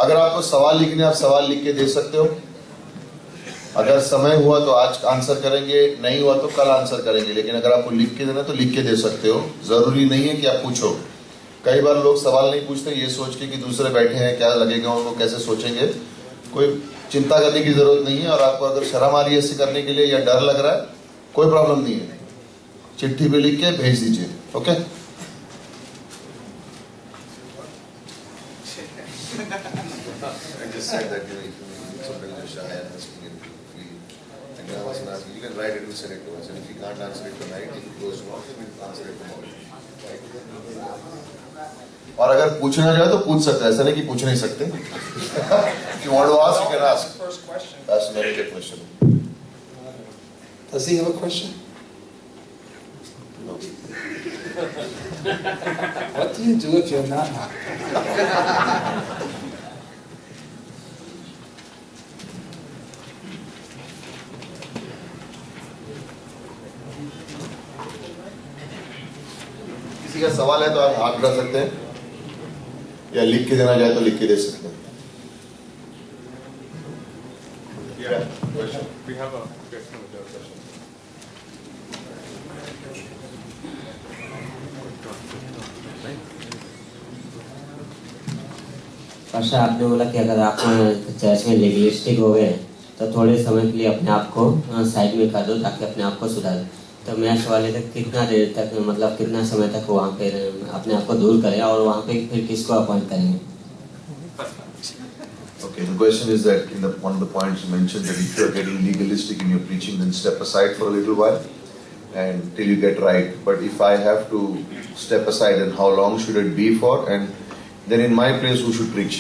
अगर आपको सवाल लिखने, आप सवाल लिख के दे सकते हो। अगर समय हुआ तो आज आंसर करेंगे, नहीं हुआ तो कल आंसर करेंगे, लेकिन अगर आपको लिख के देना तो लिख के दे सकते हो। जरूरी नहीं है कि आप पूछो। कई बार लोग सवाल नहीं पूछते ये सोच के कि दूसरे बैठे हैं, क्या लगेगा उनको, कैसे सोचेंगे। कोई चिंता करने की जरूरत नहीं है। और आपको अगर शर्म आ रही है ऐसे करने के लिए या डर लग रहा है, कोई प्रॉब्लम नहीं है, चिट्ठी पे लिख के भेज दीजिए। Okay, I just said that somebody is shy and asking if and I was asking, you can write it and send it to us, and if you can't answer it tonight, if it goes wrong, then we'll answer it tomorrow. और अगर पूछना चाहे तो पूछ सकते हैं, ऐसा नहीं कि पूछ नहीं सकते। If you want to ask, you can ask. First question. That's a very good question. Does he have a question? No. What do you do if you're not? किसी का सवाल है तो आप हाथ उठा सकते हैं या लिख के देना चाहे तो लिख के दे सकते हैं। Yeah, question. We have a question with your question. Pastor आपने बोला कि अगर आप चर्च में लीगलिस्टिक हो गए तो थोड़े समय के लिए अपने आप को साइड में कर दो ताकि अपने आप को सुधार। तो मेरा सवाल है तक कितना देर तक मतलब कितना समय तक वहाँ पे अपने आप को दूर करें और वहाँ पे फिर किसको अपॉइंट करेंगे? Okay, the question is that in one of the points you mentioned that if you are getting legalistic in your preaching, then step aside for a little while and till you get right. But if I have to step aside, then how long should it be for? And then in my place, who should preach?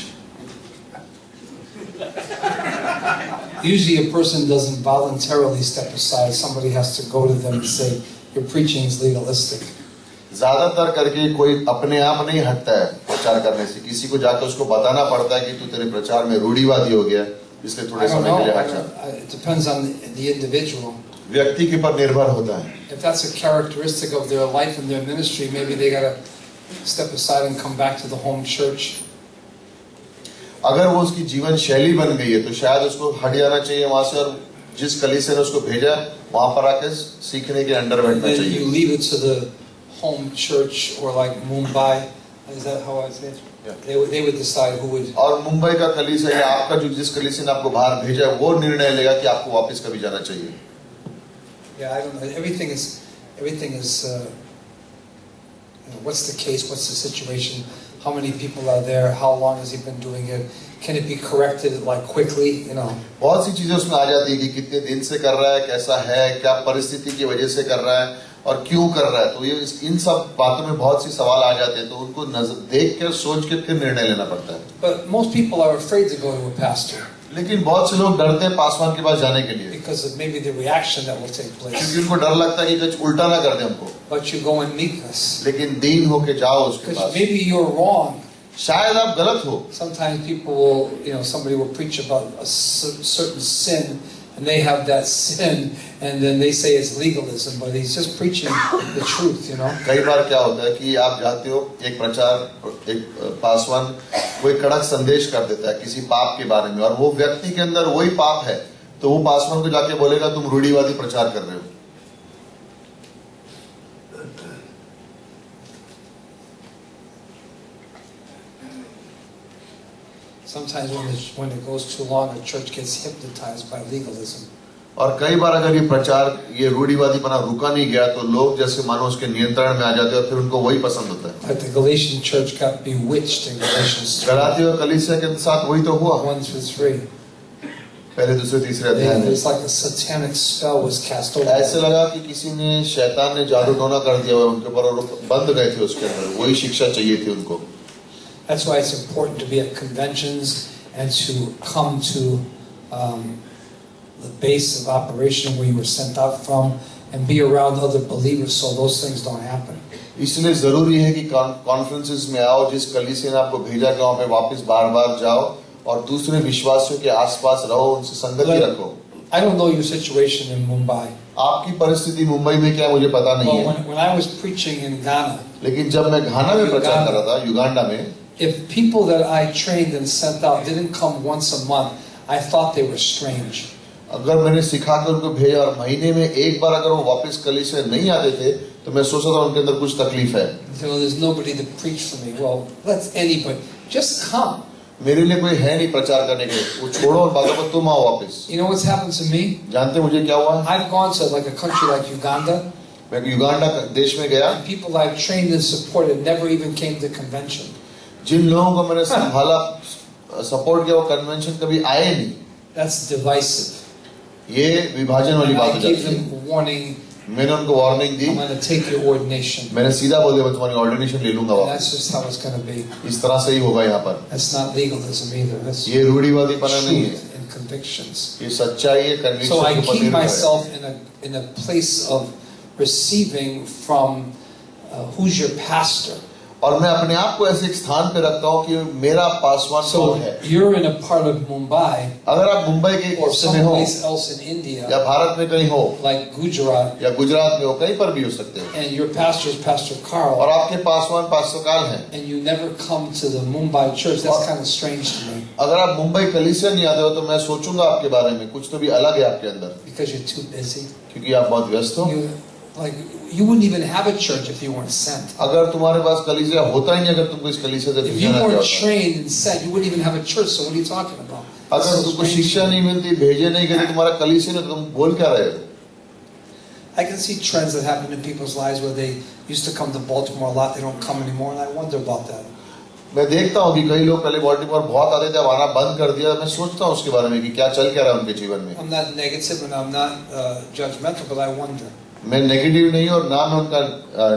Usually a person doesn't voluntarily step aside. Somebody has to go to them and say, your preaching is legalistic. ज्यादातर करके कोई अपने आप नहीं हटता है प्रचार करने से, किसी को जाकर उसको बताना पड़ता है कि तू तेरे प्रचार में रूढ़िवादी हो गया, इसलिए थोड़े समय के लिए हट जा। It depends on the individual. व्यक्ति के पर निर्भर होता है। If that's a characteristic of their life and their ministry, maybe they gotta step aside and come back to the home church. अगर वो उसकी जीवन शैली बन गई है तो शायद उसको हट जाना चाहिए वहां से और जिस कलीसिया ने उसको भेजा वहां पर आकर सीखने के अंडर बैठना Then चाहिए। you leave it to the home church or like Mumbai. Is that how I say it? Yeah. They would decide who would. और मुंबई का कलीसिया या आपका जो जिस कलीसिया ने आपको बाहर भेजा वो निर्णय लेगा कि आपको वापस कभी जाना चाहिए। Yeah, I don't know. Everything is. What's the case? What's the situation? How many people are there? How long has he been doing it? Can it be corrected like quickly? बहुत सी चीजें उसमें आ जाती है कि कितने दिन से कर रहा है, कैसा है, क्या परिस्थिति की वजह से कर रहा है और क्यों कर रहा है। तो ये इन सब बातों में बहुत सी सवाल आ जाते हैं, तो उनको देख कर सोच के फिर निर्णय लेना पड़ता है। But most people are afraid to go to a pastor. लेकिन बहुत से लोग डरते हैं पासवान के पास जाने के लिए। Because of maybe the reaction that will take place. क्योंकि उनको डर लगता है कि कुछ उल्टा ना कर दे हमको। But you go in meekness. लेकिन दीन होके जाओ उसके Because pass. maybe you're wrong. शायद आप गलत हो। Sometimes people will, somebody will preach about a certain sin, and they have that sin, and then they say it's legalism, but he's just preaching the truth, कई बार क्या होता है कि आप जाते हो एक पासवान कोई कड़क संदेश कर देता है किसी पाप के बारे में और वो व्यक्ति के अंदर वही पाप है, तो वो पासवान को जाके बोलेगा तुम रूढ़िवादी प्रचार कर रहे हो। Sometimes when it goes too long, a church gets hypnotized by legalism. और कई बार अगर ये प्रचार ये रूढ़िवादीपना रुका नहीं गया तो लोग जैसे मानो उसके नियंत्रण में आ जाते हैं और फिर उनको वही पसंद होता है। Like the Galatian church got bewitched in Galatians 3. Galati और कलीसिया के साथ वही तो हुआ। 1-3. पहले दूसरे तीसरे अध्याय में It's like a satanic spell was cast over. ऐसे लगा कि किसी ने शैतान ने जादू टोना कर दिया हुआ उनके ऊपर और बंद गए थे उसके अंदर, वही शिक्षा चाहिए थी उनको। That's why it's important to be at conventions and to come to the base of operation where you were sent out from and be around other believers so those things don't happen. इसलिए जरूरी है कि conferences में आओ, जिस कलीसिया ने आपको भेजा कि वहाँ पे वापस बार-बार जाओ और दूसरे विश्वासियों के आसपास रहो, उनसे संगति रखो। I don't know your situation in Mumbai. आपकी परिस्थिति मुंबई में क्या मुझे पता नहीं है। When I was preaching in Ghana, लेकिन जब मैं घाना में प्रचार कर रहा था, युगांडा में, if people that I trained and sent out didn't come once a month, I thought they were strange. अगर मैंने सिखा के उनको भेजा और महीने में एक बार अगर वो वापस कलीसिया नहीं आते थे, तो मैं सोचता था उनके अंदर कुछ तकलीफ है। There's nobody to preach for me. Well, let's anybody just come. मेरे लिए कोई है नहीं प्रचार करने के, वो छोड़ो और बातों पर तुम आओ वापस। You know what's happened to me? जानते मुझे क्या हुआ? I've gone to like a country like Uganda. मैं युगांडा देश में गया। People I've trained and supported never even came to convention. जिन लोगों को मैंने संभाला, सपोर्ट किया, वो कन्वेंशन कभी आए नहीं। That's divisive. ये विभाजन वाली बात हो I gave जाती है। them warning. मैंने उनको warning the. I'm going to take your ordination. मैंने सीधा बोल दिया मैं तुम्हारी ऑर्डिनेशन ले लूंगा And वापस। that's just how it's going to be. इस तरह से ही होगा यहाँ पर। That's not legalism either. That's ये रूढ़िवादीपना नहीं है। truth and convictions. ये सच्चाई है, कन्विक्शन So I के ऊपर keep निर्भर है। myself in a place of receiving from who's your pastor. और मैं अपने आप को ऐसे एक स्थान पे रखता हूँ कि मेरा पासवान So कौन है। you're in a part of Mumbai अगर आप मुंबई के or हिस्से में हो someplace else in India, या भारत में कहीं हो like Gujarat, या गुजरात में हो, कहीं पर भी हो सकते हो, and your pastor is Pastor और Carl, आपके पासवान पास्टर काल हैं, and you never come to the Mumbai church, that's kind of strange to me. अगर आप मुंबई कलीसिया नहीं आते हो तो मैं सोचूंगा आपके बारे में कुछ तो भी अलग है आपके अंदर, Because you're too busy. क्योंकि आप बहुत व्यस्त हो। Like you wouldn't even have a church if you weren't sent. अगर तुम्हारे पास कलीसिया होता ही नहीं, अगर तुमको इस कलीसिया से If you भेजा ना weren't जाता, trained and sent, you wouldn't even have a church. So what are you talking about? अगर तुमको शिक्षा नहीं मिलती, भेजे नहीं गए तुम्हारा कलीसिया नहीं, तो तुम बोल क्या रहे हो? I can see trends that happen in people's lives where they used to come to Baltimore a lot. They don't come anymore, and I wonder about that. मैं देखता हूँ कि कई लोग पहले बॉल्टीमोर बहुत आते थे, अब आना बंद कर दिया। मैं सोचता हूँ उसके बारे में कि क्या चल क्या रहा है उनके जीवन में। I'm not negative and I'm not judgmental, but I wonder. मैं नेगेटिव नहीं और ना मैं उनका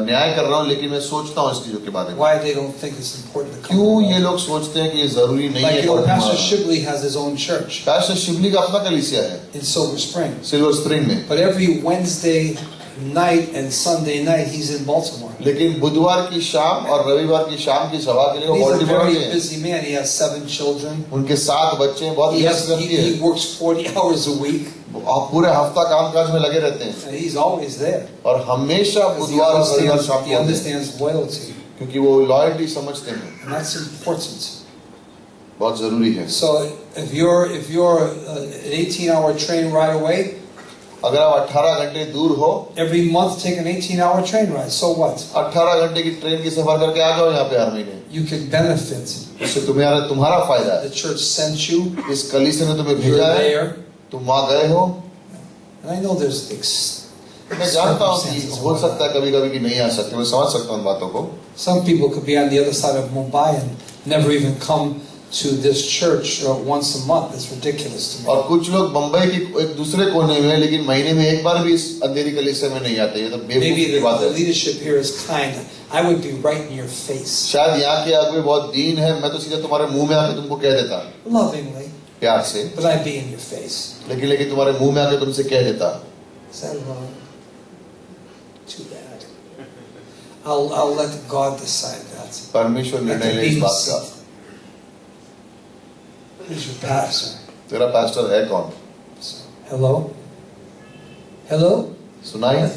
न्याय कर रहा हूँ, लेकिन मैं सोचता हूँ इस चीजों के बारे में। Why they don't think it's important to come. क्यों ये लोग सोचते हैं कि ये जरूरी नहीं है? Like Pastor Shibley has his own church. Pastor Shibley का अपना कलीसिया है in Silver Spring. Silver spring में। But every Wednesday night and Sunday night he's in Baltimore. लेकिन बुधवार की शाम और रविवार की शाम की सभा के लिए वो He's a बॉल्टीमोर very में। busy man. He has 7 children. उनके 7 बच्चे हैं, बहुत व्यस्त रहती है। He works 40 hours a week. पूरे हफ्ता कामकाज में लगे रहते हैं। And he's always there. और हमेशा बुधवार और रविवार शाम He को understands loyalty. क्योंकि वो लॉयल्टी समझते हैं। And that's important. बहुत जरूरी है। So if you're an 18-hour train ride away, अगर आप 18 घंटे दूर हो, every month take an 18-hour train ride. So what? 18 घंटे की ट्रेन की सफर करके आ जाओ यहाँ पे हर महीने। You can benefit. इससे तुम्हारा फायदा है। The church sent you. इस कलीसिया ने तुम्हें You're भेजा है, there. तुम वहाँ गए हो। And I know there's मैं जानता हूँ कि हो सकता है कभी-कभी कि नहीं आ सकते, मैं समझ सकता हूँ इन बातों को। Some people could be on the other side of Mumbai and never even come to this church once a month. It's ridiculous to me. और कुछ लोग मुंबई की एक दूसरे कोने में, लेकिन महीने में एक बार भी इस अंधेरी कलीसिया में नहीं आते। ये तो बेवकूफ़ी की बात The है। leadership here is kind. I would be right in your face. शायद यहाँ के अगुवे बहुत दीन है, मैं तो सीधा तुम्हारे मुंह में आके तुमको कह देता Lovingly. प्यार से, But I'd be in your face. लेकिन तुम्हारे मुंह में आके तुमसे कह देता। Is that wrong? Too bad. I'll let God decide that. परमेश्वर निर्णय ले इस बात का। Who's your pastor? तेरा पास्टर है कौन? Hello? Hello? सुनाई?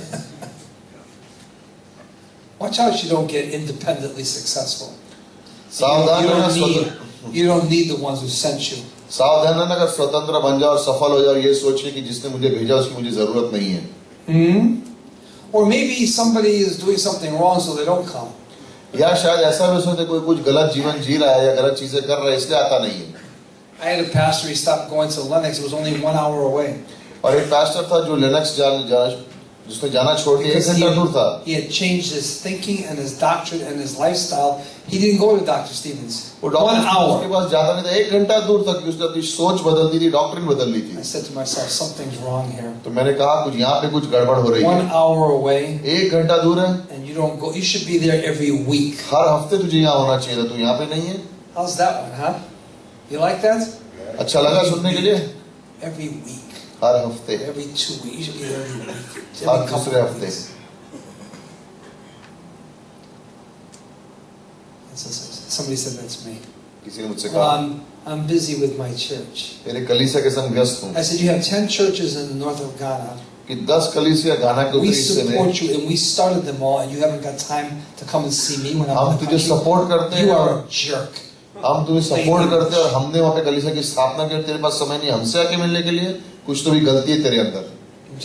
Watch out you don't get independently successful. सावधान रहना, You don't need the ones who sent you. सावधान रहना, अगर स्वतंत्र बन जाओ और सफल हो जाओ ये सोच के कि जिसने मुझे भेजा उसकी मुझे जरूरत नहीं है। Or maybe somebody is doing something wrong so they don't come. या शायद ऐसा भी सोचते कोई कुछ गलत जीवन जी रहा है या गलत चीजें कर रहा है इसलिए आता नहीं है। I had a pastor, he stopped going to Lennox. It was only 1 hour away. और एक पास्टर था जो लेनक्स जिसने जाना छोड़ दिया, 1 घंटा दूर था। He had changed his thinking and his doctrine and his lifestyle. He didn't go to Dr. Stevens. 1 hour. उसके पास जाता नहीं था, 1 घंटा दूर तक उसने अपनी सोच बदल दी थी, डॉक्ट्रिन बदल ली थी। I said to myself, something's wrong here. तो मैंने कहा कुछ यहाँ पे कुछ गड़बड़ हो रही है। 1 hour away. 1 घंटा दूर है। And you don't go. You should be there every week. हर हफ्ते तुझे यहाँ होना चाहिए था, तू यहाँ पे नहीं है। How's that one, huh? You like that? अच्छा लगा सुनने के लिए? Every week. हर हफ्ते। Every 2 weeks. You should be there every week. हर दूसरे हफ्ते। Somebody said that's me. किसी ने मुझसे Well, कहा I'm busy with my church. मेरे कलीसिया के संग व्यस्त हूँ। I said, you have 10 churches in the north of Ghana. कि 10 कलीसिया गाना के We उत्तरी हिस्से में। support you and we started them all and you haven't got time to come and see me when I'm हम in the तुझे country. Support करते हैं। You are a jerk. हम तुम्हें सपोर्ट करते हैं और हमने वहाँ पे कलीसिया की स्थापना की, तेरे पास समय नहीं हमसे आके मिलने के लिए, कुछ तो भी गलती है तेरे अंदर।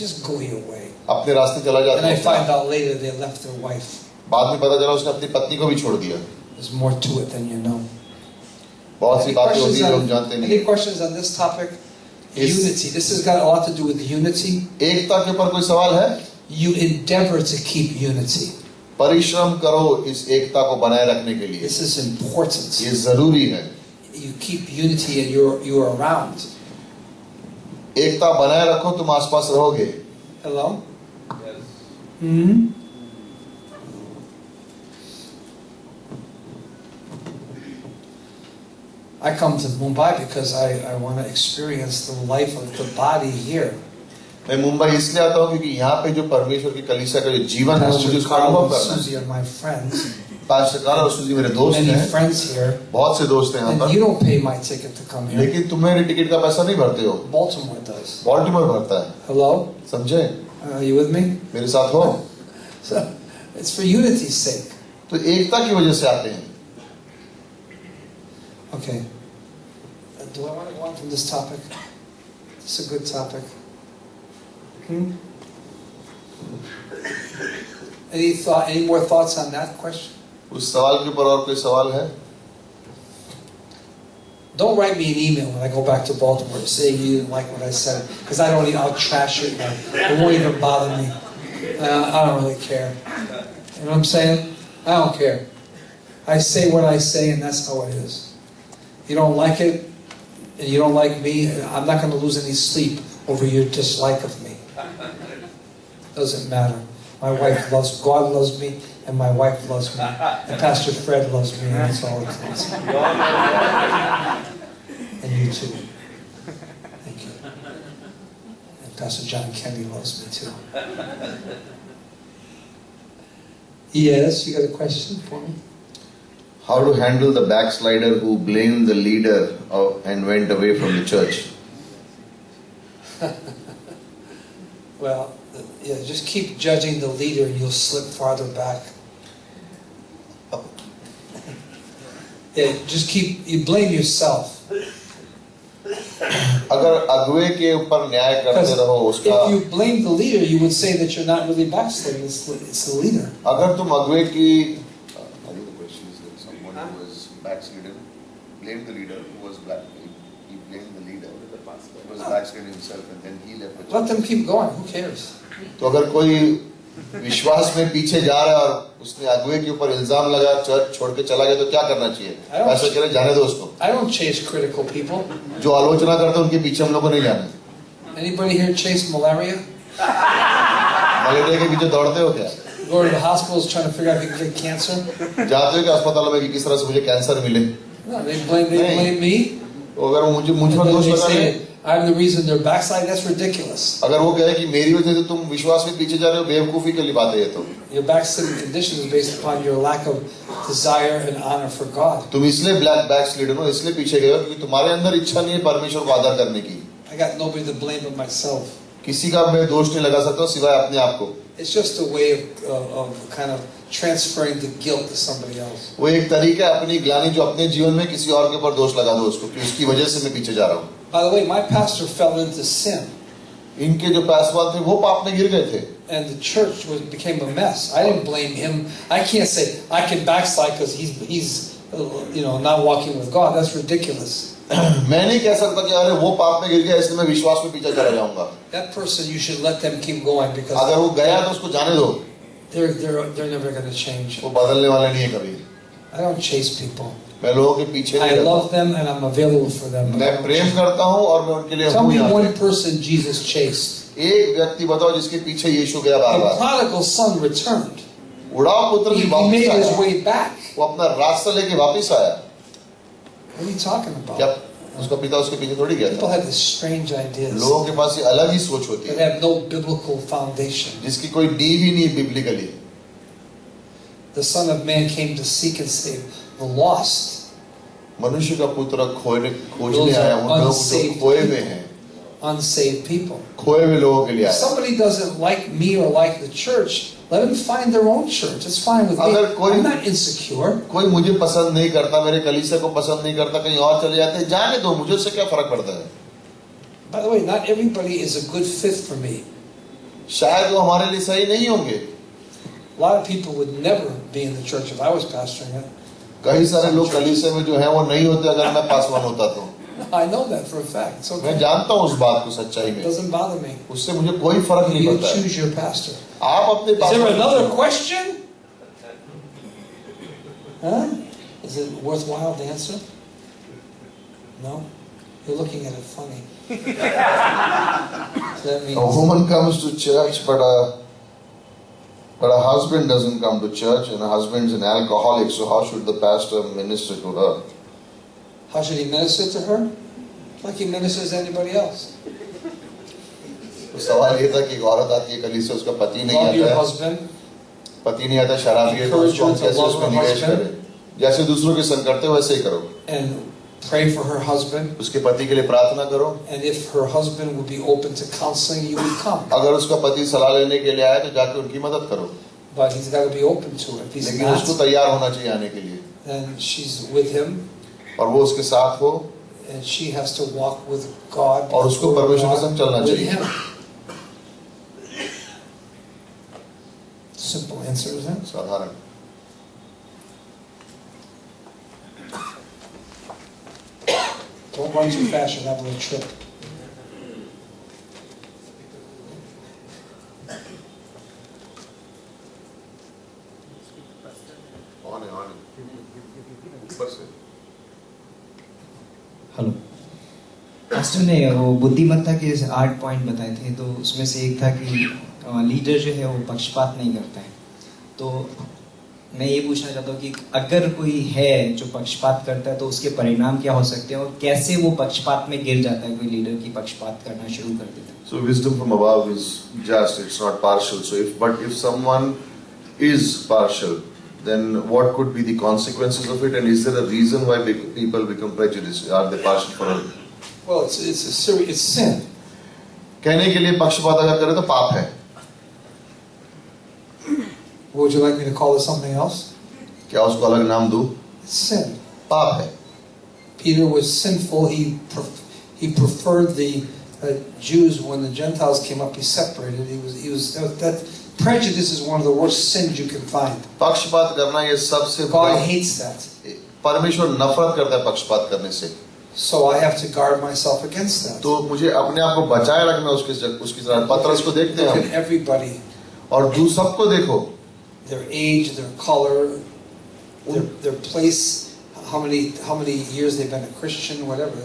Just go your way. अपने रास्ते चला And I जाता find है। out later they left their wife. बाद में पता चला उसने अपनी पत्नी को भी छोड़ दिया। There's more to it than you know. बहुत सी बातें होती हैं जो हम जानते Any नहीं। questions on this topic? Yes. Unity. This has got a lot to do with unity. एकता के ऊपर कोई सवाल है? You endeavor to keep unity. परिश्रम करो इस एकता को बनाए रखने के लिए। This is important. ये जरूरी है। You keep unity and you're around. एकता बनाए रखो, तुम आसपास रहोगे। Hello? Yes. I come to Mumbai because I want to experience the life of the body here. मैं मुंबई इसलिए आता हूँ क्योंकि यहाँ पे जो परमेश्वर की कलीसिया का जो जीवन है मुझे Pastor उसका Carl अनुभव and करना है। Susie are my friends. Pastor Carl और सुजी मेरे दोस्त Many हैं, friends here. बहुत से दोस्त हैं यहाँ And पर। you don't pay my ticket to come here. लेकिन तुम मेरे टिकट का पैसा नहीं भरते हो, Baltimore does. बॉल्टीमोर भरता है। Hello? समझे? Are you with me? मेरे साथ हो? So, it's for unity's sake. तो एकता की वजह से आते हैं। Okay. Do I want to go on from this topic? It's a good topic. Any more thoughts on that question? उस सवाल के ऊपर और कोई सवाल है? Don't write me an email when I go back to Baltimore saying you didn't like what I said, because I'll trash it and it won't even bother me. I don't really care. You know what I'm saying? I don't care. I say what I say and that's how it is. You don't like it and you don't like me, I'm not going to lose any sleep over your dislike of me. Doesn't matter. My wife loves, God loves me, and my wife loves me, and Pastor Fred loves me, and that's all it counts. And you too. Thank you. And Pastor John Kenny loves me too. Yes, you got a question for me? How to handle the backslider who blamed the leader and went away from the church? Well, yeah, just keep judging the leader and you'll slip farther back. Yeah, you blame yourself. अगर अगुवे के ऊपर न्याय करते रहो उसका, if you blame the leader, you would say that you're not really backsliding. It's the leader. अगर तुम अगुवे की, I think the question is that someone who was backslidden blamed the leader who was he blamed the leader who was backsliding himself and then he left the church. Let them keep going. Who cares? तो अगर कोई विश्वास में पीछे जा रहा है और उसने अगुवे के ऊपर इल्जाम लगा, चर्च छोड़ के चला गया, तो क्या करना चाहिए? ऐसा कह रहे जाने दो उसको. I don't chase critical people. जो आलोचना करते हैं उनके पीछे हम लोग को नहीं जाना. Anybody here chase malaria? Malaria के पीछे दौड़ते हो क्या? Go to the hospitals trying to figure out if you can get cancer? जाते हो कि अस्पतालों में कि किस तरह से मुझे कैंसर मिले? No, they blame me. अगर मुझे पर दोष लगाने, I'm the reason they're backsliding. That's ridiculous. अगर वो कहे कि मेरी वजह से तुम विश्वास में पीछे जा रहे हो, बेवकूफी के लिए बात है ये तो. Your backsliding condition is based upon your lack of desire and honor for God. तुम इसलिए backslidden हो, इसलिए पीछे गए हो क्योंकि तुम्हारे अंदर इच्छा नहीं है परमेश्वर को आदर करने की. I got nobody to blame but myself. किसी का मैं दोष नहीं लगा सकता सिवाय अपने आप को. It's just a way of kind of transferring the guilt to somebody else. वो एक तरीका है अपनी ग्लानि जो अपने जीवन में किसी और के ऊपर दोष लगा दो उसको कि उसकी वजह से मैं पीछे जा रहा हूँ. By the way, my pastor fell into sin. इनके जो पासवान थे वो पाप में गिर गए थे. And the church became a mess. I didn't blame him. I can't say I can backslide because he's not walking with God. That's ridiculous. मैं नहीं कह सकता कि अरे वो पाप में गिर गया इसलिए मैं विश्वास में पीछे चला जाऊंगा. That person, you should let them keep going because अगर वो गया तो उसको जाने दो. They're never going to change. वो बदलने वाले नहीं है कभी. I don't chase people. मैं लोगों के पीछे नहीं I रहता. love them and I'm available for them. मैं प्रेम करता हूँ और मैं उनके लिए Tell हूँ me यहाँ one पे. person Jesus chased. एक व्यक्ति बताओ जिसके पीछे यीशु गया बार The bar. prodigal son returned. उड़ाव पुत्र He की वापस made his आया. way back. वो अपना रास्ता लेके वापस आया. What are you talking about? क्या उसका पिता उसके पीछे थोड़ी गया People था. have these strange ideas लोगों के पास ये अलग ही सोच होती that है have no biblical foundation. जिसकी कोई नींव ही नहीं biblically. The Son of Man came to seek and save the lost. मनुष्य का पुत्र खोजने Those आया are उन लोगों जो unsaved खोए हुए हैं, unsaved people. खोए हुए लोगों के लिए If आया. somebody doesn't like me or like the church, let them find their own church. It's fine with me. अगर कोई- I'm not insecure. कोई मुझे पसंद नहीं करता, मेरे कलीसिया को पसंद नहीं करता, कहीं और चले जाते हैं, जाने दो, मुझे उससे क्या फर्क पड़ता है. By the way, not everybody is a good fit for me. शायद वो हमारे लिए सही नहीं होंगे. A lot of people would never be in the church if I was pastoring it. कई सारे लोग कलीसिया में जो हैं वो नहीं होते अगर मैं पासवान होता तो. I know that for a fact. It's मैं okay. जानता हूँ उस बात को सच्चाई It में. doesn't bother me. उससे मुझे कोई फर्क नहीं You पड़ता है. choose your pastor. आप अपने Is there Paswan another question? Huh? Is it worthwhile to answer? No? You're looking at it funny. So that means A woman comes to church, but a husband doesn't come to church, and a husband's an alcoholic. So how should the pastor minister to her? how should he minister to her? Like he ministers to anybody else. तो सवाल ये था कि एक औरत आती है कलीसिया, उसका पति नहीं Love your आता है, husband. पति नहीं आता, शराबी है, तो उसको हम कैसे उसमें निवेश करें? जैसे दूसरों के संग करते हो वैसे ही करो. And pray for her husband. उसके पति के लिए प्रार्थना करो. And if her husband would be open to counseling, you would come. अगर उसका पति सलाह लेने के लिए आए तो जाके उनकी मदद करो. But he's got to be open to it. If he's लेकिन उसको not, तैयार होना चाहिए आने के लिए. then she's with him. और वो उसके साथ हो. And she has to walk with God. और उसको परमेश्वर के संग चलना with चाहिए. him. Simple answer. साधारण। Don't run too fast, you'll have a little trip. On है ऊपर से। हेलो पास्टर ने वो बुद्धिमत्ता के 8 पॉइंट बताए थे, तो उसमें से एक था कि लीडर जो है वो पक्षपात नहीं करता है। तो मैं ये पूछना चाहता हूँ कि अगर कोई है जो पक्षपात करता है तो उसके परिणाम क्या हो सकते हैं, और कैसे वो पक्षपात में गिर जाता है कोई लीडर की पक्षपात करना शुरू कर देता है। So wisdom from above is just, it's not partial. So if someone is partial, then what could be the consequences of it, and is there a reason why people become prejudiced? Are they partial for it? Well, it's sin. कहने के लिए पक्षपात अगर करे तो पाप है। Would you like me to call it something else? क्या उसको अलग नाम दूं? It's sin. पाप है। Peter was sinful. He preferred the Jews when the Gentiles came up. He separated. That prejudice is one of the worst sins you can find. पक्षपात करना ये सबसे God hates that. परमेश्वर नफरत करता है पक्षपात करने से। So I have to guard myself against that. तो मुझे अपने आप को बचाए रखना उसकी तरह। पतरस को देखते हैं Look हम, at everybody. और तू सबको देखो, Their age, their color, their place, how many years they've been a Christian, whatever.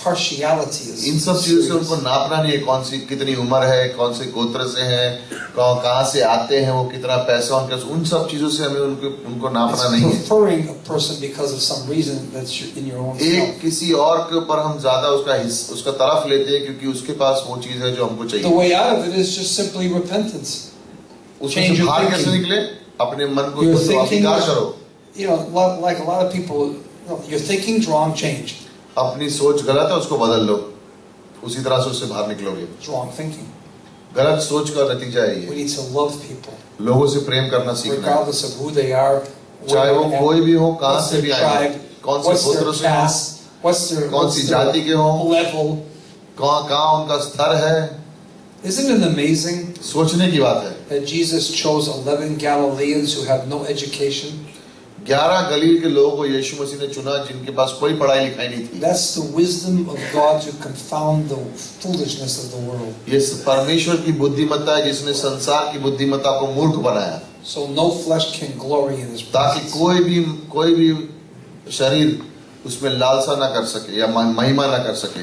Partiality is. इन सब चीजों से उनको नापना नहीं है, कौन सी कितनी उम्र है, कौन से गोत्र से हैं, कहाँ से आते हैं, वो कितना पैसा उनका, उन सब चीजों से हमें उनको नापना नहीं है। Preferring a person because of some reason that's in your own self. एक किसी और के ऊपर हम ज्यादा उसका तरफ लेते हैं क्योंकि उसके पास वो चीज है जो हमको चाहिए। The way out of it is just simply repentance. उसमें से बाहर कैसे निकले? अपने मन को स्वीकार करो। You know, like a lot of people, you're thinking wrong, change. अपनी सोच गलत है, उसको बदल लो, उसी तरह से उससे बाहर निकलोगे। It's wrong thinking. गलत सोच का नतीजा है We ये। need to love people, लोगों से प्रेम करना सीखना है, regardless of who they are, चाहे वो कोई भी हो, कहाँ what's से भी their आए, tribe, कौन से what's their गोत्र से हो, caste, कौन सी जाति के हो, level. कहाँ उनका स्तर है। Isn't it amazing सोचने की बात है। that Jesus chose 11 Galileans who have no education? 11 गलील के लोगों को यीशु मसीह ने चुना जिनके पास कोई पढ़ाई लिखाई नहीं थी। That's the wisdom of God to confound the foolishness of the world. ये परमेश्वर की बुद्धिमत्ता है जिसने संसार की बुद्धिमत्ता को मूर्ख बनाया, So no flesh can glory in His ताकि presence. कोई भी शरीर उसमें लालसा ना कर सके या महिमा ना कर सके।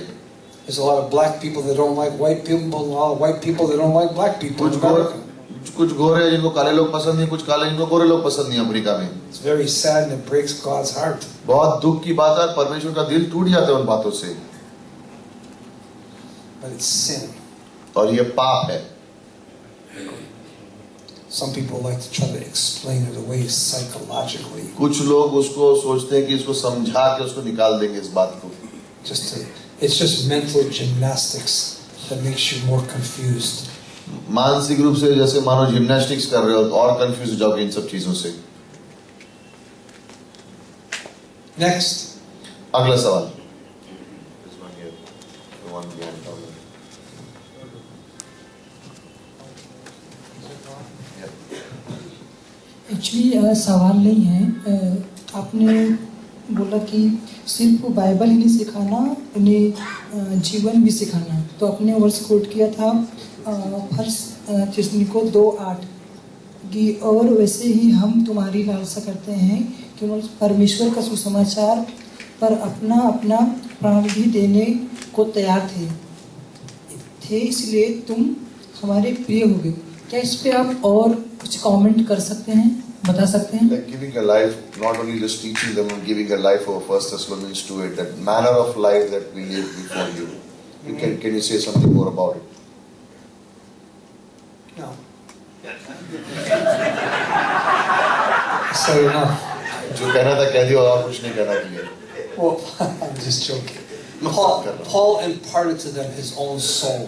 There's a lot of black people that don't like white people, and a lot of white people that don't like black people. कुछ गोरे जिनको काले लोग पसंद नहीं, कुछ काले जिनको गोरे लोग पसंद नहीं अमेरिका में। It's very sad and it breaks God's heart. बहुत दुख की बात है, परमेश्वर का दिल टूट जाता है उन बातों से। But it's sin. और ये पाप है। Some people like to try to explain it away psychologically. कुछ लोग उसको सोचते हैं कि इसको समझा के उसको निकाल देंगे इस बात को। It's just mental gymnastics that makes you more confused. मानसिक रूप से जैसे मानो जिम्नास्टिक्स कर रहे हो और कंफ्यूज हो जाओगे इन सब चीजों से। Next. अगला सवाल। एक्चुअली सवाल नहीं है, आपने बोला कि सिर्फ बाइबल ही नहीं सिखाना, उन्हें जीवन भी सिखाना। तो आपने वर्ष कोट किया था फर्स्ट थिस्सलुनीको 2:8 कि और वैसे ही हम तुम्हारी लालसा करते हैं कि उन्होंने परमेश्वर का सुसमाचार पर अपना अपना प्राण भी देने को तैयार थे, इसलिए तुम हमारे प्रिय हो गए। क्या इस पे आप और कुछ कमेंट कर सकते हैं, बता सकते हैं? Like giving a life, not only just teaching them, and giving a life over 1 Thessalonians 2:8, that manner of life that we live before you. Can you say something more about it? No. So enough. जो कहना था कह दिया और कुछ नहीं कहना चाहिए। Well, I'm just joking. Paul imparted to them his own soul.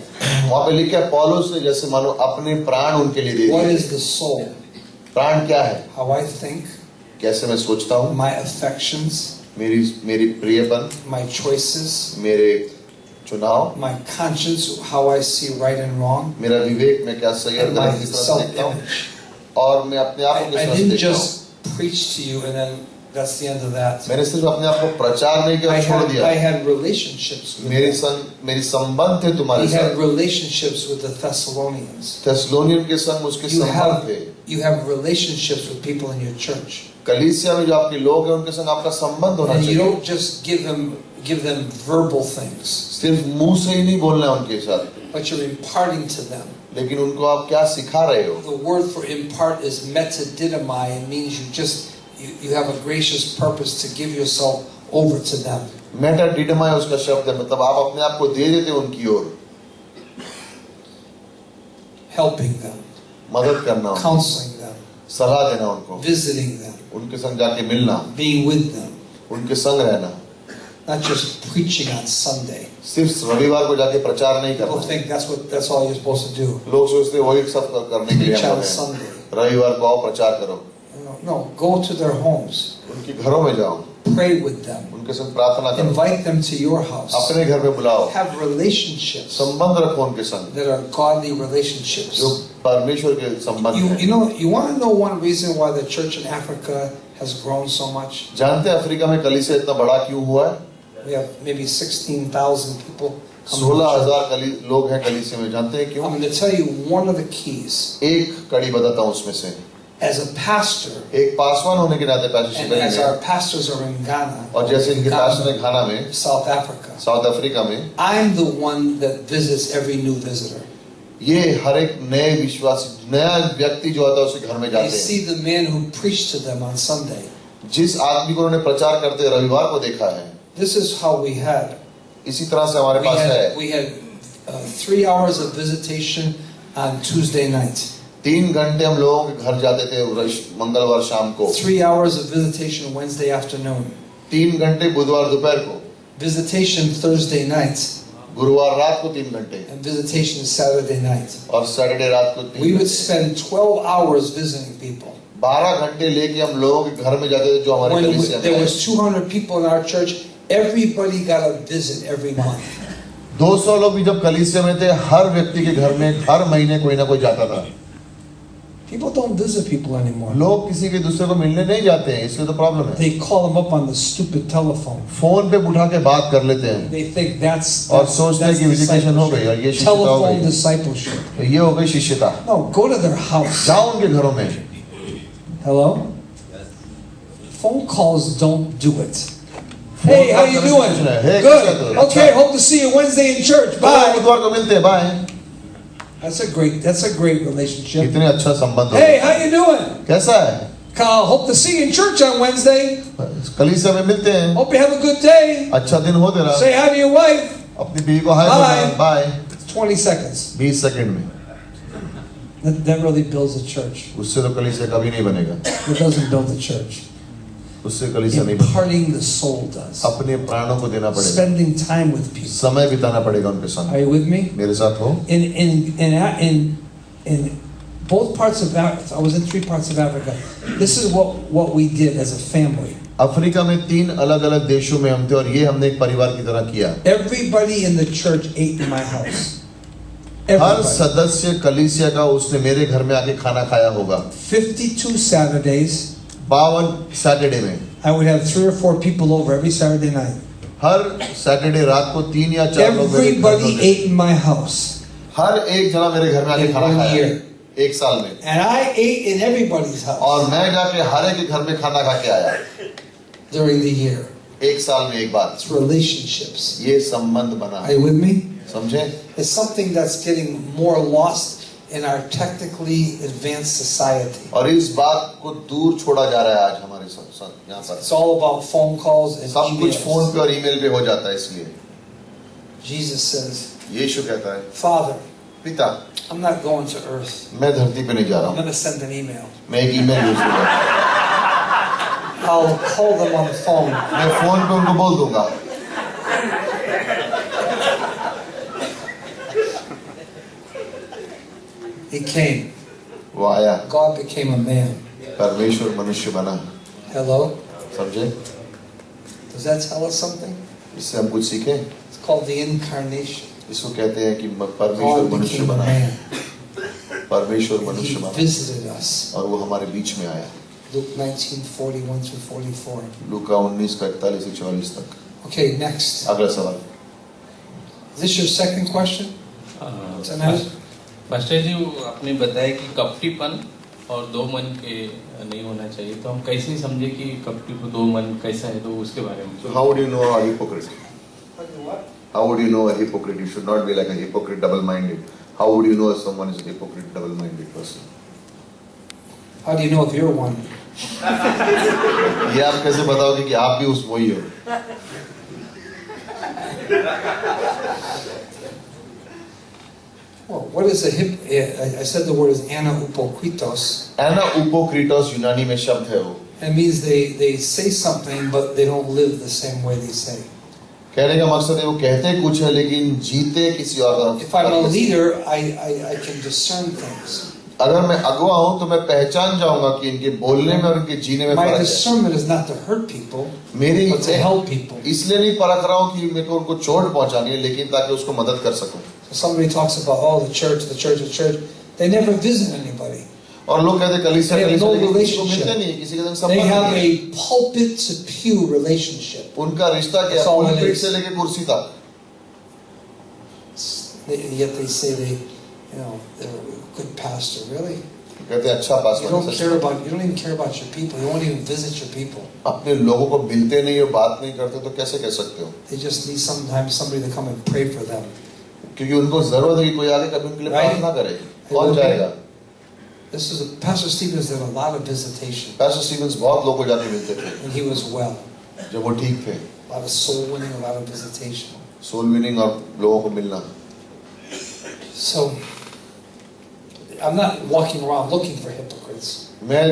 वहाँ पे लिखा है पौलुस ने जैसे मानो अपने प्राण उनके लिए दे दिए। What is the soul? प्राण क्या है? How I think. कैसे मैं सोचता हूँ? My affections. मेरी प्रियपन। My choices. मेरे चुनाव। My conscience, how I see right and wrong. मेरा विवेक में क्या सही और गलत किस तरह से देखता हूँ। और मैं अपने आप को किस I तरह से didn't देखता हूँ। just preach to you and then that's the end of that. मैंने सिर्फ अपने आप को प्रचार नहीं किया I और छोड़ had, दिया। I had relationships with them. मेरी संबंध थे तुम्हारे We had साथ। relationships with the Thessalonians. Thessalonian के संग उसके संबंध थे। You have relationships with people in your church. कलीसिया में जो आपके लोग हैं उनके संग आपका संबंध होना And you चाहिए। don't just give them verbal things, सिर्फ मुंह से ही नहीं बोलना है उनके साथ, but you're imparting to them. लेकिन उनको आप क्या सिखा रहे हो? The word for impart is metadidamai. It means you have a gracious purpose to give yourself over to them. मेटाडिडमा उसका शब्द है, मतलब आप अपने आप को दे देते हो उनकी ओर, Helping them, मदद करना उनको, counseling them, सलाह देना उनको, visiting them, उनके संग जाके मिलना, being with them, उनके संग रहना, not just preaching on Sunday. सिर्फ रविवार को जाके प्रचार नहीं People करना। think that's all you're supposed to do. लोग सोचते हैं वही सब करने के लिए Preach हम on लोग हैं। Sunday. रविवार को आओ प्रचार करो, No, go to their homes, उनके घरों में जाओ, pray with them, उनके संग प्रार्थना करो, invite them to your house, अपने घर में बुलाओ, have relationships संबंध रखो उनके संग, that are godly relationships. जो परमेश्वर के संबंध हैं। You want to know one reason why the church in Africa has grown so much? जानते हैं अफ्रीका में कलीसिया इतना बड़ा क्यों हुआ है? We have maybe 16,000 people come to the church. 16,000 लोग हैं कलीसिया में, जानते हैं क्यों? I'm going to tell you one of the keys. एक कड़ी बताता हूँ उसमें से। As a pastor, एक पासवान होने के नाते and as our pastors are in Ghana, और जैसे इनके पास्टर हैं घाना में, South Africa, साउथ अफ्रीका में, I'm the one that visits every new visitor. ये हर एक नए विश्वासी, नया व्यक्ति जो आता है उसके घर में They जाते see हैं। the man who preached to them on Sunday. जिस आदमी को उन्होंने प्रचार करते रविवार को देखा है, This is how we had. इसी तरह से हमारे पास है। We had 3 hours of visitation on Tuesday night. 3 घंटे हम लोगों के घर जाते थे मंगलवार शाम को, 3 hours of visitation Wednesday afternoon. 3 घंटे बुधवार दोपहर को, Visitation Thursday night. गुरुवार रात को 3 घंटे, And visitation Saturday night. और सैटरडे रात को 3 We would घंटे। spend 12 hours visiting people. 12 घंटे लेके हम लोगों के घर में जाते थे जो हमारे When कलीसिया में there आए। was 200 people in our church, everybody got a visit every month. 200 लोग भी जब कलीसिया में थे, हर व्यक्ति के घर में हर महीने कोई ना कोई जाता था। People don't visit people anymore. लोग किसी के दूसरे को मिलने नहीं जाते हैं, इसलिए तो प्रॉब्लम है। They call them up on the stupid telephone. Phone पे उठा के बात कर लेते हैं They think that's और सोचते हैं कि विजिटेशन हो गई और ये शिष्यता हो telephone गई, discipleship. ये हो गई शिष्यता। No, go to their house. जाओ उनके घरों में। Hello? Phone calls don't do it. Hey, how you doing? Hey, Good. Okay, hope to see you Wednesday in church. Bye. बुधवार को मिलते हैं, bye. That's a great relationship. कितने अच्छा संबंध हो। Hey, how you doing? कैसा है? Carl, hope to see you in church on Wednesday. कलीसिया में मिलते हैं। Hope you have a good day. अच्छा दिन हो तेरा। Say hi to your wife. अपनी बीवी को हाय Bye. बोलना, बाय। 20 seconds. 20 सेकंड में। That really builds a church. उससे तो कलीसिया कभी नहीं बनेगा। It doesn't build a church. उससे कलीसिया नहीं बनेगा। Imparting the soul does. अपने प्राणों को देना पड़ेगा। Spending time with people. समय बिताना पड़ेगा उनके साथ। Are you with me? मेरे साथ हो। In both parts of Africa, I was in 3 parts of Africa. This is what we did as a family. Africa में 3 अलग-अलग देशों में हम थे और ये हमने एक परिवार की तरह किया। Everybody in the church ate in my house. Her Everybody. सदस्य कलीसिया का उसने मेरे घर में आके खाना खाया होगा। 52 Saturdays. 52 सैटरडे में I would have 3 or 4 people over every Saturday night. Her Saturday रात को 3 या 4 लोग मेरे घर Everybody होते। ate in my house. हर एक जना मेरे घर में आके In खाना 1 खाया year. एक साल में, And I ate in everybody's house और मैं जाके हर एक के घर में खाना खा के आया during the year. एक साल में एक बार। It's relationships. ये संबंध बना। Are you with me? समझे? It's something that's getting more lost in our technically advanced society. और इस बात को दूर छोड़ा जा रहा है आज हमारे यहाँ पर। It's all about phone calls and सब कुछ फोन emails. पे और ईमेल पे हो जाता है, इसलिए Jesus says, यीशु कहता है, Father, पिता, I'm not going to earth. मैं धरती पे नहीं जा रहा I'm हूँ, going to send an email. मैं एक ईमेल भेजूंगा, I'll call them on the phone. मैं फोन पे उनको बोल दूंगा। He came. वो आया, God became a man. परमेश्वर मनुष्य बना। Hello? समझे? Does that tell us something? इससे हम कुछ सीखें। It's called the incarnation. इसको कहते हैं कि परमेश्वर God मनुष्य became a बना। man. परमेश्वर and मनुष्य He बना visited us. और वो हमारे बीच में आया। Luke 19:41 through 44. लूका 19:41 से 44 तक। Okay, next. अगला सवाल। Is this your second question? Tonight? Pastor ji, वो आपने बताया कि कपटीपन और दो मन के नहीं होना चाहिए, तो हम कैसे समझे कि कपटी को दो मन कैसा है, तो उसके बारे में। So how would you know a hypocrite? How would you know a hypocrite? You should not be like a hypocrite, double-minded. How would you know if someone is a hypocrite, double-minded person? How do you know if you're one? ये आप कैसे बताओगे कि आप भी उस वही हो? Well, what is a I said the word is anapokritos. Anapokritos यूनानी में शब्द है वो। It means they say something but they don't live the same way they say. कहने का मकसद है वो कहते कुछ है लेकिन जीते किसी और तरफ। If I'm a leader, I can discern things. अगर मैं अगुवा हूँ तो मैं पहचान जाऊंगा कि इनके बोलने में और इनके जीने में My फर्क है। discernment is not to hurt people, मेरी but to help people. इसलिए नहीं परख रहा हूँ कि मेरे को उनको चोट पहुंचानी है, लेकिन ताकि उसको मदद कर सकूं। Somebody talks about the church. They never visit anybody. और लोग कहते कलीसिया They have no किसी को relationship. मिलते नहीं, किसी के संग They संबंध have नहीं। a pulpit to pew relationship. उनका रिश्ता क्या That's all है? it pulpit is. से लेके कुर्सी तक। Yet they say they're a good pastor. Really? कहते अच्छा पास You don't even care about your people. You won't even visit your people. अपने लोगों को मिलते नहीं हो, बात नहीं करते, तो कैसे कह सकते हो? They just need sometimes somebody to come and pray for them. क्योंकि उनको जरूरत है कि कोई आगे कभी उनके लिए प्रार्थना करे। कौन जाएगा? Pastor Stevens did a lot of visitation. Pastor Stevens बहुत लोगों को जाके मिलते थे। And he was well. जब वो ठीक थे। A lot of soul winning, a lot of visitation. Soul winning और लोगों को मिलना। So, I'm not walking around looking for hypocrites. मैं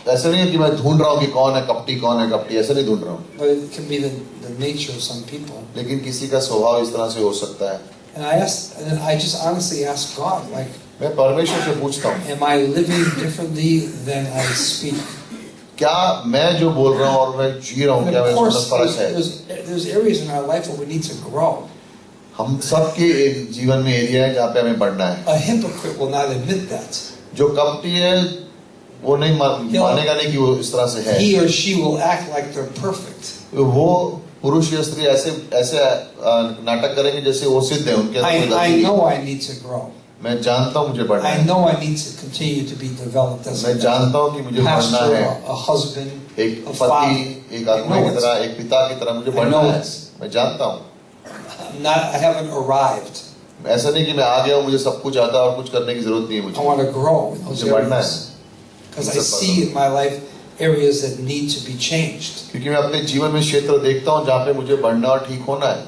ऐसा नहीं है कि मैं ढूंढ रहा हूँ कि कौन है कपटी, ऐसा नहीं ढूंढ रहा हूँ। But it can be the nature of some people. लेकिन किसी का स्वभाव इस तरह से हो सकता है। And I just honestly ask God, like, मैं परमेश्वर से पूछता हूँ, am I living differently than I speak? क्या मैं जो बोल रहा हूँ और मैं जी रहा हूँ, And क्या of मैं course, उसमें फर्क है? there's areas in our life where we need to grow. हम सबके एक जीवन में एरिया है जहाँ पे हमें बढ़ना है। A hypocrite will not admit that. जो कपटी है वो नहीं मानेगा नहीं कि वो इस तरह से है। He or she will act like they're perfect. वो पुरुष या स्त्री ऐसे नाटक करेंगे जैसे वो सिद्ध है, उनके अंदर कोई I गलती know नहीं। I need to grow. मैं जानता हूँ मुझे बढ़ना I है। know I need to continue to be developed as मैं जानता हूँ कि मुझे बढ़ना pastor, है। a husband, एक a पति, father. एक आत्मा की तरह, एक पिता की तरह मुझे बढ़ना है। मैं जानता हूँ। I haven't arrived. ऐसा नहीं कि मैं आ गया हूँ, मुझे सब कुछ आता है और कुछ करने की जरूरत नहीं है I मुझे। want to grow in those मुझे बढ़ना है। areas. Because I see in my life areas that need to be changed. क्योंकि मैं अपने जीवन में क्षेत्र देखता हूँ जहाँ पे मुझे बढ़ना और ठीक होना है।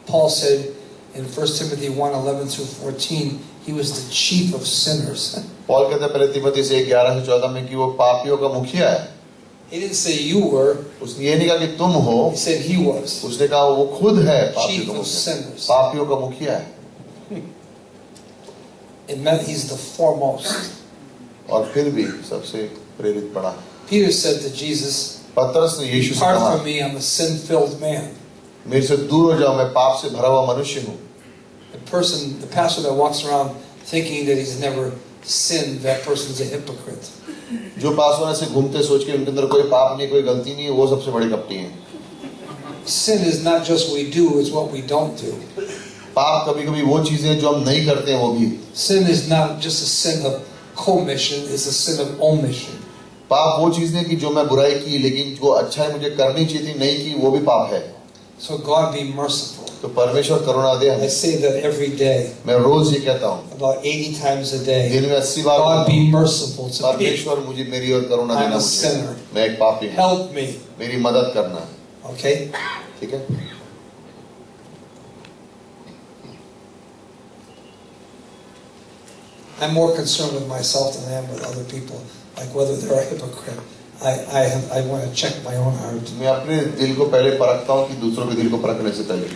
Paul said in 1 Timothy 1:11 through 14, he was the chief of sinners. Paul कहते हैं पहले तिमोथी से 11 से 14 में कि वो पापियों का मुखिया है। He didn't say you were, उसने ये नहीं कहा कि तुम हो, he said he was. उसने कहा वो खुद है पापियों Chief का of मुखिया। sinners. पापियों का मुखिया है। It meant he's the foremost. और फिर भी सबसे प्रेरित पड़ा। Peter said to Jesus, पतरस ने यीशु से "Depart कहा, from me, I'm a sin-filled man." मेरे से दूर हो जाओ, मैं पाप से भरा हुआ मनुष्य हूँ। The pastor that walks around thinking that he's never sinned, that person is a hypocrite. जो पासवान ऐसे घूमते सोच के उनके अंदर कोई पाप नहीं, कोई गलती नहीं है, वो सबसे बड़े कपटी हैं। Sin is not just what we do, it's what we don't do. पाप कभी-कभी वो चीजें हैं जो हम नहीं करते हैं वो भी। Sin is not just a sin of commission, it's a sin of omission. पाप वो चीज नहीं कि जो मैं बुराई की लेकिन जो अच्छा है मुझे करनी चाहिए थी नहीं की, वो भी पाप है। So God be merciful. तो परमेश्वर करुणा दे I हमें। say that every day, मैं रोज ये कहता हूँ, about 80 times a day. दिन में 80 बार God कहता be हूँ, merciful to me. परमेश्वर मुझे मेरी और करुणा I'm देना a मुझे। sinner. मैं एक पापी हूँ, Help me. मेरी मदद करना। Okay? ठीक है? I'm more concerned with myself than I am with other people, like whether they're a hypocrite. I want to check my own heart. मैं अपने दिल को पहले परखता हूँ कि दूसरों के दिल को परखने से पहले।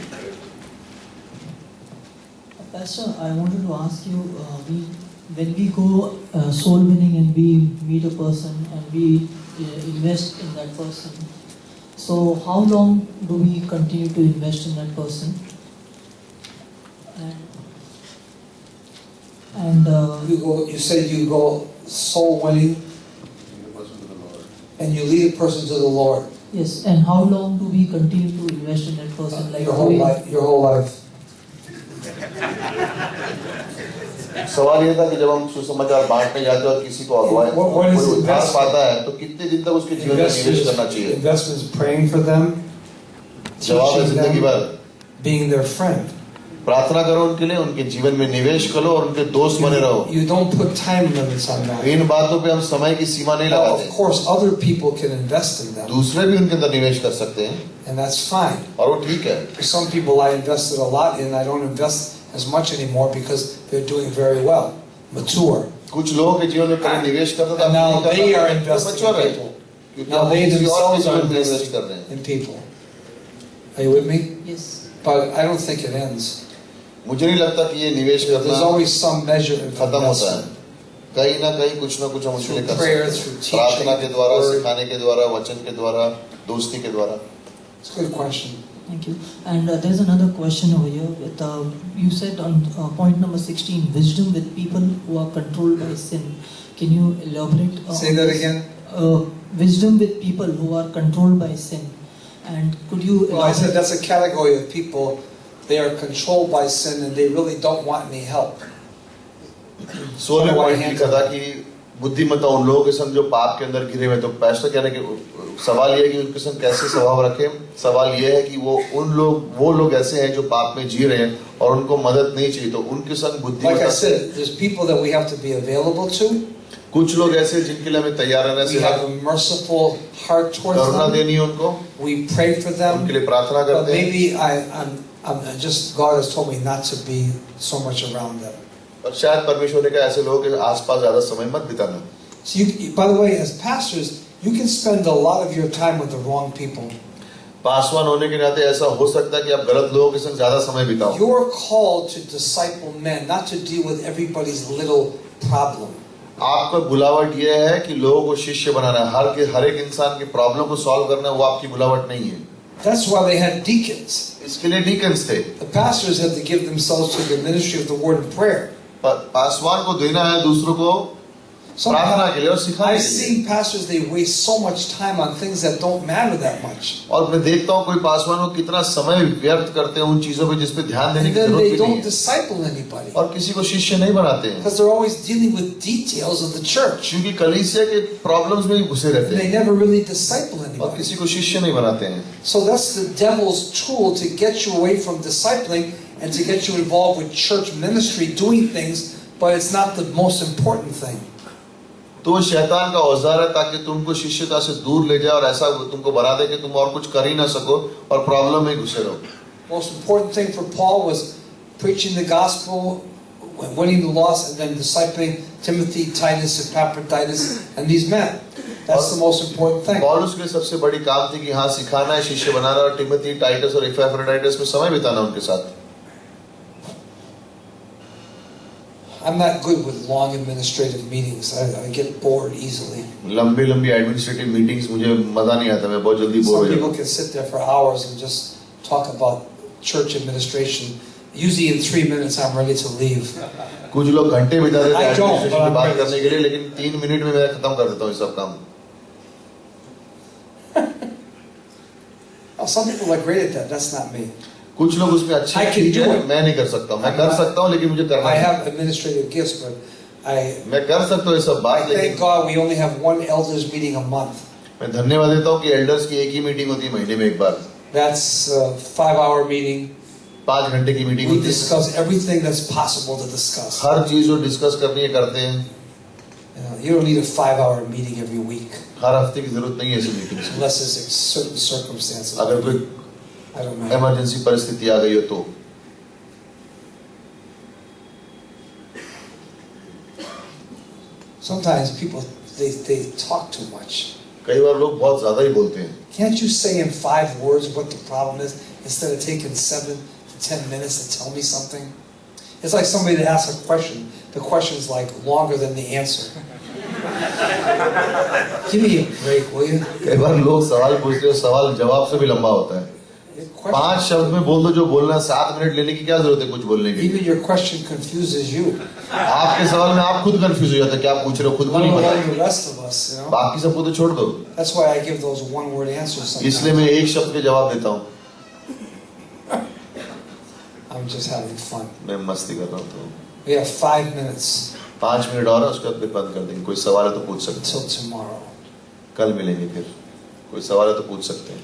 Pastor, I wanted to ask you, when we go soul winning and we meet a person and we invest in that person, so how long do we continue to invest in that person? And You said you go soul winning and you lead a person to the Lord. yes, and how long do we continue to invest in that person? Like Your whole life. Your whole life. सवाल ये था कि जब हम सुसमाचार बांटने जाते हैं और किसी को अगुवाई What is कोई उद्धार investment? पाता है तो कितने दिन तक उसके जीवन में निवेश करना चाहिए? Investment is praying for them, जवाब है teaching जिंदगी them, भर being their friend. प्रार्थना करो उनके लिए, उनके जीवन में निवेश करो और उनके दोस्त बने रहो। You don't put time limits on that. इन बातों पे हम समय की सीमा नहीं Now, लगाते। of course, other people can invest in them, दूसरे भी उनके अंदर निवेश कर सकते हैं and that's fine. और वो ठीक है। For some people, I invested a lot in. I don't invest as much anymore because they're doing very well, mature. कुछ लोगों के जीवन में पहले निवेश करता था, And now अब नहीं they करता, are तो investing mature in है। people. क्योंकि Now अब they किसी और के themselves are जीवन में इन्वेस्ट कर रहे investing हैं। in people. Are you with me? yes. But I don't think it ends. मुझे नहीं लगता कि ये निवेश There's करना always some measure of खत्म होता है। investment. कहीं ना कहीं कुछ ना कुछ हम उसके लिए कर Through prayer, सकते through हैं। teaching, प्रार्थना के द्वारा, word. सिखाने के द्वारा, वचन के द्वारा, दोस्ती के द्वारा। It's a good question. Thank you. And there's another question over here. With, you said on point number 16, wisdom with people who are controlled by sin. Can you elaborate? Say on that this? again. Wisdom with people who are controlled by sin. And could you? Well, I said that's a category of people. They are controlled by sin and they really don't want any help. 16 point लिखा था कि बुद्धिमत्ता उन लोगों के संग जो पाप के अंदर गिरे हुए। तो पास्टर कहने के सवाल ये है कि उनके संग कैसे स्वभाव रखें। सवाल ये है कि वो लोग ऐसे हैं जो पाप में जी रहे हैं और उनको मदद नहीं चाहिए, तो उनके संग Like I बुद्धिमत्ता से। said, there's people that we have to be available to. कुछ लोग ऐसे जिनके लिए हमें तैयार रहना We have चाहिए, a merciful heart towards Karuna them. देनी है उनको, We pray for them. उनके लिए प्रार्थना But करते हैं। maybe I'm just, God has told me not to be so much around them. और शायद परमेश्वर ने कहा ऐसे लोगों के आसपास ज्यादा समय मत बिताना। So by the way, as pastors, you can spend a lot of your time with the wrong people. Paswan होने के नाते ऐसा हो सकता है कि आप गलत लोगों के संग ज्यादा समय बिताओ। You're called to disciple men, not to deal with everybody's little problem. आपका बुलावट यह है कि लोगों को शिष्य बनाना है। हर एक इंसान की प्रॉब्लम को सॉल्व करना, वो आपकी बुलावट नहीं है। That's why they had deacons. इसके लिए डीकन्स थे। The pastors had to give themselves to the ministry of the word and prayer. Paswan को देना है दूसरों को प्रार्थना के लिए और सिखाने I've के लिए। seen pastors, they waste so much time on things that don't matter that much. और मैं देखता हूँ कोई पासवान को कितना समय व्यर्थ करते हैं उन चीजों पे जिस पे ध्यान देने And की then जरूरत they भी नहीं don't है, disciple anybody. और किसी को शिष्य नहीं बनाते हैं, Because they're always dealing with details of the church. क्योंकि कलीसिया के प्रॉब्लम्स में ही घुसे रहते They हैं never really disciple और anybody. किसी को शिष्य नहीं बनाते हैं। So that's the devil's tool to get you away from discipling and to get you involved with church ministry, doing things, but it's not the most important thing. तो वो शैतान का औजार है ताकि तुमको शिष्यता से दूर ले जाए और ऐसा तुमको बना दे कि तुम और कुछ कर ही ना सको और प्रॉब्लम में घुसे रहो। Most important thing for Paul was preaching the gospel, winning the lost, and then discipling Timothy, Titus, Epaphroditus, and these men. That's the most important thing. पौलुस के सबसे बड़ी काम थी कि हाँ सिखाना है, शिष्य बनाना, और टिमोथी, टाइटस और एपैफ्रोडाइटस में समय बिताना उनके साथ। I'm not good with long administrative meetings. I get bored easily. लंबी एडमिनिस्ट्रेटिव मीटिंग्स मुझे मजा नहीं आता, मैं बहुत जल्दी बोर हो Some जाता people हूँ। can sit there for hours and just talk about church administration. Usually in 3 minutes I'm ready to leave. कुछ लोग घंटे बिता देते हैं I don't, एडमिनिस्ट्रेशन but की I'm बात ready. करने के लिए, लेकिन 3 मिनट में मैं खत्म कर देता हूँ ये सब काम। Some people are great at that. That's not me. कुछ लोग उसमें अच्छे I can ठीक do है, it. मैं नहीं कर सकता हूँ। मैं कर सकता हूँ लेकिन मुझे करना I है। have administrative gifts, but मैं कर सकता हूँ ये सब I बात, thank लेकिन God we only have one elders meeting a month. मैं धन्यवाद देता हूँ कि एल्डर्स की एक ही मीटिंग होती है महीने में एक बार। That's a 5-hour meeting. 5 घंटे की मीटिंग We होती है। discuss everything that's possible to discuss. हर चीज जो डिस्कस करनी है करते हैं। You don't need a 5-hour meeting every week हर हफ्ते की जरूरत नहीं है ऐसी मीटिंग से। unless there's certain circumstances. अगर कोई I don't know. इमरजेंसी परिस्थिति आ गई हो तो। Sometimes people they talk too much. कई बार लोग बहुत ज्यादा ही बोलते हैं। Can't you say in 5 words what the problem is instead of taking 7 to 10 minutes to tell me something? It's like somebody that asks a question. The question's like longer than the answer. Give me a break, will you? कई बार लोग सवाल पूछते हैं, सवाल जवाब से भी लंबा होता है। Your 5 शब्द में बोल दो जो बोलना, 7 मिनट लेने की क्या जरूरत है कुछ बोलने की? Even your question confuses you. आपके सवाल में आप खुद कंफ्यूज हो जाते हैं, क्या पूछ रहे हो खुद को Let नहीं alone पता। the rest of us, you know. बाकी सबको तो छोड़ दो। That's why I give those one-word answers इसलिए sometimes. मैं एक शब्द के जवाब देता हूँ। I'm just having fun. मैं मस्ती कर रहा हूँ। तो We have 5 minutes 5 मिनट और है, उसके बाद फिर बंद कर देंगे। कोई सवाल है तो पूछ सकते until हैं। tomorrow. कल मिलेंगे फिर। कोई सवाल है तो पूछ सकते हैं।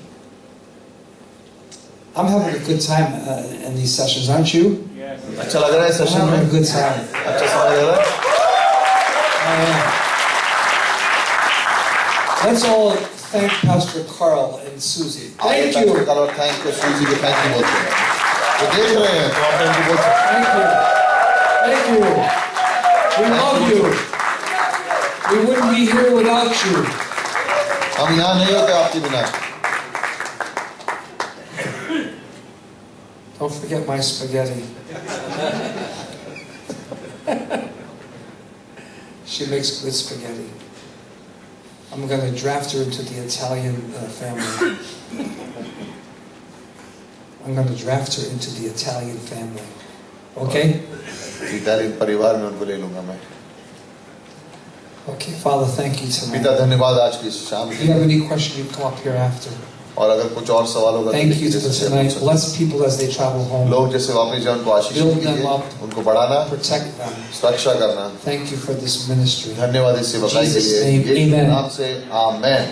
I'm having a good time in these sessions, aren't you? अच्छा लग रहा है I'm सेशन having a में? good time. अच्छा समय लग रहा है? I am. Let's all thank Pastor Carl and Susie. Thank you. Thank you सूजी को थैंक यू बोलते हैं। तो देख रहे हैं तो आप उनको बोल सकते हैं। Thank you. Thank you. We love you. We wouldn't be here without you. हम यहाँ नहीं होते आपके बिना। Don't forget my spaghetti. She makes good spaghetti. I'm going to draft her into the Italian family. I'm going to draft her into the Italian family. Okay? Italian परिवार में उनको ले लूंगा मैं। Okay, Father, thank you tonight. पिता धन्यवाद आज की इस शाम If के you have लिए। any question, you come up here after. और अगर कुछ और सवाल होगा तो Thank you जैसे for से tonight. पूछ सकते Bless people as they travel हैं। home. लोग जैसे वापस जाए उनको आशीष Build them कीजिए, up. उनको बढ़ाना, Protect them. सुरक्षा करना। Thank you for this ministry. धन्यवाद इस सेवकाई के Jesus' लिए। name, यीशु के amen. नाम से आमेन।